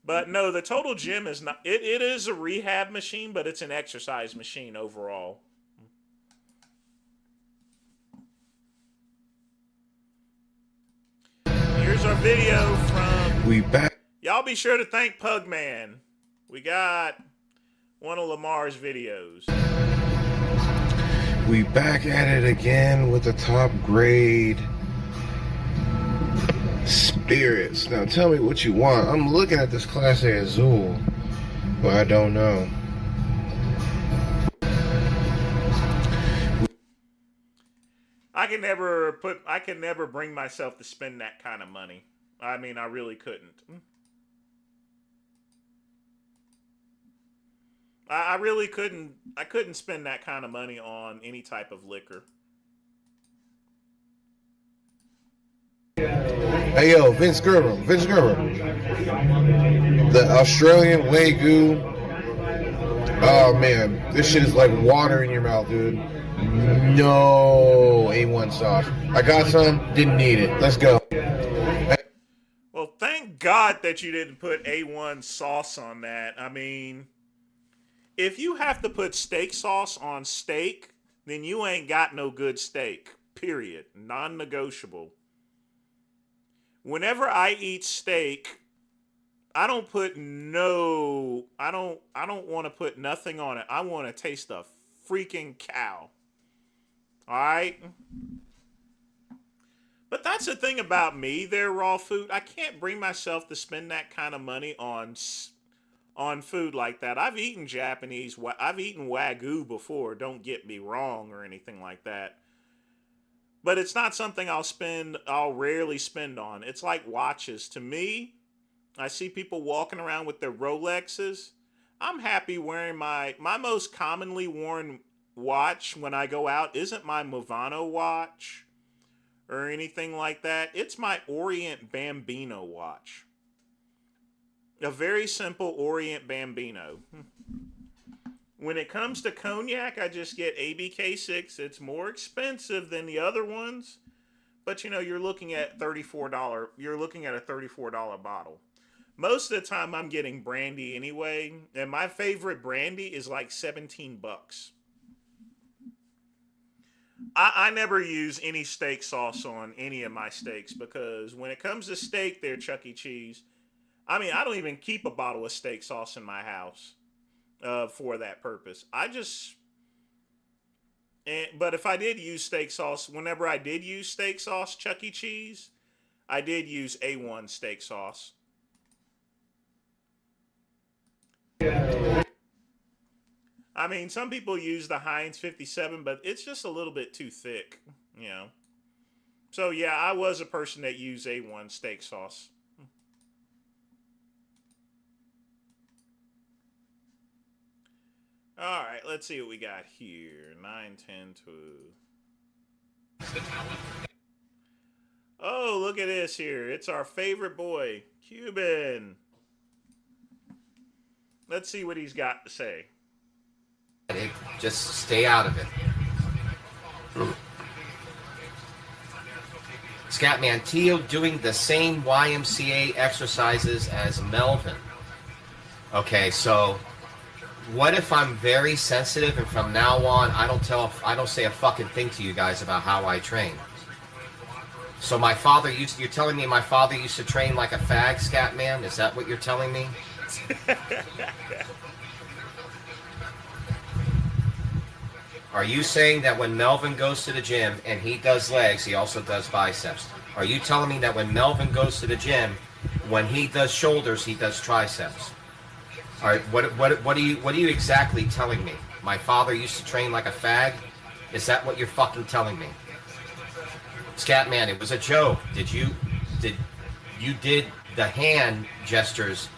But no, the Total Gym is not, it is a rehab machine, but it's an exercise machine overall. Here's our video from... We back. Y'all be sure to thank Pugman. We got one of Lamar's videos. We back at it again with the top grade spirits. Now tell me what you want. I'm looking at this Class A Azul, but I don't know. I could never bring myself to spend that kind of money. I mean, I really couldn't. I really couldn't. I couldn't spend that kind of money on any type of liquor. Hey yo, Vince Gerber, the Australian Wagyu. Oh man, this shit is like water in your mouth, dude. No A1 sauce. I got some, didn't need it. Let's go. Well, thank God that you didn't put A1 sauce on that. I mean, if you have to put steak sauce on steak, then you ain't got no good steak. Period. Non-negotiable. Whenever I eat steak, I don't want to put nothing on it. I want to taste the freaking cow. All right? But that's the thing about me, their raw food. I can't bring myself to spend that kind of money on food like that. I've eaten I've eaten Wagyu before, don't get me wrong or anything like that. But it's not something I'll rarely spend on. It's like watches. To me, I see people walking around with their Rolexes. I'm happy wearing my most commonly worn watch when I go out isn't my Movano watch or anything like that. It's my Orient Bambino watch. A very simple Orient Bambino. When it comes to cognac, I just get ABK6. It's more expensive than the other ones, but you're looking at $34. You're looking at a $34 bottle. Most of the time, I'm getting brandy anyway, and my favorite brandy is like $17. I never use any steak sauce on any of my steaks because when it comes to steak, they're Chuck E. Cheese. I mean, I don't even keep a bottle of steak sauce in my house. For that purpose. But if I did use steak sauce, whenever I did use steak sauce, Chuck E. Cheese, I did use A1 steak sauce. I mean, some people use the Heinz 57, but it's just a little bit too thick, So yeah, I was a person that used A1 steak sauce. All right, let's see what we got here. 9, 10, 2. Oh, look at this here. It's our favorite boy, Cuban. Let's see what he's got to say. Just stay out of it. Scatman, Tio doing the same YMCA exercises as Melvin. Okay, so what if I'm very sensitive and from now on I don't say a fucking thing to you guys about how I train? So you're telling me my father used to train like a fag, Scatman? Is that what you're telling me? Are you saying that when Melvin goes to the gym and he does legs, he also does biceps? Are you telling me that when Melvin goes to the gym, when he does shoulders, he does triceps? All right, what are you exactly telling me? My father used to train like a fag? Is that what you're fucking telling me? Scatman, it was a joke. You did the hand gestures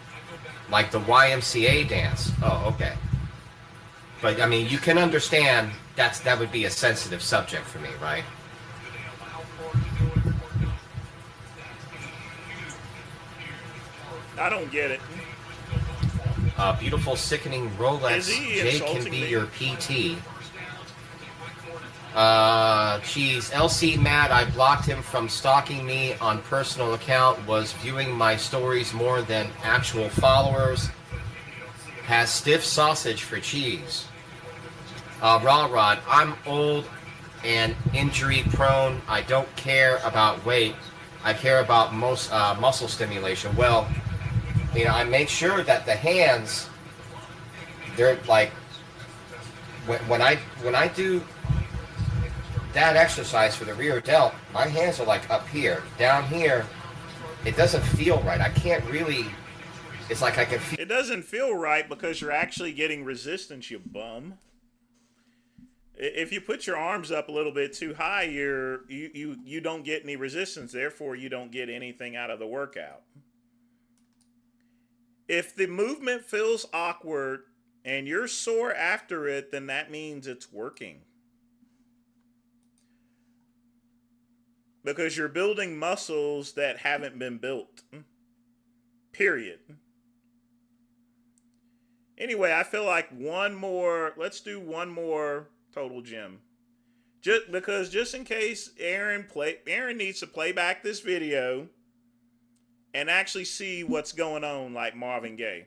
like the YMCA dance. Oh, okay. But I mean, you can understand that would be a sensitive subject for me, right? I don't get it. Beautiful, sickening Rolex. Jay can be your PT. Geez, LC mad. I blocked him from stalking me on personal account. Was viewing my stories more than actual followers. Has stiff sausage for cheese. Raw Rod. I'm old and injury prone. I don't care about weight. I care about most muscle stimulation. Well, I make sure that the hands, they're like when I do that exercise for the rear delt, my hands are like up here. Down here, it doesn't feel right. I can't really, it's like I can feel. It doesn't feel right because you're actually getting resistance, you bum. If you put your arms up a little bit too high, you don't get any resistance. Therefore, you don't get anything out of the workout. If the movement feels awkward and you're sore after it, then that means it's working. Because you're building muscles that haven't been built. Period. Anyway, I feel like let's do one more total gym. Just in case Aaron needs to play back this video and actually see what's going on like Marvin Gaye.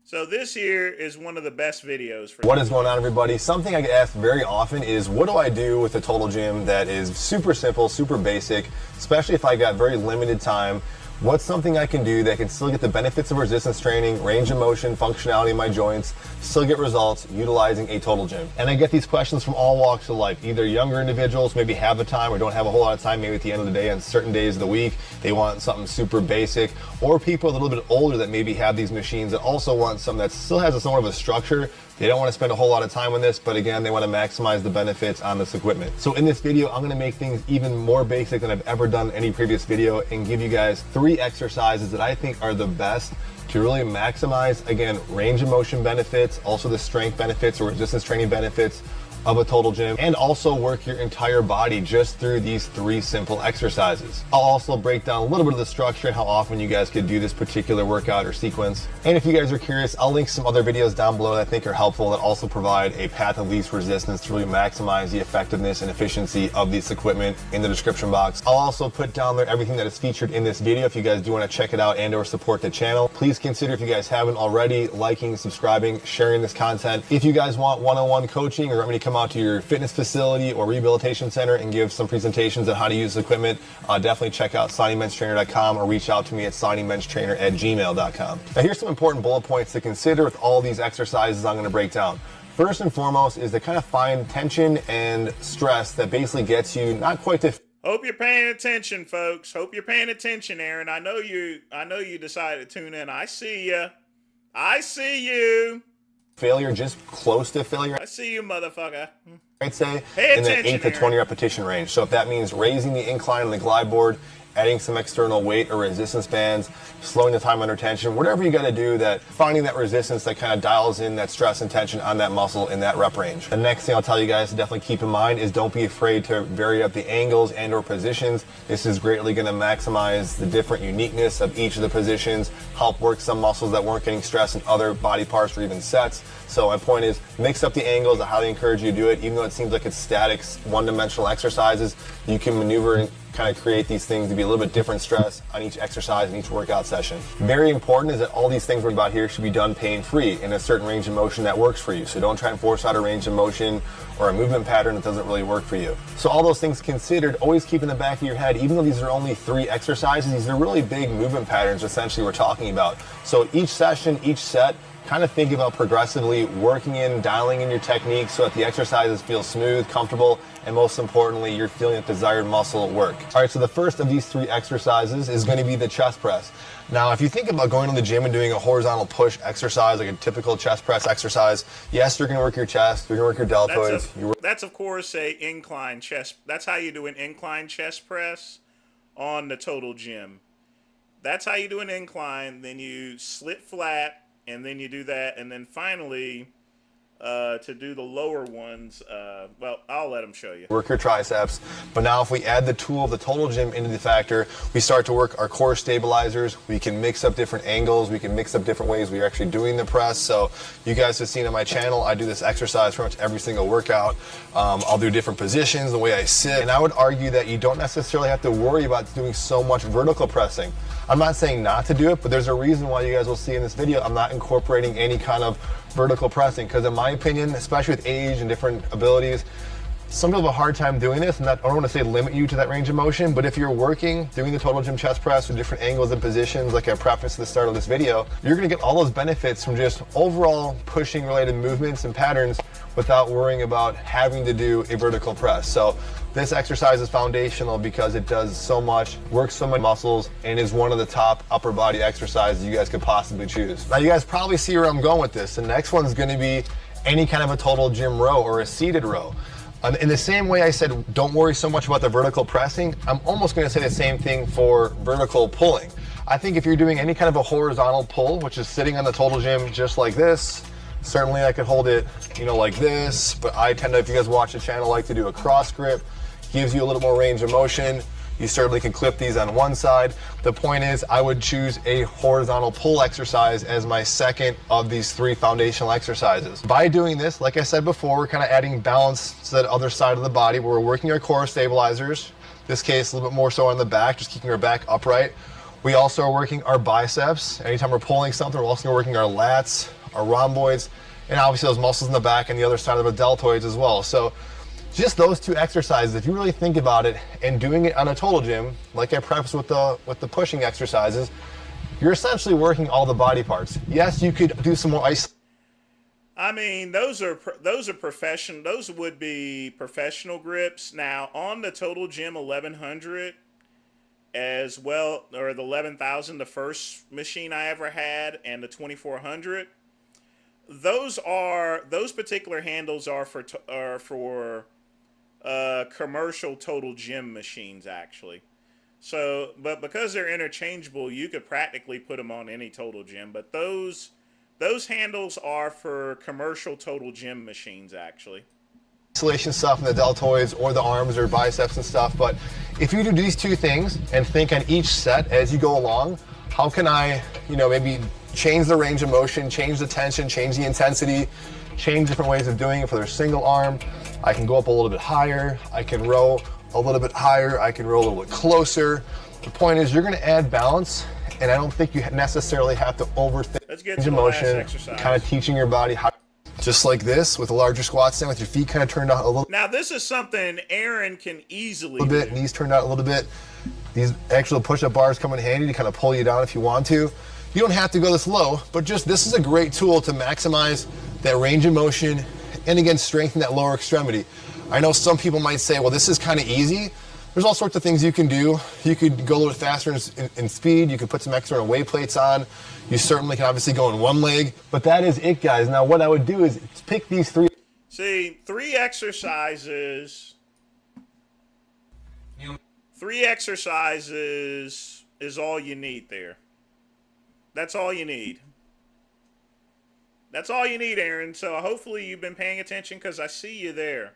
So this here is one of the best videos for What is going on, everybody? Something I get asked very often is, what do I do with a total gym that is super simple, super basic, especially if I got very limited time? What's something I can do that can still get the benefits of resistance training, range of motion, functionality in my joints, still get results utilizing a total gym? And I get these questions from all walks of life, either younger individuals maybe have the time or don't have a whole lot of time, maybe at the end of the day on certain days of the week, they want something super basic, or people a little bit older that maybe have these machines that also want something that still has somewhat of a structure. They don't want to spend a whole lot of time on this, but again, they want to maximize the benefits on this equipment. So in this video, I'm going to make things even more basic than I've ever done in any previous video and give you guys 3 exercises that I think are the best to really maximize, again, range of motion benefits, also the strength benefits or resistance training benefits of a total gym, and also work your entire body just through these 3 simple exercises. I'll also break down a little bit of the structure and how often you guys could do this particular workout or sequence. And if you guys are curious, I'll link some other videos down below that I think are helpful that also provide a path of least resistance to really maximize the effectiveness and efficiency of this equipment in the description box. I'll also put down there everything that is featured in this video if you guys do want to check it out and or support the channel. Please consider, if you guys haven't already, liking, subscribing, sharing this content. If you guys want one-on-one coaching or want me to come out to your fitness facility or rehabilitation center and give some presentations on how to use the equipment, definitely check out signingbenchtrainer.com or reach out to me at signingbenchtrainer@gmail.com. Now here's some important bullet points to consider with all these exercises I'm going to break down. First and foremost is to kind of find tension and stress that basically gets you not quite to. Hope you're paying attention, folks. Hope you're paying attention, Aaron. I know you decided to tune in. I see you. I see you. Failure, just close to failure. I see you, motherfucker. I'd say Pay in the attention, 8 to 20 repetition range. So if that means raising the incline on the glide board, adding some external weight or resistance bands, slowing the time under tension, whatever you got to do, that finding that resistance that kind of dials in that stress and tension on that muscle in that rep range. The next thing I'll tell you guys to definitely keep in mind is don't be afraid to vary up the angles and or positions. This is greatly going to maximize the different uniqueness of each of the positions, help work some muscles that weren't getting stressed in other body parts or even sets. So my point is, mix up the angles. I highly encourage you to do it. Even though it seems like it's static, one-dimensional exercises, you can maneuver and kind of create these things to be a little bit different stress on each exercise and each workout session. Very important is that all these things we're about here should be done pain-free in a certain range of motion that works for you. So don't try and force out a range of motion or a movement pattern that doesn't really work for you. So all those things considered, always keep in the back of your head, even though these are only 3 exercises, these are really big movement patterns essentially we're talking about. So each session, each set, kind of think about progressively working in, dialing in your technique so that the exercises feel smooth, comfortable, and most importantly, you're feeling the desired muscle work. All right, so the first of these 3 exercises is going to be the chest press. Now, if you think about going to the gym and doing a horizontal push exercise, like a typical chest press exercise, yes, you're going to work your chest, you're going to work your deltoids. That's of course a incline chest. That's how you do an incline chest press on the total gym. That's how you do an incline. Then you slit flat, and then you do that, and then finally, to do the lower ones, well, I'll let them show you. Work your triceps, but now if we add the tool of the total gym into the factor, we start to work our core stabilizers. We can mix up different angles. We can mix up different ways we're actually doing the press. So you guys have seen on my channel, I do this exercise pretty much every single workout. I'll do different positions, the way I sit, and I would argue that you don't necessarily have to worry about doing so much vertical pressing. I'm not saying not to do it, but there's a reason why you guys will see in this video I'm not incorporating any kind of vertical pressing, because in my opinion, especially with age and different abilities, some people have a hard time doing this, and I don't want to say limit you to that range of motion, but if you're working, doing the total gym chest press with different angles and positions, like I prefaced at the start of this video, you're going to get all those benefits from just overall pushing related movements and patterns without worrying about having to do a vertical press. So this exercise is foundational because it does so much, works so many muscles, and is one of the top upper body exercises you guys could possibly choose. Now you guys probably see where I'm going with this. The next one's gonna be any kind of a total gym row or a seated row. In the same way I said, don't worry so much about the vertical pressing, I'm almost gonna say the same thing for vertical pulling. I think if you're doing any kind of a horizontal pull, which is sitting on the total gym just like this, certainly I could hold it, you know, like this, but I tend to, if you guys watch the channel, like to do a cross grip, gives you a little more range of motion. You certainly can clip these on one side. The point is, I would choose a horizontal pull exercise as my second of these 3 foundational exercises. By doing this, like I said before, we're kind of adding balance to that other side of the body where we're working our core stabilizers. This case, a little bit more so on the back, just keeping our back upright. We also are working our biceps. Anytime we're pulling something, we're also working our lats, our rhomboids, and obviously those muscles in the back and the other side of the deltoids as well. So just those 2 exercises, if you really think about it, and doing it on a total gym, like I prefaced with the pushing exercises, you're essentially working all the body parts. Yes, you could do some more ice. I mean, those are professional. Those would be professional grips. Now on the Total Gym 1100, as well, or the 11,000, the first machine I ever had, and the 2400. Those particular handles are for commercial total gym machines, actually. So, but because they're interchangeable, you could practically put them on any total gym. But those handles are for commercial total gym machines, actually. Isolation stuff in the deltoids or the arms or biceps and stuff. But if you do these 2 things and think on each set as you go along, how can I, you know, maybe change the range of motion, change the tension, change the intensity, change different ways of doing it for their single arm. I can go up a little bit higher. I can row a little bit higher. I can row a little bit closer. The point is, you're going to add balance, and I don't think you necessarily have to overthink range of motion, kind of teaching your body how. Just like this, with a larger squat stand, with your feet kind of turned out a little. Now this is something Aaron can easily do. Knees turned out a little bit. These actual push-up bars come in handy to kind of pull you down if you want to. You don't have to go this low, but just this is a great tool to maximize that range of motion and again strengthen that lower extremity. I know some people might say, well, this is kind of easy. There's all sorts of things you can do. You could go a little bit faster in speed. You could put some extra weight plates on. You certainly can obviously go in one leg, but that is it, guys. Now what I would do is pick these 3. See, 3 exercises. 3 exercises is all you need there. That's all you need. That's all you need, Aaron. So hopefully you've been paying attention because I see you there.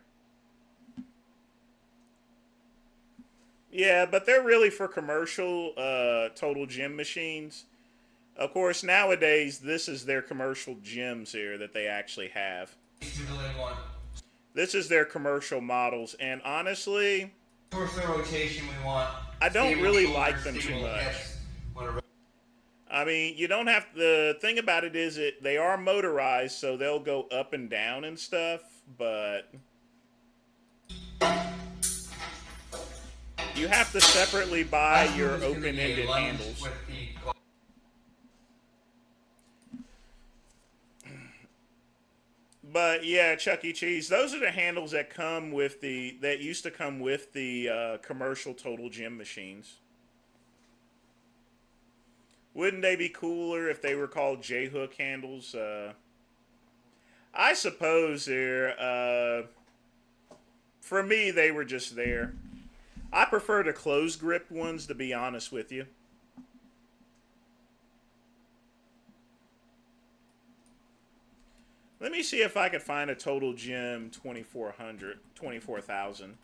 Yeah, but they're really for commercial total gym machines. Of course, nowadays, this is their commercial gyms here that they actually have. This is their commercial models, and honestly, rotation we want. I don't really like them too much. I mean, you don't have, the thing about it is they are motorized, so they'll go up and down and stuff, but you have to separately buy your open-ended handles. But yeah, Chuck E. Cheese, those are the handles that used to come with the commercial total gym machines. Wouldn't they be cooler if they were called J-hook handles? I suppose they're, for me, they were just there. I prefer the closed grip ones, to be honest with you. Let me see if I could find a Total Gym 24,000.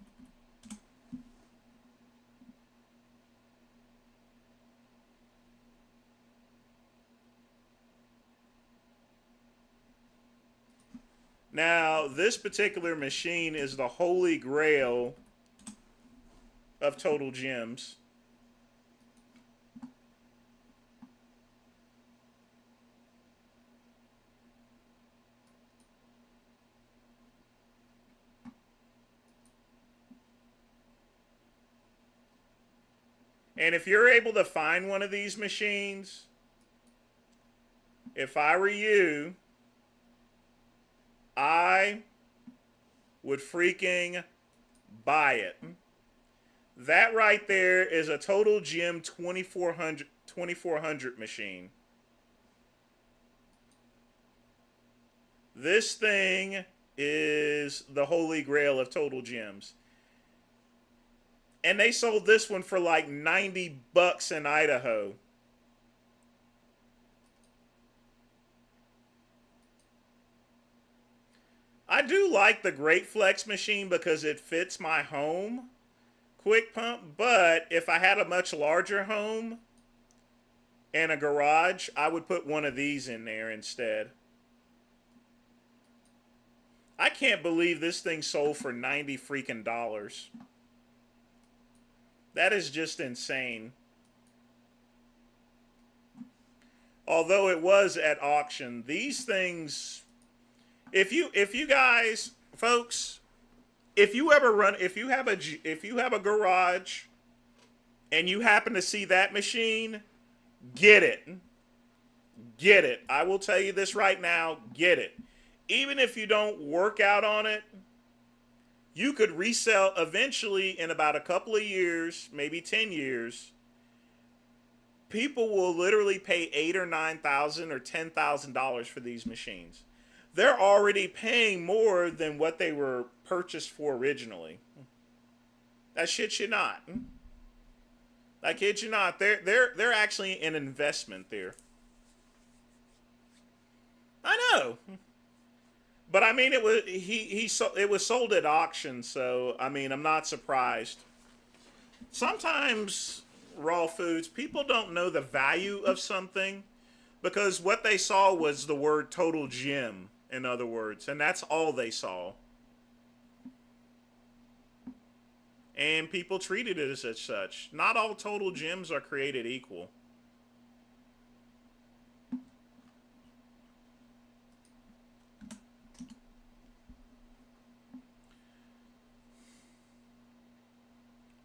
Now, this particular machine is the holy grail of total gyms. And if you're able to find one of these machines, if I were you, I would freaking buy it. That right there is a Total Gym 2400 machine. This thing is the holy grail of Total Gyms. And they sold this one for like $90 in Idaho. I do like the Great Flex machine because it fits my home quick pump, but if I had a much larger home and a garage, I would put one of these in there instead. I can't believe this thing sold for $90 freaking dollars. That is just insane. Although it was at auction, these things, if you guys, folks, if you have a garage and you happen to see that machine, get it. Get it. I will tell you this right now, get it. Even if you don't work out on it, you could resell eventually in about a couple of years, maybe 10 years. People will literally pay $8,000 or $9,000 or $10,000 for these machines. They're already paying more than what they were purchased for originally. That shit you not. I kid you not. They're actually an investment there. I know. But I mean, it was sold at auction, so I mean, I'm not surprised. Sometimes raw foods, people don't know the value of something because what they saw was the word Total Gym, in other words, and that's all they saw. And people treated it as such. Not all Total Gyms are created equal.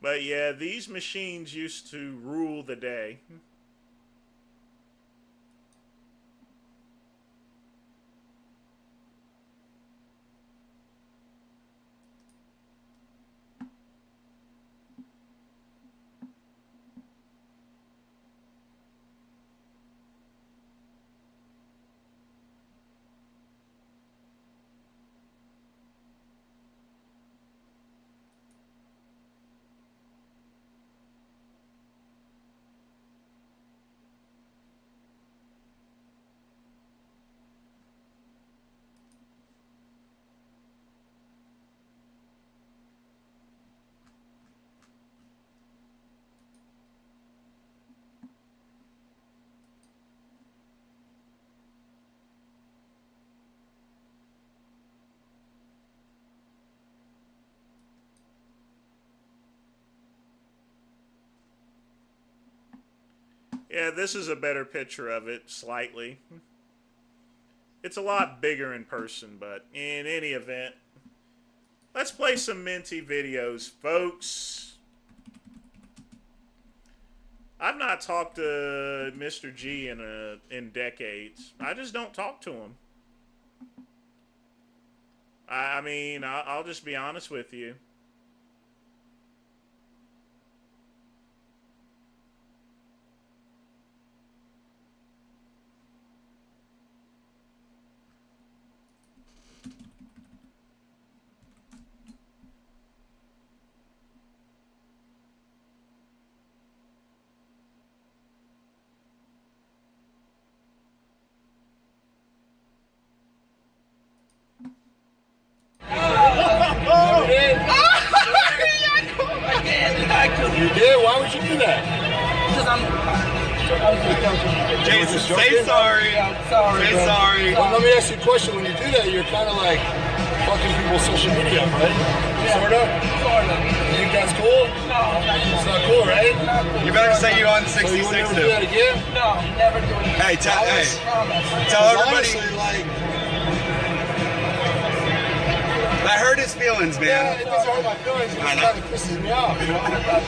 But yeah, these machines used to rule the day. Yeah, this is a better picture of it, slightly. It's a lot bigger in person, but in any event, let's play some Minty videos, folks. I've not talked to Mr. G in decades. I just don't talk to him. I mean, I'll just be honest with you. You did? Why would you do that? Because I'm Jason, say sorry. sorry. Say bro. sorry. Well, let me ask you a question. When you do that, you're kind of like fucking people's social media, right? Yeah. Sort of? Sort of. You think that's cool? No. It's not cool, right? Cool. You better say you on 66 so you would never do that again? No, never do it again. Hey, tell everybody. Honestly, like, that hurt his feelings, man. Yeah, it doesn't hurt my feelings. It just kind of pisses me off, you know? I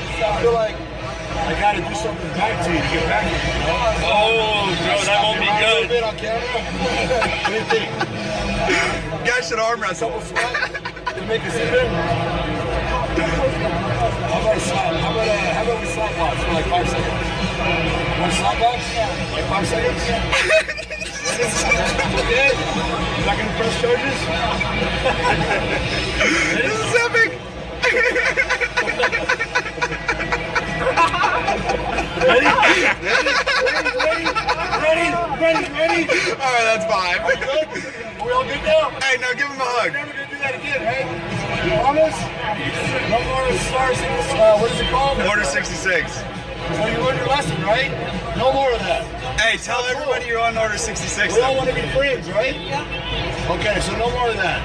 feel like I gotta do something back to you to get back at you, you know? Oh, bro, that won't be good. A little bit on camera. What do you think? You guys should arm wrestle. To make us even? How about we slap box for like 5 seconds? You want to slap box? Like 5 seconds? Okay? Not gonna press charges? This is epic! Ready? Alright, that's 5. Are we all good now? Hey, now give him a hug. We're never gonna do that again, hey? You promise? No more stars. What is it called? Order 66. So you learned your lesson, right? No more of that. Hey, tell everybody you're on Order 66. We all want to be friends, right? Okay, so no more of that.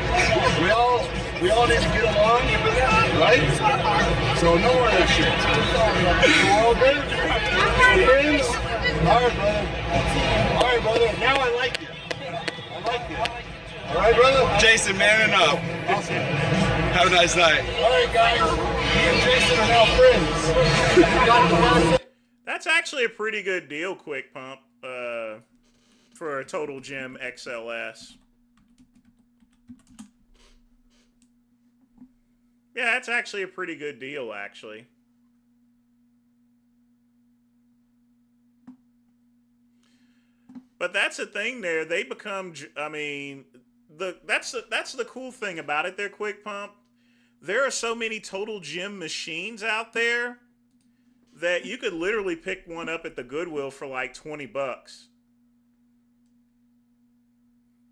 We all need to get along, right? So no more of that shit. So we're all good? We're friends? All right, brother. All right, brother. Now I like you. I like you. All right, brother? Jason, manning up. Awesome. Have a nice night. All right, guys. Me and Jason are now friends. That's actually a pretty good deal, Quick Pump, for a Total Gym XLS. Yeah, that's actually a pretty good deal, actually. But that's the thing there. They become, I mean, that's the cool thing about it there, Quick Pump. There are so many Total Gym machines out there that you could literally pick one up at the Goodwill for like 20 bucks.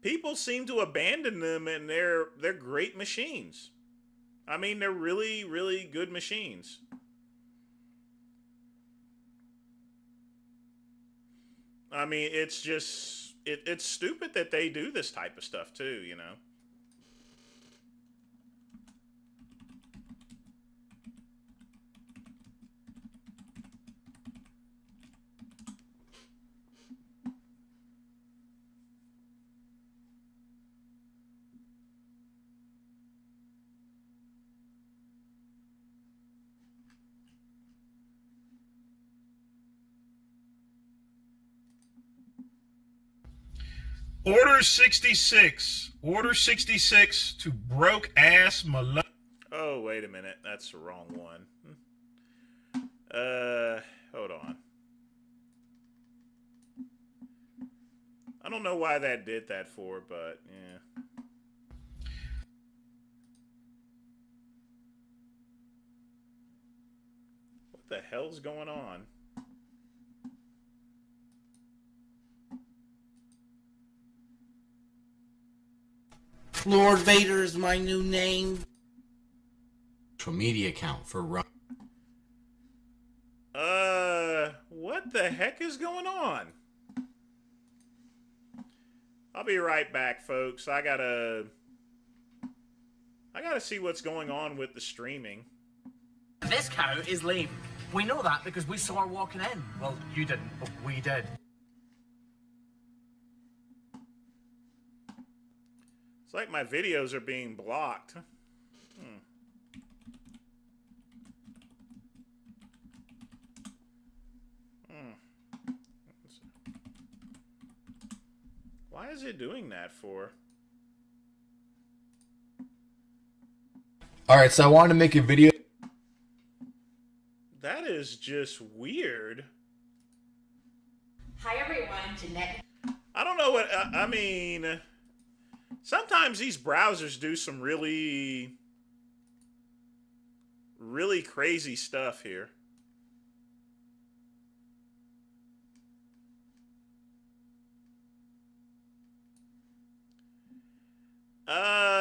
People seem to abandon them, and they're great machines. I mean, they're really, really good machines. I mean, it's just, it's stupid that they do this type of stuff too, you know? Order 66. Order 66 to broke ass Malone. Oh, wait a minute. That's the wrong one. Hold on. I don't know why that did that for, but yeah. What the hell's going on? Lord Vader is my new name. Social media account for what the heck is going on? I'll be right back, folks. I gotta see what's going on with the streaming. This cow is lame. We know that because we saw her walking in. Well, you didn't, but we did. It's like my videos are being blocked. Why is it doing that for? Alright, so I wanted to make a video. That is just weird. Hi everyone, Jeanette. I don't know what, I mean, sometimes these browsers do some really crazy stuff here.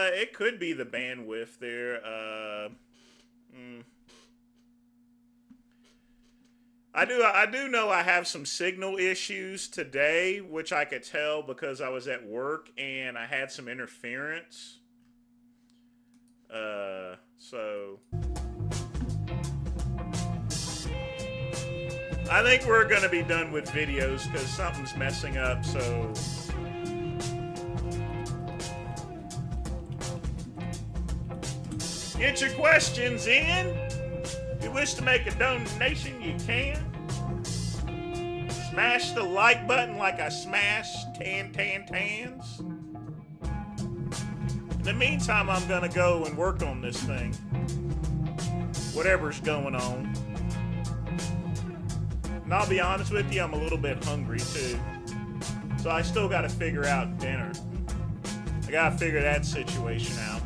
It could be the bandwidth there. I do know I have some signal issues today, which I could tell because I was at work and I had some interference. So I think we're gonna be done with videos because something's messing up, so get your questions in. If you wish to make a donation, you can. Smash the like button like I smashed tans. the meantime, I'm gonna go and work on this thing. Whatever's going on. And I'll be honest with you, I'm a little bit hungry too. So I still gotta figure out dinner. I gotta figure that situation out.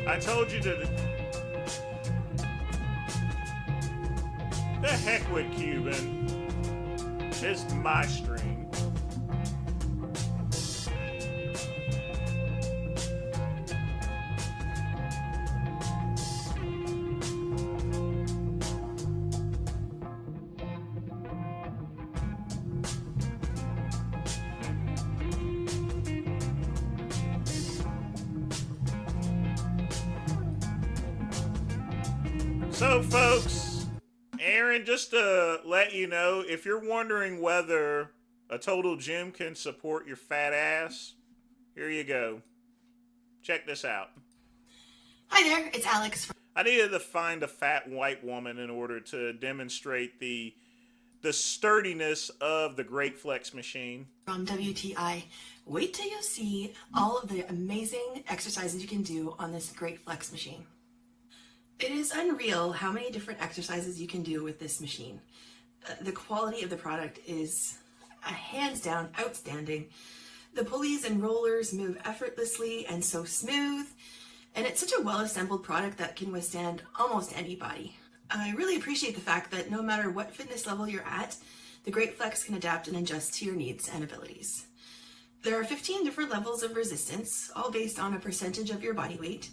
I told you to... The heck with Cuban. It's my stream. So, folks, Aaron, just to let you know, if you're wondering whether a total gym can support your fat ass, here you go. Check this out. Hi there, it's Alex. I needed to find a fat white woman in order to demonstrate the sturdiness of the Great Flex machine. From WTI. Wait till you see all of the amazing exercises you can do on this Great Flex machine. It is unreal how many different exercises you can do with this machine. The quality of the product is hands down outstanding. The pulleys and rollers move effortlessly and so smooth, and it's such a well-assembled product that can withstand almost any body. I really appreciate the fact that no matter what fitness level you're at, the Great Flex can adapt and adjust to your needs and abilities. There are 15 different levels of resistance, all based on a percentage of your body weight.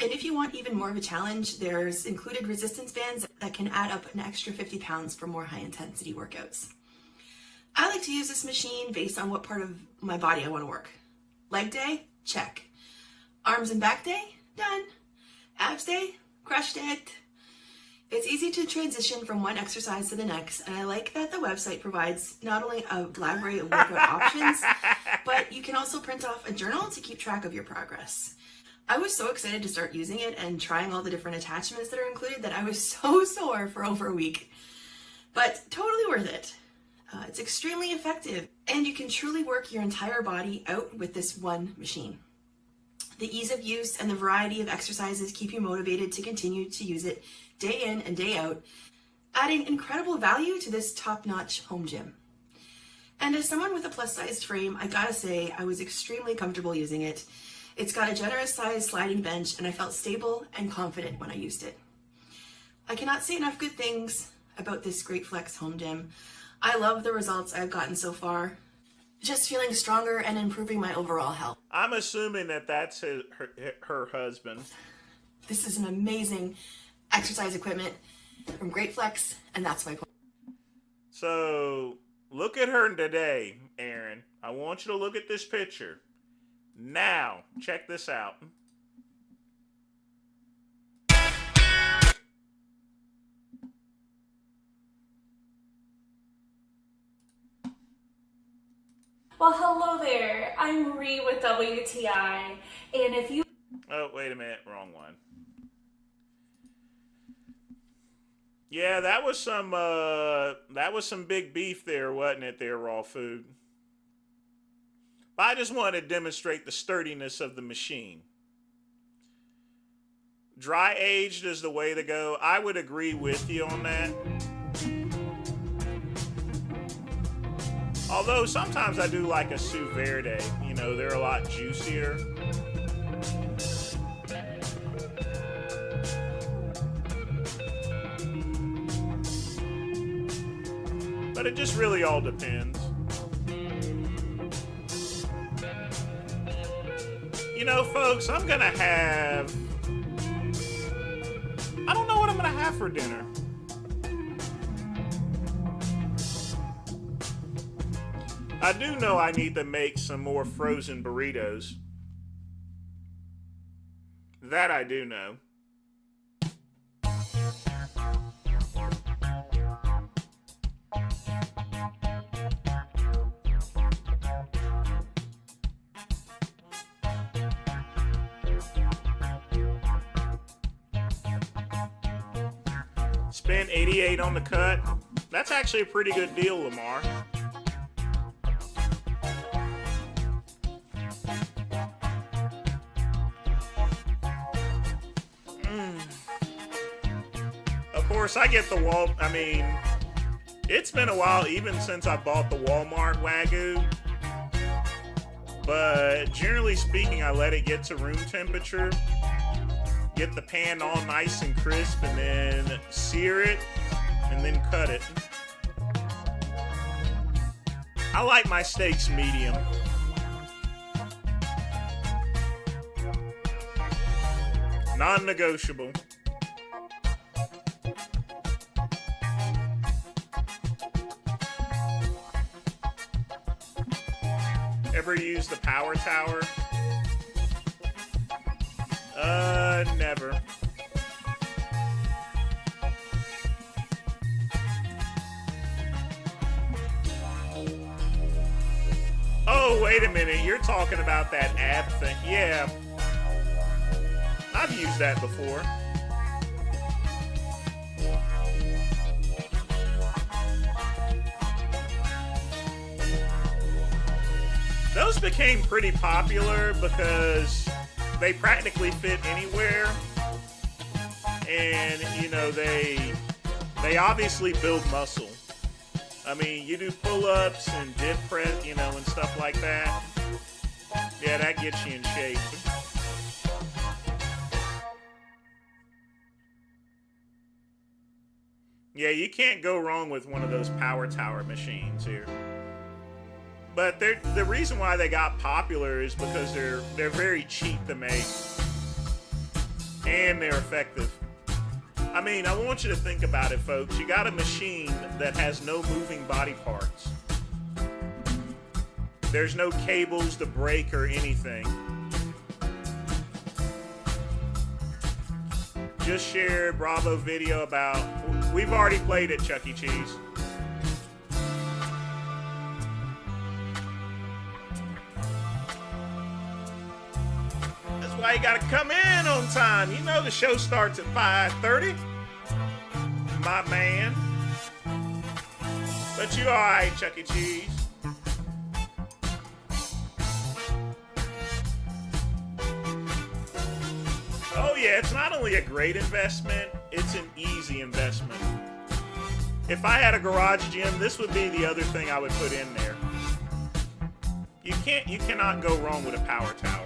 And if you want even more of a challenge, there's included resistance bands that can add up an extra 50 pounds for more high intensity workouts. I like to use this machine based on what part of my body I want to work. Leg day? Check. Arms and back day? Done. Abs day? Crushed it. It's easy to transition from one exercise to the next, and I like that the website provides not only a library of workout options, but you can also print off a journal to keep track of your progress. I was so excited to start using it and trying all the different attachments that are included that I was so sore for over a week. But totally worth it. It's extremely effective, and you can truly work your entire body out with this one machine. The ease of use and the variety of exercises keep you motivated to continue to use it day in and day out, adding incredible value to this top-notch home gym. And as someone with a plus-sized frame, I gotta say I was extremely comfortable using it. It's got a generous sized sliding bench, and I felt stable and confident when I used it. I cannot say enough good things about this Great Flex home gym. I love the results I've gotten so far. Just feeling stronger and improving my overall health. I'm assuming that that's her husband. This is an amazing exercise equipment from Great Flex, and that's my point. So, look at her today, Aaron. I want you to look at this picture. Now, check this out. Well, hello there. I'm Ree with WTI, and if you... Oh, wait a minute. Wrong one. Yeah, that was some big beef there, wasn't it, there, Raw Food? But I just wanted to demonstrate the sturdiness of the machine. Dry aged is the way to go. I would agree with you on that. Although sometimes I do like a Sous Verde. You know, they're a lot juicier. But it just really all depends. You know, folks, I'm gonna have... I don't know what I'm gonna have for dinner. I do know I need to make some more frozen burritos. That I do know. Spent $88 on the cut. That's actually a pretty good deal, Lamar. Of course, I get the I mean, it's been a while even since I bought the Walmart Wagyu. But generally speaking, I let it get to room temperature. Get the pan all nice and crisp, and then sear it, and then cut it. I like my steaks medium. Non-negotiable. Ever use the Power Tower? Never. Oh, wait a minute. You're talking about that ab thing. Yeah. I've used that before. Those became pretty popular because they practically fit anywhere, and you know they obviously build muscle. I mean, you do pull-ups and dip press, you know, and stuff like that. Yeah, that gets you in shape. Yeah, you can't go wrong with one of those Power Tower machines here. But the reason why they got popular is because they're very cheap to make, and they're effective. I mean, I want you to think about it, folks. You got a machine that has no moving body parts. There's no cables to break or anything. Just shared Bravo video about... We've already played it, Chuck E. Cheese. Why you gotta come in on time? You know the show starts at 5:30. My man. But you alright, Chuck E. Cheese. Oh yeah, it's not only a great investment, it's an easy investment. If I had a garage gym, this would be the other thing I would put in there. You cannot go wrong with a Power Tower.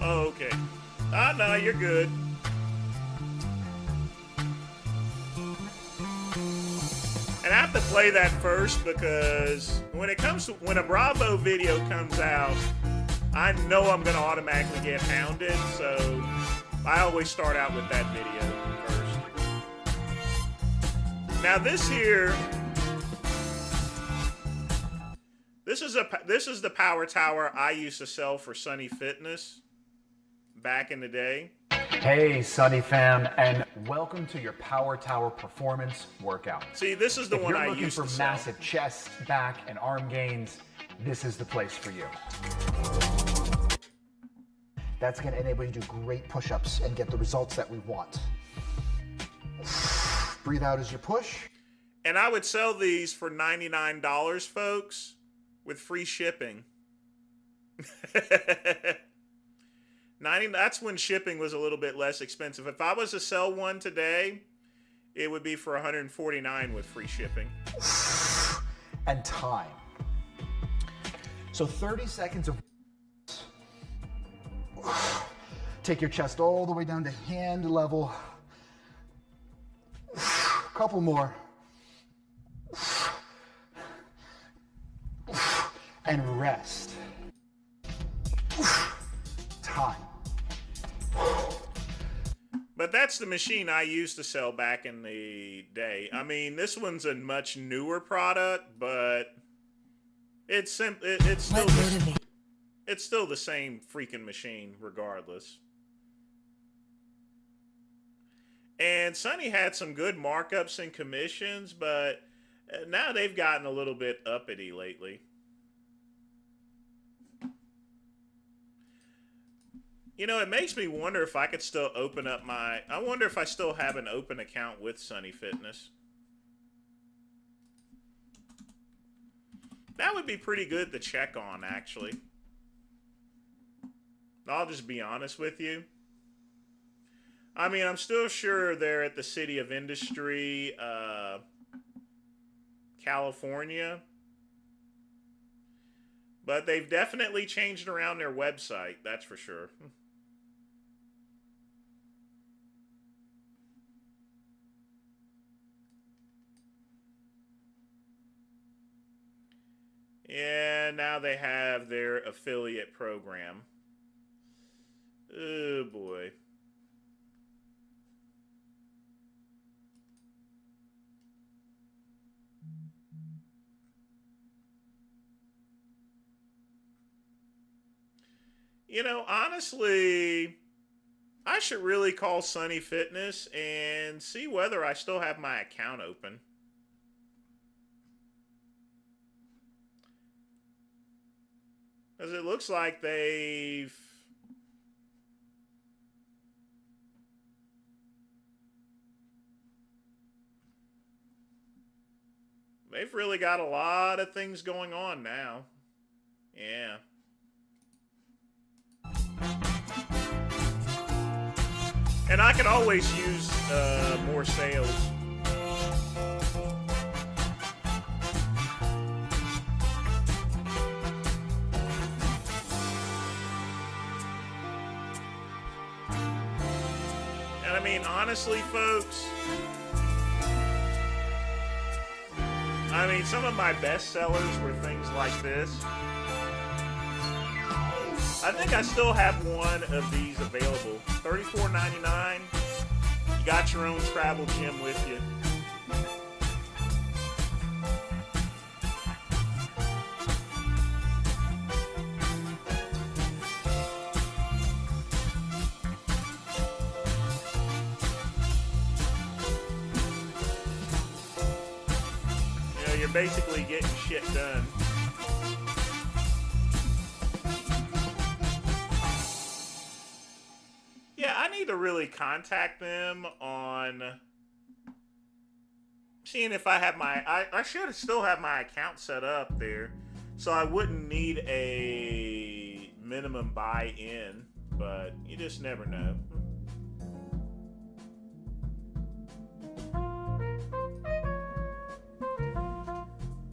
Oh, okay. No, you're good. And I have to play that first because when a Bravo video comes out, I know I'm gonna automatically get hounded, so I always start out with that video first. Now this here, this is the Power Tower I used to sell for Sunny Fitness back in the day. Hey, Sunny fam, and welcome to your Power Tower Performance Workout. See, this is the if one you're I looking used for to sell. massive chest, back, and arm gains, this is the place for you. That's going to enable you to do great push-ups and get the results that we want. Breathe out as you push. And I would sell these for $99, folks, with free shipping. That's when shipping was a little bit less expensive. If I was to sell one today, it would be for $149 with free shipping. And time. So 30 seconds of... Take your chest all the way down to hand level. Couple more. And rest. Time. But that's the machine I used to sell back in the day. I mean, this one's a much newer product, but it's still the same freaking machine regardless. And Sonny had some good markups and commissions, but now they've gotten a little bit uppity lately. You know, it makes me wonder if I could still open up I wonder if I still have an open account with Sunny Fitness. That would be pretty good to check on, actually. I'll just be honest with you. I mean, I'm still sure they're at the City of Industry, California. But they've definitely changed around their website, that's for sure. And now they have their affiliate program. Oh boy. You know, honestly, I should really call Sunny Fitness and see whether I still have my account open. Because it looks like they've really got a lot of things going on now. Yeah. And I can always use more sales. And I mean, honestly, folks, I mean, some of my best sellers were things like this. I think I still have one of these available. $34.99. You got your own travel gym with you. You know, you're basically getting shit done. Yeah, I need to really contact them on seeing if I have my... I should still have my account set up there, so I wouldn't need a minimum buy-in, but you just never know.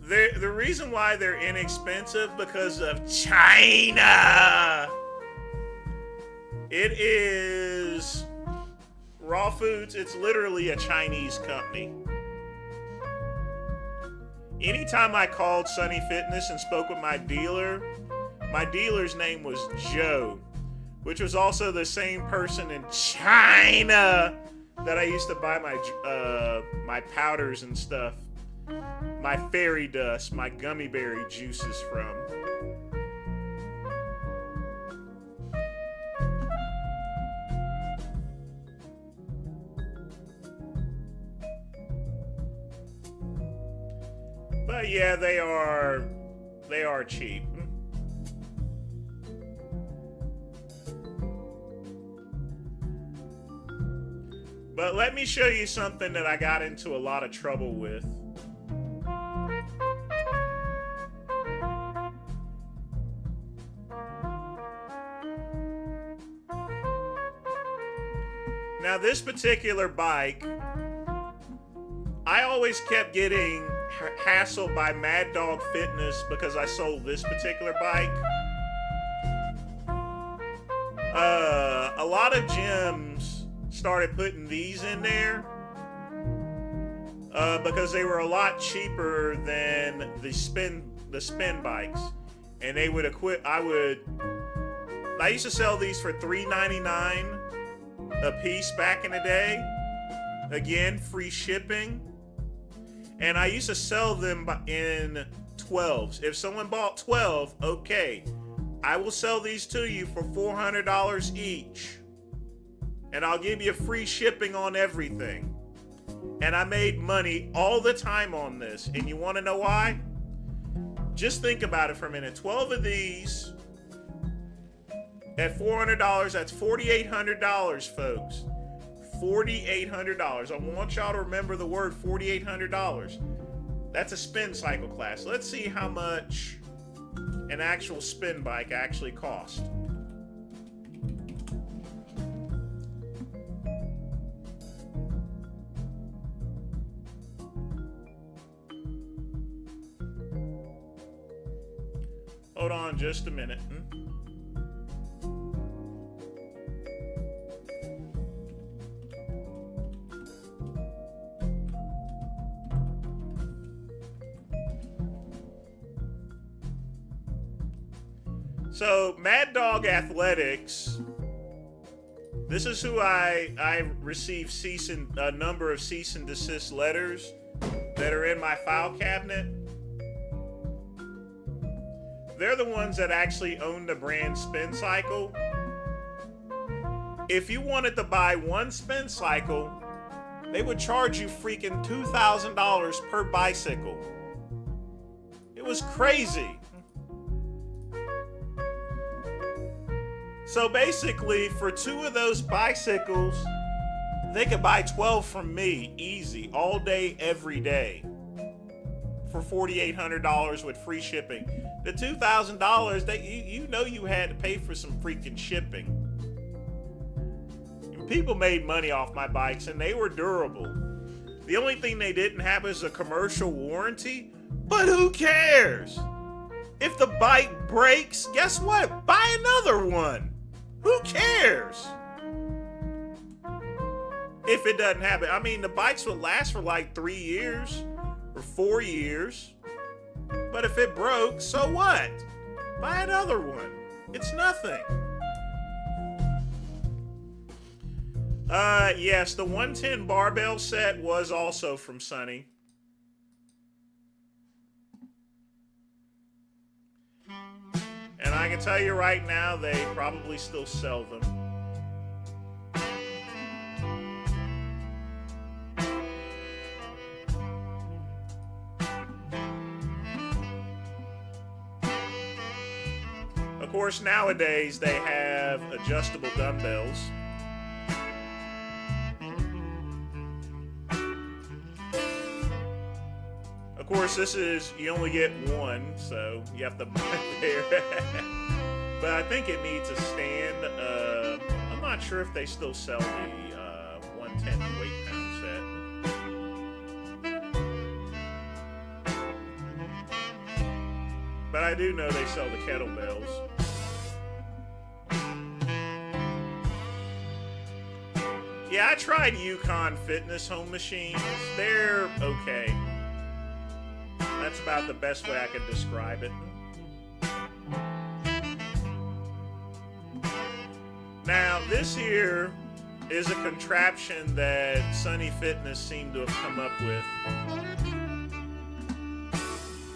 The reason why they're inexpensive because of China. It is Raw Foods. It's literally a Chinese company. Anytime I called Sunny Fitness and spoke with my dealer's name was Joe, which was also the same person in China that I used to buy my powders and stuff, my fairy dust, my gummy berry juices from. Yeah, they are cheap. But let me show you something that I got into a lot of trouble with. Now this particular bike, I always kept getting hassled by Mad Dog Fitness because I sold this particular bike. A lot of gyms started putting these in there because they were a lot cheaper than the spin bikes, and they would I used to sell these for $3.99 a piece back in the day. Again, free shipping. And I used to sell them in 12s. If someone bought 12, okay, I will sell these to you for $400 each. And I'll give you free shipping on everything. And I made money all the time on this. And you want to know why? Just think about it for a minute. 12 of these at $400, that's $4,800, folks. $4,800. I want y'all to remember the word $4,800. That's a spin cycle class. Let's see how much an actual spin bike actually cost. Hold on just a minute. So, Mad Dog Athletics, this is who I received a number of cease and desist letters that are in my file cabinet. They're the ones that actually own the brand Spin Cycle. If you wanted to buy one Spin Cycle, they would charge you freaking $2,000 per bicycle. It was crazy. So basically, for 2 of those bicycles, they could buy 12 from me, easy, all day, every day, for $4,800 with free shipping. The $2,000, you know you had to pay for some freaking shipping. And people made money off my bikes, and they were durable. The only thing they didn't have is a commercial warranty, but who cares? If the bike breaks, guess what? Buy another one. Who cares? If it doesn't happen. I mean, the bikes would last for like 3 years or 4 years. But if it broke, so what? Buy another one. It's nothing. Yes, the 110 barbell set was also from Sunny. And I can tell you right now, they probably still sell them. Of course, nowadays they have adjustable dumbbells. Of course, this is, you only get one, so you have to buy it there. But I think it needs a stand. I'm not sure if they still sell the 110 weight pound set. But I do know they sell the kettlebells. Yeah, I tried Yukon Fitness home machines. They're okay. That's about the best way I can describe it. Now, this here is a contraption that Sunny Fitness seemed to have come up with.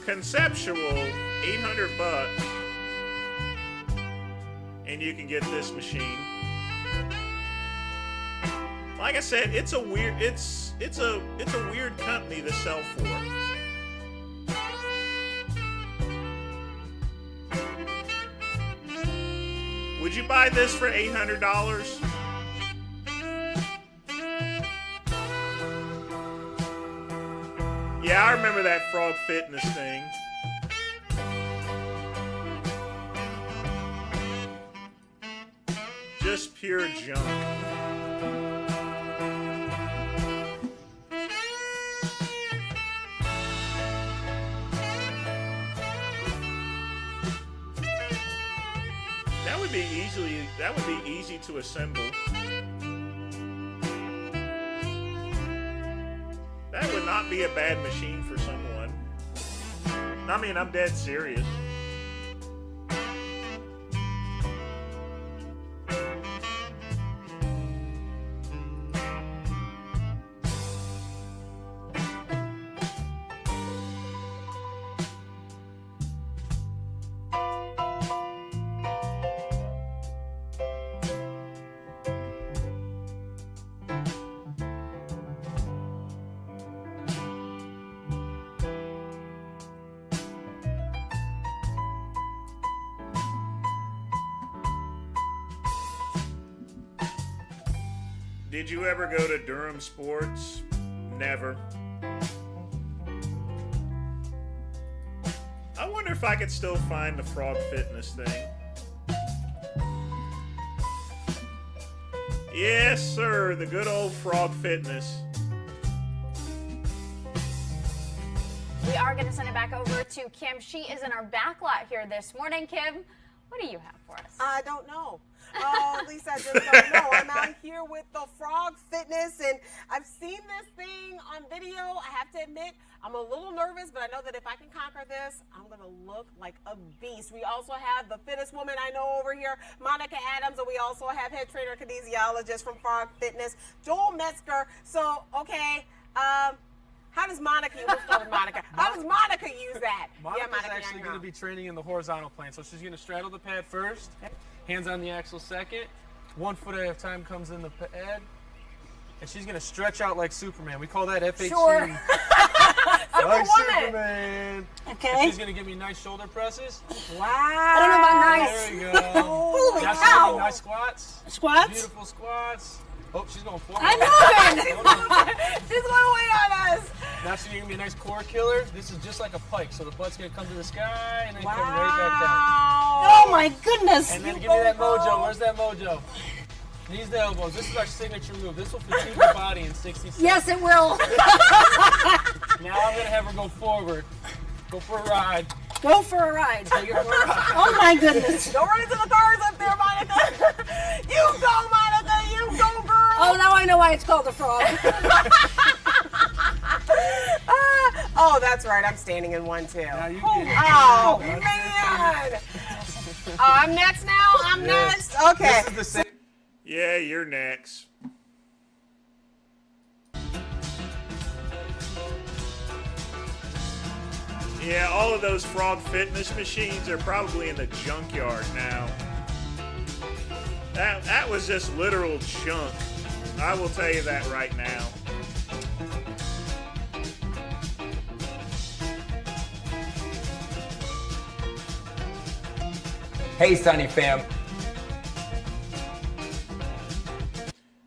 Conceptual, $800, and you can get this machine. Like I said, it's a weird company to sell for. Would you buy this for $800? Yeah, I remember that Frog Fitness thing. Just pure junk. That would be easy to assemble. That would not be a bad machine for someone. I mean, I'm dead serious. Did you ever go to Durham Sports? Never. I wonder if I could still find the Frog Fitness thing. Yes, sir, the good old Frog Fitness. We are going to send it back over to Kim. She is in our back lot here this morning. Kim, what do you have for us? I don't know. Oh, at least I just don't know. I'm out here with the Frog Fitness, and I've seen this thing on video. I have to admit, I'm a little nervous, but I know that if I can conquer this, I'm going to look like a beast. We also have the fittest woman I know over here, Monica Adams, and we also have head trainer kinesiologist from Frog Fitness, Joel Metzger. So, okay, how does Monica, we'll start with Monica. How does Monica use that? Monica's Monica, actually going to be training in the horizontal plane. So she's going to straddle the pad first, hands on the axle second, 1 foot at a time comes in the pad, and she's going to stretch out like Superman. We call that FHC. Sure. Like Superman. Okay. And she's going to give me nice shoulder presses. Wow. I don't know about nice. There we go. Holy now she's cow. going to nice squats. Squats? Beautiful squats. Oh, she's going forward. I'm moving. She's going away on us. Now she's going to be a nice core killer. This is just like a pike. So the butt's going to come to the sky and then come right back down. Oh my goodness. And then give me that mojo. Where's that mojo? Knees to elbows. This is our signature move. This will fatigue the body in 60 seconds. Yes, it will. Now I'm going to have her go forward. Go for a ride. Go for a ride. Take her for a ride. Oh my goodness. Don't run into the cars up there, Monica. You go, Monica. You go, girl. Oh, now I know why it's called a frog. Oh, that's right. I'm standing in one too. Now you Oh, man. Oh, I'm next now. I'm next. Okay. This is the same. Yeah, you're next. Yeah, all of those Frog Fitness machines are probably in the junkyard now. That was just literal junk. I will tell you that right now. Hey, Sunny fam.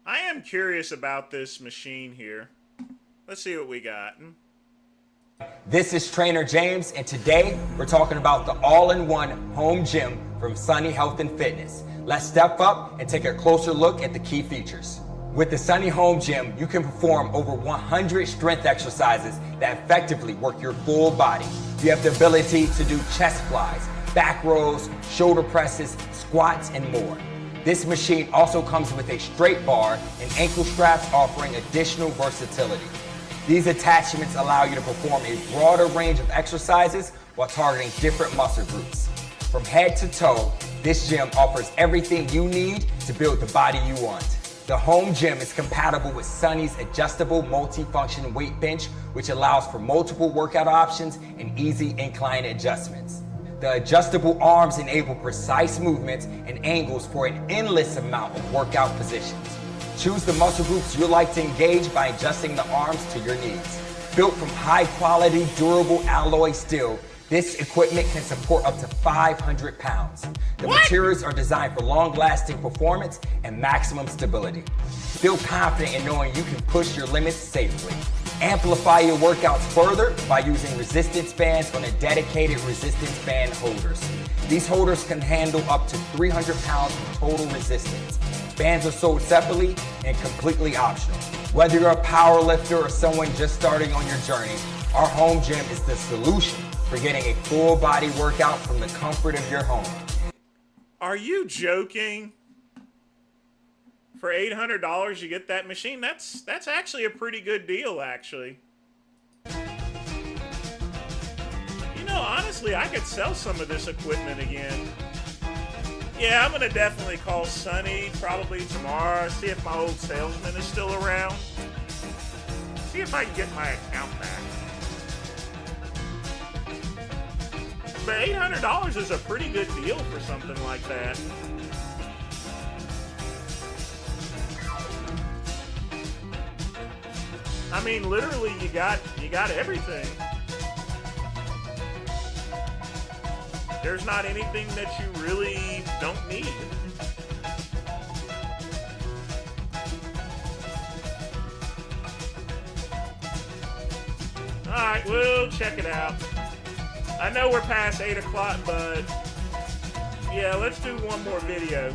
I am curious about this machine here. Let's see what we got. This is Trainer James, and today we're talking about the all-in-one home gym from Sunny Health and Fitness. Let's step up and take a closer look at the key features. With the Sunny Home Gym, you can perform over 100 strength exercises that effectively work your full body. You have the ability to do chest flies, back rows, shoulder presses, squats, and more. This machine also comes with a straight bar and ankle straps offering additional versatility. These attachments allow you to perform a broader range of exercises while targeting different muscle groups. From head to toe, this gym offers everything you need to build the body you want. The home gym is compatible with Sunny's adjustable multi-function weight bench, which allows for multiple workout options and easy incline adjustments. The adjustable arms enable precise movements and angles for an endless amount of workout positions. Choose the muscle groups you like to engage by adjusting the arms to your needs. Built from high-quality, durable alloy steel, This equipment can support up to 500 pounds. The materials are designed for long-lasting performance and maximum stability. Feel confident in knowing you can push your limits safely. Amplify your workouts further by using resistance bands on a dedicated resistance band holders. These holders can handle up to 300 pounds of total resistance. Bands are sold separately and completely optional. Whether you're a power lifter or someone just starting on your journey, our home gym is the solution for getting a full body workout from the comfort of your home. Are you joking? For $800 you get that machine? That's actually a pretty good deal, actually. You know, honestly, I could sell some of this equipment again. Yeah, I'm gonna definitely call Sonny probably tomorrow, see if my old salesman is still around. See if I can get my account back. But $800 is a pretty good deal for something like that. I mean, literally, you got everything. There's not anything that you really don't need. Alright, we'll check it out. I know we're past 8 o'clock, but yeah, let's do one more video.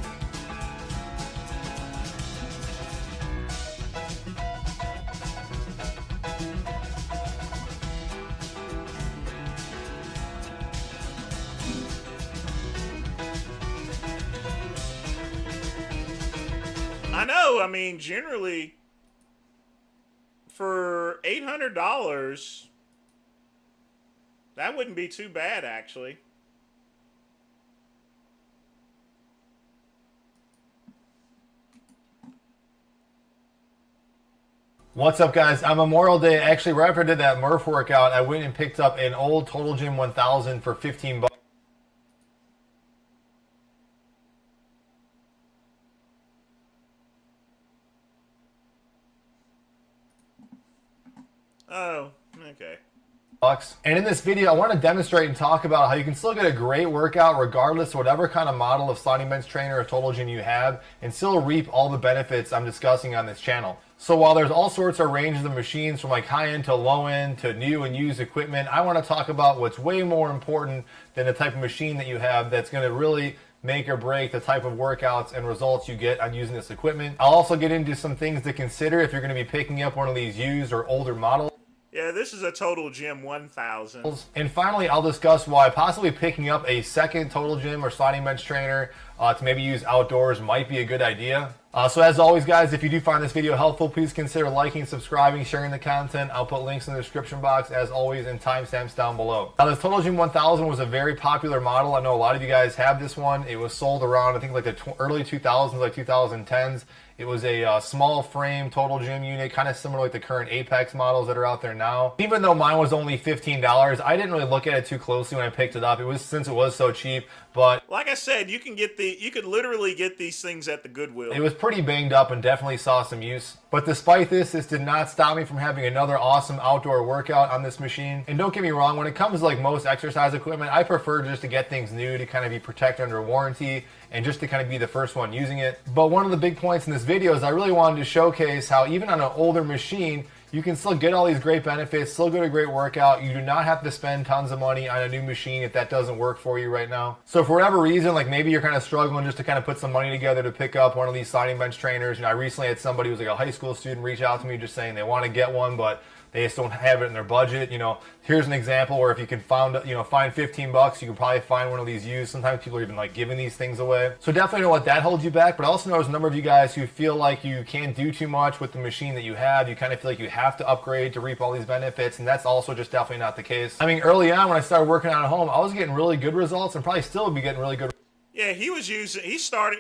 I know, I mean, generally, for $800, that wouldn't be too bad, actually. What's up, guys? On Memorial Day, actually, right after I did that Murph workout, I went and picked up an old Total Gym 1000 for 15 bucks. Oh, okay. And in this video, I want to demonstrate and talk about how you can still get a great workout regardless of whatever kind of model of sliding bench trainer or total gym you have and still reap all the benefits I'm discussing on this channel. So while there's all sorts of ranges of machines from like high end to low end to new and used equipment, I want to talk about what's way more important than the type of machine that you have that's going to really make or break the type of workouts and results you get on using this equipment. I'll also get into some things to consider if you're going to be picking up one of these used or older models. Yeah, this is a Total Gym 1000. And finally, I'll discuss why possibly picking up a second Total Gym or sliding bench trainer to maybe use outdoors might be a good idea. So as always, guys, if you do find this video helpful, please consider liking, subscribing, sharing the content. I'll put links in the description box, as always, and timestamps down below. Now, this Total Gym 1000 was a very popular model. I know a lot of you guys have this one. It was sold around, I think, like the early 2000s, like 2010s. It was a small frame Total Gym unit, kind of similar like the current Apex models that are out there now. Even though mine was only $15, I didn't really look at it too closely when I picked it up. It was, since it was so cheap, but like I said, you could literally get these things at the Goodwill. It was pretty banged up and definitely saw some use. But despite this did not stop me from having another awesome outdoor workout on this machine. And don't get me wrong, when it comes to like most exercise equipment, I prefer just to get things new to kind of be protected under warranty and just to kind of be the first one using it. But one of the big points in this video is I really wanted to showcase how even on an older machine, you can still get all these great benefits, still get a great workout. You do not have to spend tons of money on a new machine if that doesn't work for you right now. So for whatever reason, like maybe you're kind of struggling just to kind of put some money together to pick up one of these sliding bench trainers. You know, I recently had somebody who was like a high school student reach out to me just saying they want to get one, but they just don't have it in their budget. You know, here's an example where if you can find 15 bucks, you can probably find one of these used. Sometimes people are even like giving these things away. So definitely know what that holds you back, but I also know there's a number of you guys who feel like you can't do too much with the machine that you have. You kind of feel like you have to upgrade to reap all these benefits, and that's also just definitely not the case. I mean, early on when I started working out at home, I was getting really good results and probably still would be getting really good. Yeah, he started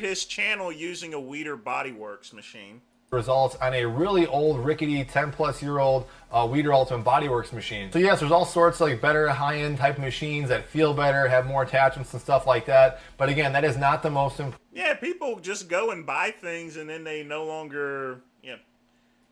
his channel using a Weider Bodyworks machine. Results on a really old, rickety, 10-plus-year-old Weider Ultimate Bodyworks machine. So yes, there's all sorts of like better high-end type machines that feel better, have more attachments and stuff like that. But again, that is not the most important. Yeah, people just go and buy things and then they no longer,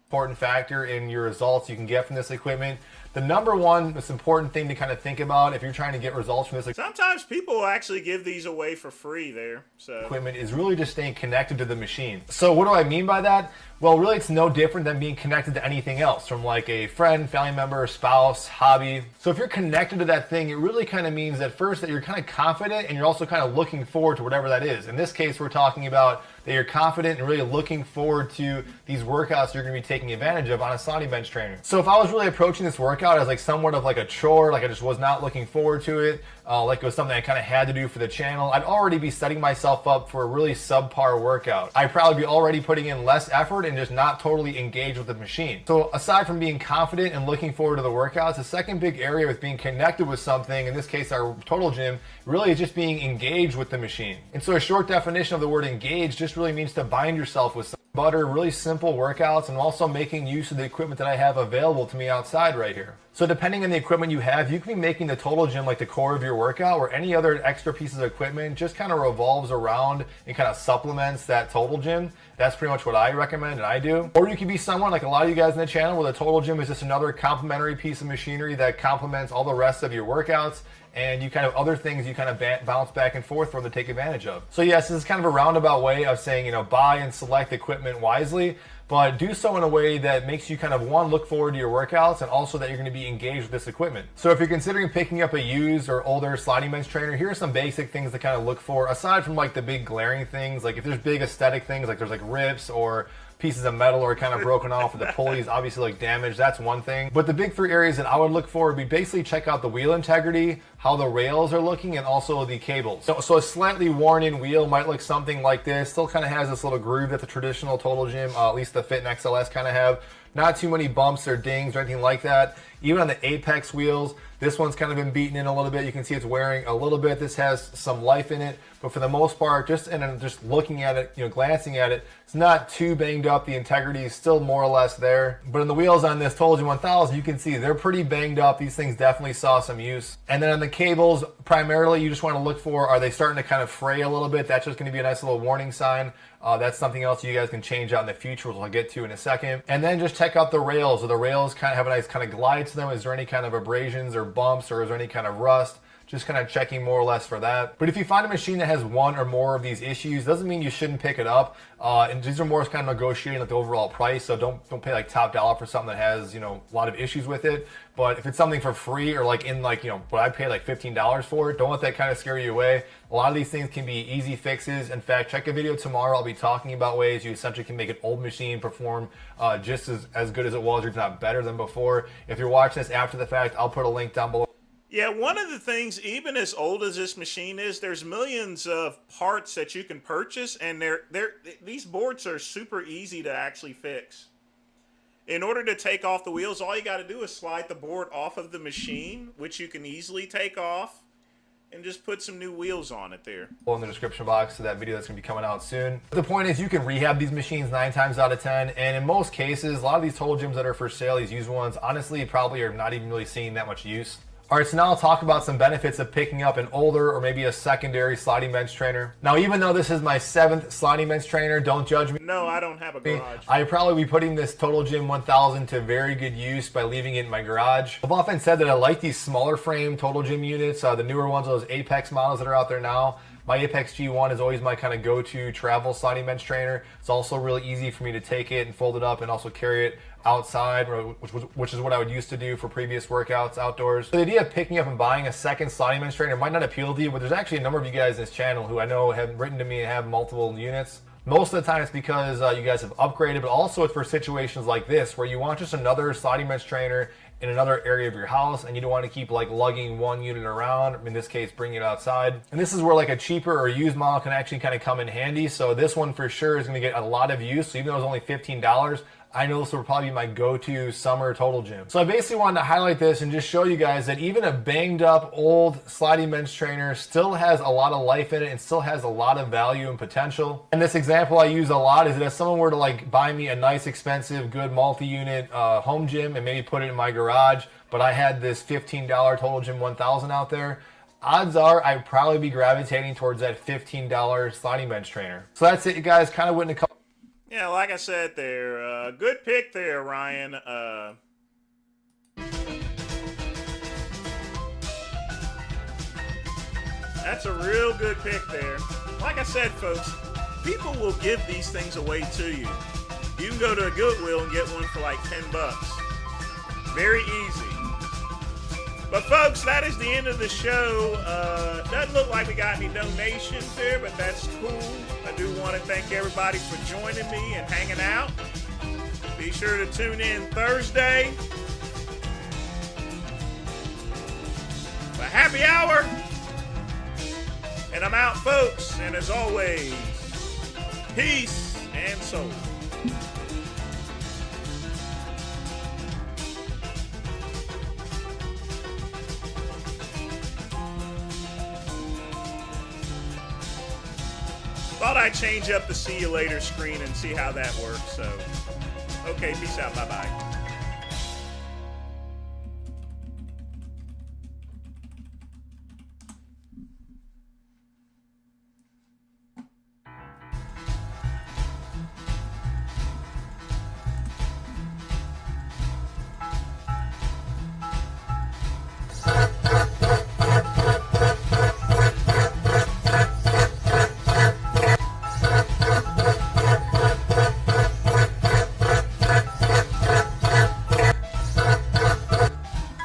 important factor in your results you can get from this equipment. the number one most important thing to kind of think about if you're trying to get results from this Sometimes people will actually give these away for free there. So equipment is really just staying connected to the machine. So what do I mean by that? Well, really it's no different than being connected to anything else, from like a friend, family member, spouse, hobby. So if you're connected to that thing, it really kind of means at first that you're kind of confident and you're also kind of looking forward to whatever that is. In this case, we're talking about that you're confident and really looking forward to these workouts you're going to be taking advantage of on a sliding bench trainer. So if I was really approaching this workout as like somewhat of like a chore, like I just was not looking forward to it, like it was something I kind of had to do for the channel, I'd already be setting myself up for a really subpar workout. I'd probably be already putting in less effort and just not totally engaged with the machine. So aside from being confident and looking forward to the workouts, the second big area with being connected with something, in this case our Total Gym, really is just being engaged with the machine. And so a short definition of the word engaged just really means to bind yourself with some butter, really simple workouts, and also making use of the equipment that I have available to me outside right here. So depending on the equipment you have, you can be making the Total Gym like the core of your workout, where any other extra pieces of equipment just kind of revolves around and kind of supplements that Total Gym. That's pretty much what I recommend and I do. Or you could be someone like a lot of you guys in the channel where the Total Gym is just another complementary piece of machinery that complements all the rest of your workouts, and you kind of other things you kind of bounce back and forth from to take advantage of. So yes, this is kind of a roundabout way of saying, you know, buy and select equipment wisely, but do so in a way that makes you kind of, one, look forward to your workouts, and also that you're going to be engaged with this equipment. So if you're considering picking up a used or older sliding bench trainer, here are some basic things to kind of look for, aside from like the big glaring things. Like if there's big aesthetic things, like there's like rips or pieces of metal are kind of broken off, or the pulleys obviously like damaged, that's one thing. But the big three areas that I would look for would be basically check out the wheel integrity, how the rails are looking, and also the cables. So a slightly worn in wheel might look something like this. Still kind of has this little groove that the traditional Total Gym, at least the Fit and XLS kind of have. Not too many bumps or dings or anything like that. Even on the Apex wheels, this one's kind of been beaten in a little bit. You can see it's wearing a little bit. This has some life in it, but for the most part, just looking at it, you know, glancing at it, it's not too banged up. The integrity is still more or less there. But on the wheels on this Total Gym 1000, you can see they're pretty banged up. These things definitely saw some use. And then on the cables, primarily you just want to look for, are they starting to kind of fray a little bit? That's just going to be a nice little warning sign. That's something else you guys can change out in the future, which I'll get to in a second. And then just check out the rails. Do the rails kind of have a nice kind of glide to them? Is there any kind of abrasions or bumps, or is there any kind of rust? Just kind of checking more or less for that. But if you find a machine that has one or more of these issues, doesn't mean you shouldn't pick it up. And these are more kind of negotiating like the overall price. So don't pay like top dollar for something that has, you know, a lot of issues with it. But if it's something for free, or like in like, you know, what I paid like $15 for it, don't let that kind of scare you away. A lot of these things can be easy fixes. In fact, check a video tomorrow. I'll be talking about ways you essentially can make an old machine perform just as good as it was, or if not better than before. If you're watching this after the fact, I'll put a link down below. Yeah, one of the things, even as old as this machine is, there's millions of parts that you can purchase, and these boards are super easy to actually fix. In order to take off the wheels, all you got to do is slide the board off of the machine, which you can easily take off, and just put some new wheels on it there. In the description box to that video that's going to be coming out soon. But the point is, you can rehab these machines 9 times out of 10, and in most cases, a lot of these Total Gyms that are for sale, these used ones, honestly, probably are not even really seeing that much use. All right, so now I'll talk about some benefits of picking up an older or maybe a secondary sliding bench trainer. Now, even though this is my 7th sliding bench trainer, don't judge me. No, I don't have a garage. I'd probably be putting this Total Gym 1000 to very good use by leaving it in my garage. I've often said that I like these smaller frame Total Gym units, the newer ones, those Apex models that are out there now. My Apex G1 is always my kind of go-to travel sliding bench trainer. It's also really easy for me to take it and fold it up and also carry it outside, which is what I would used to do for previous workouts outdoors. So the idea of picking up and buying a second sliding bench trainer might not appeal to you, but there's actually a number of you guys in this channel who I know have written to me and have multiple units. Most of the time it's because you guys have upgraded, but also it's for situations like this where you want just another sliding bench trainer in another area of your house, and you don't want to keep like lugging one unit around, in this case bringing it outside. And this is where like a cheaper or used model can actually kind of come in handy. So this one for sure is going to get a lot of use. So even though it's only $15, I know this will probably be my go-to summer Total Gym. So I basically wanted to highlight this and just show you guys that even a banged up old sliding bench trainer still has a lot of life in it and still has a lot of value and potential. And this example I use a lot is that if someone were to like buy me a nice, expensive, good multi-unit home gym and maybe put it in my garage, but I had this $15 Total Gym 1000 out there, odds are I'd probably be gravitating towards that $15 sliding bench trainer. So that's it, you guys. Kind of went in a couple. Yeah, like I said there, good pick there, Ryan. That's a real good pick there. Like I said, folks, people will give these things away to you. You can go to a Goodwill and get one for like $10. Very easy. But folks, that is the end of the show. Doesn't look like we got any donations there, but that's cool. I do want to thank everybody for joining me and hanging out. Be sure to tune in Thursday for happy hour. And I'm out, folks. And as always, peace and soul. Thought I'd change up the see you later screen and see how that works. So, okay, peace out. Bye-bye.